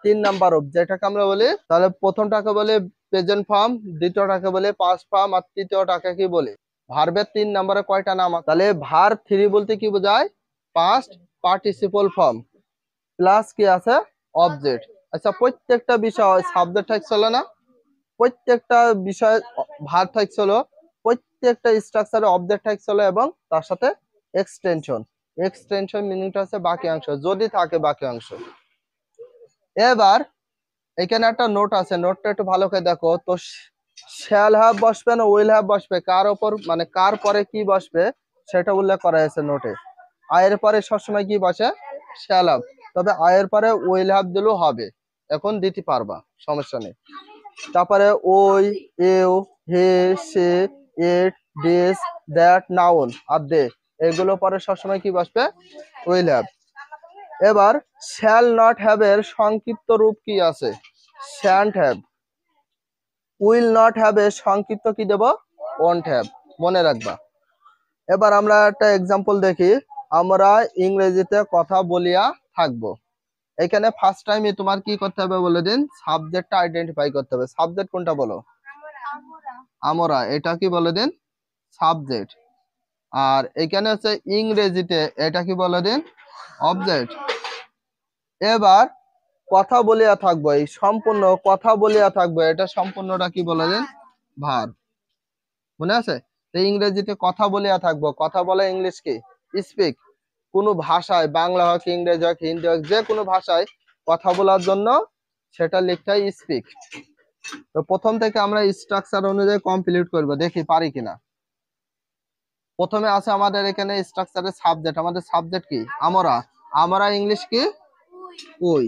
3 নাম্বার রূপ, যেটাকে আমরা বলি, তাহলে প্রথমটাকে বলে প্রেজেন্ট ফর্ম, দ্বিতীয়টাকে বলে পাস্ট ফর্ম, আর তৃতীয়টাকে কি বলি ভার্বের 3 নম্বরে কয়টা নাম আছে, তাহলে ভার্ব থ্রি বলতে কি বোঝায়, পাস্ট পার্টিসিপল ফর্ম প্লাস কি আছে অবজেক্ট। আচ্ছা প্রত্যেকটা বিষয় সাবজেক্ট থাকছিল না, প্রত্যেকটা বিষয় ভার্ব থাকছিল, প্রত্যেকটা স্ট্রাকচারে অবজেক্ট থাকছিল, এবং তার সাথে এক্সটেনশন। এক্সটেনশন মিনিংটা হচ্ছে বাকি অংশ, যদি থাকে বাকি অংশ। এবার এখানে একটা নোট আছে, নোটটা একটু ভালো করে দেখো তো। শ্যাল হ্যাভ বসবে না উইল হ্যাভ বসবে, কার ওপর মানে কার পরে কি বসবে সেটা উল্লেখ করা হয়েছে নোটে। আয়ের পরে সবসময় কি বসে, শ্যাল হ্যাভ, তবে আয়ের পরে উইল হ্যাভ দিলেও হবে, এখন দিতে পারবা, সমস্যা নেই। তারপরে ওই, you, he, she, it, this, that, noun আর দে, এগুলো পরে সবসময় কি বসবে, উইল হ্যাভ। এবার শ্যাল নট হ্যাভ এর সংক্ষিপ্ত রূপ কি আছে, shan't have. Will not have এর সংক্ষিপ্ত কি দেব, ওন্ট হ্যাভ, মনে রাখবা। এবার আমরা একটা এক্সাম্পল দেখি, আমরা ইংরেজিতে কথা বলিয়া থাকবো। এখানে ফার্স্ট টাইমে তোমার কি করতে হবে বলে দিন, সাবজেক্টটা আইডেন্টিফাই করতে হবে। সাবজেক্ট কোনটা বলো, আমরা, এটা কি বলে দিন সাবজেক্ট। আর এখানে হচ্ছে ইংরেজিতে এটা কি বলে দিন অবজেক্ট। এবার কথা বলিয়া থাকবো, এই সম্পূর্ণ কথা বলিয়া থাকবো, এটা সম্পূর্ণটা কি বলে দিন ভার্ব, মনে আছে। তো ইংরেজিতে কথা বলিয়া থাকবো, কথা বলা ইংলিশ কি স্পিক, কোনো ভাষায় বাংলা হোক ইংরেজি হোক হিন্দি হোক যে কোনো ভাষায় কথা বলার জন্য সেটা লিখতে হয় স্পিক। তো প্রথম থেকে আমরা স্ট্রাকচার অনুযায়ী কমপ্লিট করব, দেখি পারি কিনা। প্রথমে আছে আমাদের এখানে স্ট্রাকচারের সাবজেক্ট। আমাদের সাবজেক্ট কি? আমরা। আমরা ইংলিশ কি? ওই।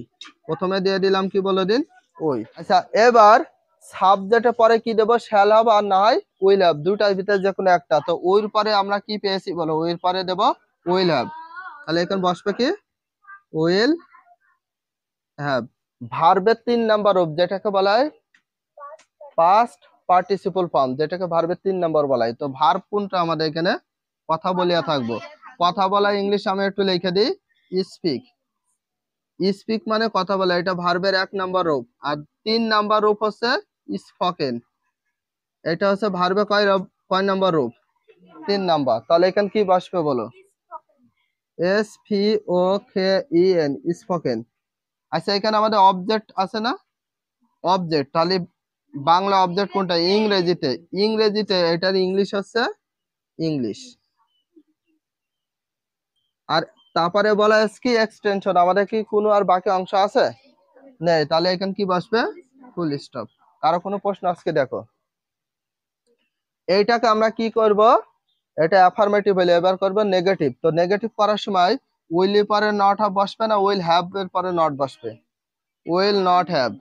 প্রথমে দিয়ে দিলাম কি বলে দিন? ওই। আচ্ছা, এবার সাবজেক্টের পরে কি দেবো? শ্যাল হ্যাভ আর না হয় উইল হ্যাভ, দুটার ভিতরে যে কোনো একটা। তো ওইর পরে আমরা কি পেয়েছি বলো? ওইর পরে দেব উইল হ্যাভ। তাহলে এখানে বসবে কি? Will have. ভার্বের 3 নাম্বার রূপ যেটাকে বলা হয় পাস্ট পার্টিসিপল ফর্ম, যেটাকে ভার্বের 3 নাম্বার বলা হয়। তো ভার্ব কোনটা আমাদের এখানে? কথা বলিয়া থাকবো। কথা বলা ইংলিশ আমি একটু লিখে দিই, স্পিক। স্পিক মানে কথা বলা, এটা ভার্বের 1 নাম্বার রূপ। আর 3 নাম্বার রূপ হচ্ছে স্পোকেন। এটা হচ্ছে ভার্বে কয় নাম্বার রূপ? 3 নাম্বার। তাহলে এখানে কি বসবে বলো? SPOKEN, spoken. আচ্ছা, এখানে আমাদের অবজেক্ট আছে না? অবজেক্ট, তাহলে বাংলা অবজেক্ট কোনটা? ইংরেজিতে। ইংরেজিতে এটার ইংলিশ হচ্ছে ইংলিশ। আর তারপরে বলা হচ্ছে কি এক্সটেনশন। আমাদের কি কোনো আর বাকি অংশ আছে? নেই। তাহলে এখানে কি বসবে? Full stop. কারো কোনো প্রশ্ন আজকে? দেখো, এইটাকে আমরা কি করব? এটা অ্যাফার্মেটিভ হলে এবার করব নেগেটিভ। তো নেগেটিভ করার সময় উইল এর পরে নট হ্যাভ বসবে না উইল হ্যাভ এর পরে নট বসবে? Will not have.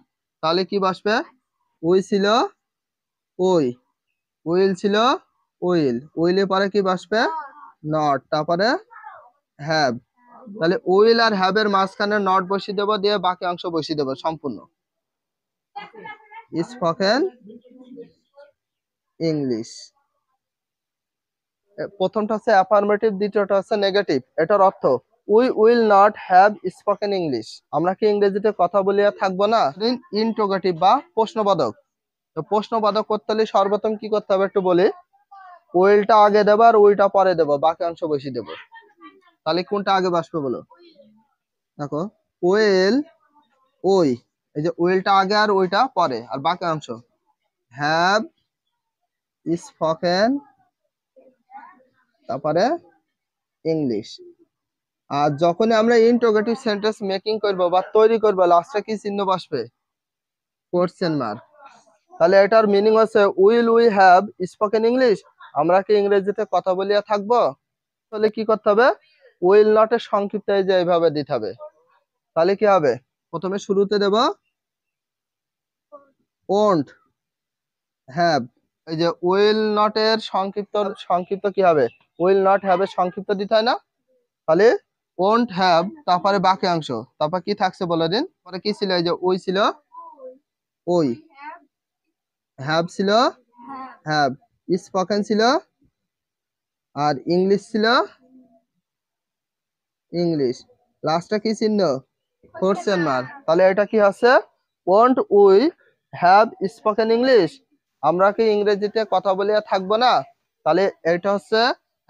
তাহলে কি বসবে? উই ছিল ওই, উইল ছিল উইল, উইল এর পরে কি বসবে? নট, তারপরে হ্যাভ। তাহলে উইল আর হ্যাভ এর মাঝখানে নট বসিয়ে দেবো, দিয়ে বাকি অংশ বসিয়ে দেবো সম্পূর্ণ। Spoken English. প্রথমটা হচ্ছে অ্যাফার্মেটিভ, দ্বিতীয়টা হচ্ছে নেগেটিভ। এটার অর্থ we will not have spoken English. আমরা কি ইংরেজিতে কথা বলিয়া থাকবো না? ইন্টারোগেটিভ বা প্রশ্নবোধক। তো প্রশ্নবোধক করতে হলে সর্বপ্রথম কি করতে হবে একটু বলি। উইলটা আগে দেবো আর উইলটা পরে দেবো, বাকি অংশ বসিয়ে দেবো। তাহলে কোনটা আগে বসবে বলো? দেখো, উইল ওই, এই যে উইলটা আগে আর ওইটা পরে, আর বাকি অংশ হ্যাভ স্পোকেন, তারপরে ইংলিশ। আর যখনই আমরা ইন্টারোগেটিভ সেন্টেন্স মেকিং করব বা তৈরি করব, লাস্টে কি চিহ্ন বসবে? Question mark. তাহলে এটার মিনিং হচ্ছে will we have spoken English. আমরা কি ইংরেজিতে কথা বলিয়া থাকবো? তাহলে কি করতে হবে? উইল নট এর সংক্ষিপ্ত এই যে এইভাবে দিতে হবে। তাহলে কি হবে? প্রথমে শুরুতে দেব ওন্ট হ্যাভ। এই যে উইল নট এর সংক্ষিপ্ত কি হবে? উইল নট হ্যাভ এর সংক্ষিপ্ত দিতে হয় না? তাহলে ওন্ট হ্যাভ, তারপরে বাকি অংশ, তারপর কি থাকছে বলে দিন? পরে কি ছিল? এই যে ওই ছিল ওই, হ্যাভ ছিল হ্যাভ, স্পোকেন ছিল, আর ইংলিশ ছিল ইংলিশ। লাস্টটা কি চিহ্ন? Question mark. তাহলে এটা কি আছে? Won't we have spoken English. আমরা কি ইংরেজিতে কথা বলিয়া থাকবো না? তাহলে এটা হচ্ছে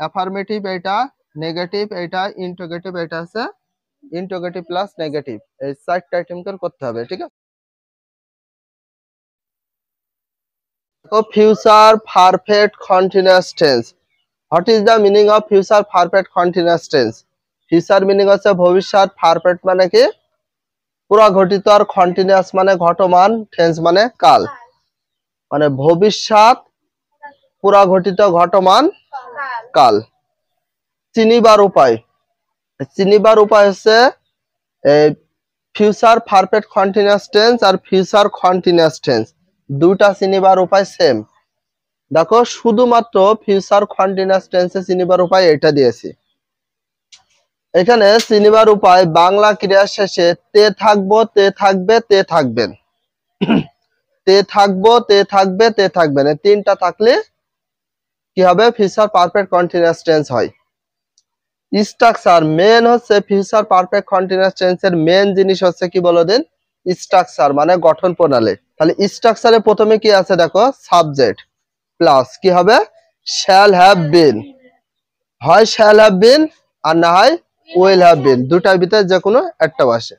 অ্যাফার্মেটিভ, এটা নেগেটিভ, এটা ইন্টারোগেটিভ, এটা হচ্ছে ইন্টারোগেটিভ প্লাস নেগেটিভ। এই 4টা আইটেম করতে হবে, ঠিক আছে? তো future perfect continuous tense. What is the meaning of future perfect continuous tense? Future meaning হচ্ছে ভবিষ্যৎ, পারফেক্ট মানে কি পুরা ঘটিত, আর কন্টিনিউয়াস মানে ঘটমান, টেন্স মানে কাল। মানে ভবিষ্যৎ, পুরা ঘটিত, ঘটমান কাল। চিনিবার উপায়। চিনিবার উপায় হচ্ছে ফিউচার পারফেক্ট কন্টিনিউয়াস টেন্স আর ফিউচার কন্টিনিউয়াস টেন্স, দুইটা চিনিবার উপায় সেম। দেখো, শুধুমাত্র ফিউচার কন্টিনিউয়াস টেন্সে চিনিবার উপায় এটা দিয়েছি। এখানে চিনিবার উপায় বাংলা ক্রিয়া শেষে তে থাকবো, তে থাকবে, তে থাকবেন, তে থাকবো, তে থাকবে, তে থাকবেন, এই তিনটা থাকলে কি হবে? ফিউচার পারফেক্ট কন্টিনিউয়াস টেন্স হয়। স্ট্রাকচার মেন হচ্ছে ফিউচার পারফেক্ট কন্টিনিউয়াস টেন্সের মেন জিনিস হচ্ছে কি বলো দিন? স্ট্রাকচার মানে গঠন প্রণালী। তাহলে স্ট্রাকচারে প্রথমে কি আছে দেখো? সাবজেক্ট প্লাস কি হবে? Shall have been. হয় শ্যাল হ্যাভ বিন আর না হয় উইল হ্যাভ বিন, দুটার ভিতরে যে কোনো একটা আসে।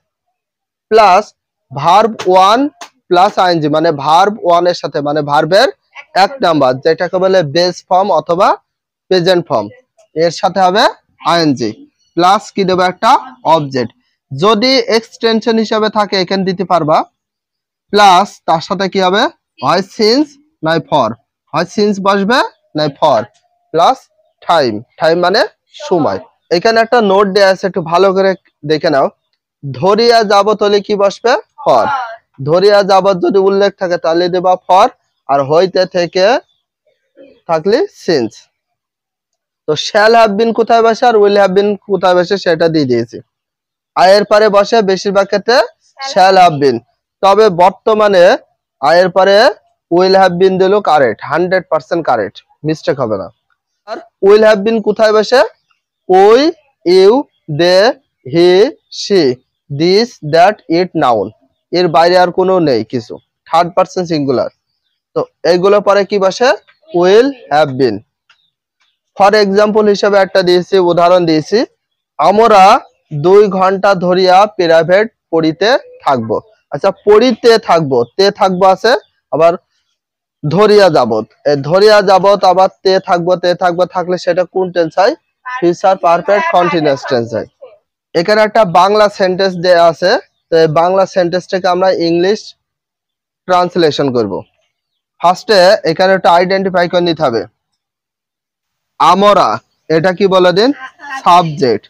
Plus verb one plus ING, মানে ভার্ব ওয়ান এর সাথে, মানে ভার্বের 1 নাম্বার, যেটাকে বলে বেস ফর্ম অথবা প্রেজেন্ট ফর্ম, এর সাথে হবে আইএনজি। প্লাস কি দেবো একটা অবজেক্ট, যদি এক্সটেনশন হিসাবে থাকে এখানে দিতে পারবা, প্লাস তার সাথে কি হবে হয় সিন্স নয় ফর, হয় সিন্স বসবে নয় ফর, প্লাস টাইম, টাইম মানে সময়। এখানে একটা নোট দেয়া আছে, একটু ভালো করে দেখে নাও। ধরিয়া যাবত হলে কি বসবে ফর, ধরিয়া যাবত যদি উল্লেখ থাকে তাহলে দেবা ফর, আর হইতে থেকে থাকলে সিন্স। তো শ্যাল হ্যাভ বিন কোথায় বসে আর উইল হ্যাভ বিন কোথায় বসে সেটা দিয়ে দিয়েছি। আয়ের পরে বসে বেশিরভাগ ক্ষেত্রে শ্যাল হ্যাভ বিন, তবে বর্তমানে আয়ের পরে উইল হ্যাভ বিন দিল কারেক্ট, 100% কারেক্ট, মিস্টেক হবে না। আর উইল হ্যাভ বিন কোথায় বসে, we, you, they, he, she, this, that, it, noun, এর বাইরে আর কোনো নেই কিছু, 3rd person সিঙ্গুলার। তো এইগুলো পরে কি বসে will have bin. For example হিসেবে একটা দিয়েছি, উদাহরণ দিয়েছি, আমরা 2 ঘন্টা ধরিয়া প্রাইভেট পড়িতে থাকবো। আচ্ছা পড়িতে থাকবো, তে থাকবো আছে, আবার ধরিয়া যাবত, ধরিয়া যাবত আবার তে থাকবো, তে থাকবো থাকলে সেটা কোন টেন্স হয়, ফিউচার পারফেক্ট কন্টিনিউয়াস টেন্স হয়। এখানে একটা বাংলা সেন্টেন্স দেয়া আছে, তো এই বাংলা সেন্টেন্সটাকে আমরা ইংলিশ ট্রান্সলেশন করব। ফার্স্টে এখানে একটা আইডেন্টিফাই করে নিতে হবে। আমরা এটা কি বলে দিন সাবজেক্ট,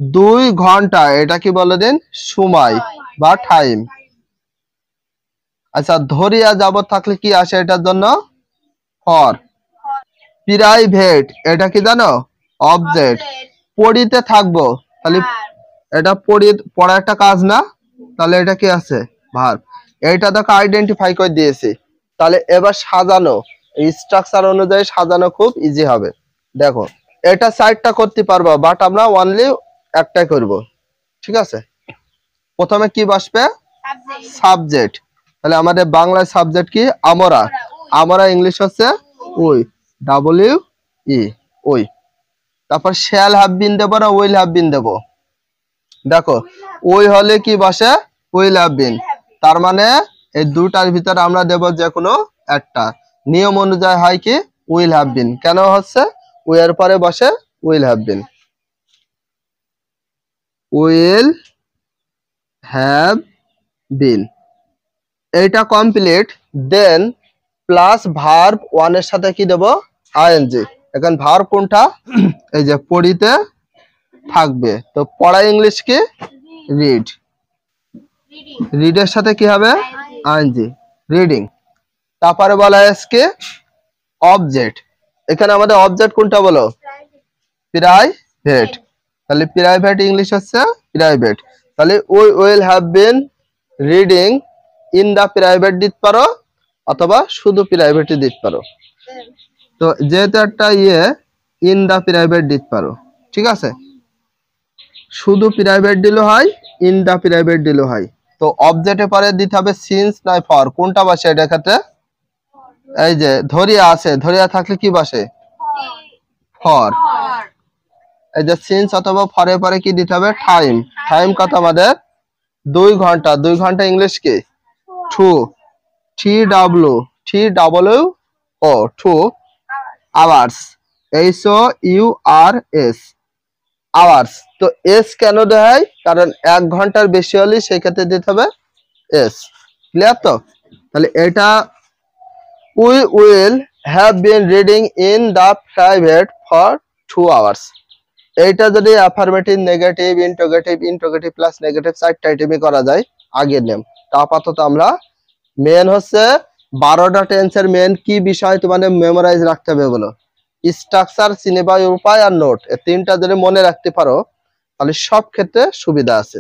2 ঘন্টা এটা কি বলে দিন সময় বা টাইম। আচ্ছা ধরিয়া যাবত থাকলে কি আসে এটার জন্য ফর। প্রাইভেট এটা কি জানো অবজেক্ট, পড়িতে থাকবো তাহলে এটা পড়া একটা কাজ না, তাহলে এটা কি আছে ভার্ব। এইটা দেখো আইডেন্টিফাই করে দিয়েছি। তাহলে এবার সাজানো, এই স্ট্রাকচার অনুযায়ী সাজানো খুব ইজি হবে। দেখো এটা 4টা করতে পারবো, বাট আমরা অনলি একটাই করব, ঠিক আছে। প্রথমে কি বসবে সাবজেক্ট, তাহলে আমাদের বাংলায় সাবজেক্ট কি আমরা, আমরা ইংলিশ হচ্ছে উই, ডাব্লিউ ই উই। তারপর শ্যাল হ্যাভ বিন দেব না উইল হ্যাভ বিন দেব, দেখো উই হলে কি বসে উইল হ্যাভ বিন, তার মানে এই দুটার ভিতরে আমরা দেব যে কোনো একটা। নিয়ম অনুযায়ী হয় কি উইল হ্যাভ বিন, কেন হচ্ছে উই এর পরে বসে will have bin, will have বিন। এইটা কমপ্লিট, দেন প্লাস ভার্ব 1 এর সাথে কি দেব আইএনজি। এখন ভার্ব কোনটা, এই যে পড়িতে থাকবে, তো পড়া ইংলিশ কি রিড, রিডের সাথে কি হবে আইএনজি রিডিং। তারপরে বলা আজকে অবজেক্ট, এখানে আমাদের অবজেক্ট কোনটা বলো প্রাইভেট, তাহলে প্রাইভেট ইংলিশ হচ্ছে প্রাইভেট, তাহলে we will have been reading in the private দিতে পারো অথবা শুধু প্রাইভেটই দিতে পারো। তো যেহেতু একটা ইন দা প্রাইভেট দিতে পারো, ঠিক আছে, শুধু প্রাইভেট দিলে হয় ইন দা প্রাইভেট দিলে হয়। তো অবজেক্টের পরে দিতে হবে সিন্স নয় ফর, কোনটা বসে এটা ক্ষেত্রে এই যে ধরিয়া আছে, ধরিয়া থাকলে কি বসে ফর, এই যে সিন্স অথবা ফরের পরে কি দিতে হবে টাইম, টাইম কত আমাদের 2 ঘন্টা, 2 ঘন্টা ইংলিশ কি 2 TW ও 2 আওয়ার্স HOURS আওয়ার্স। তো এস কেন দেয় হয়, কারণ 1 ঘন্টার বেশি হলে সেই ক্ষেত্রে দিতে হবে এস, ক্লিয়ার। তো তাহলে এটা we will have been reading in the private for 2 hours. এইটা যদি affirmative negative interrogative interrogative plus negative 4টা আইটেমই করা যায় আগের নেম। তা আপাতত আমরা মেন হচ্ছে 12টা টেন্সের মেন কি বিষয় তোমাদের মেমোরাইজ রাখতে হবে বলো, স্ট্রাকচার, চিনে পাওয়ার উপায় আর নোট, এই 3টা যদি মনে রাখতে পারো তাহলে সব ক্ষেত্রে সুবিধা আছে।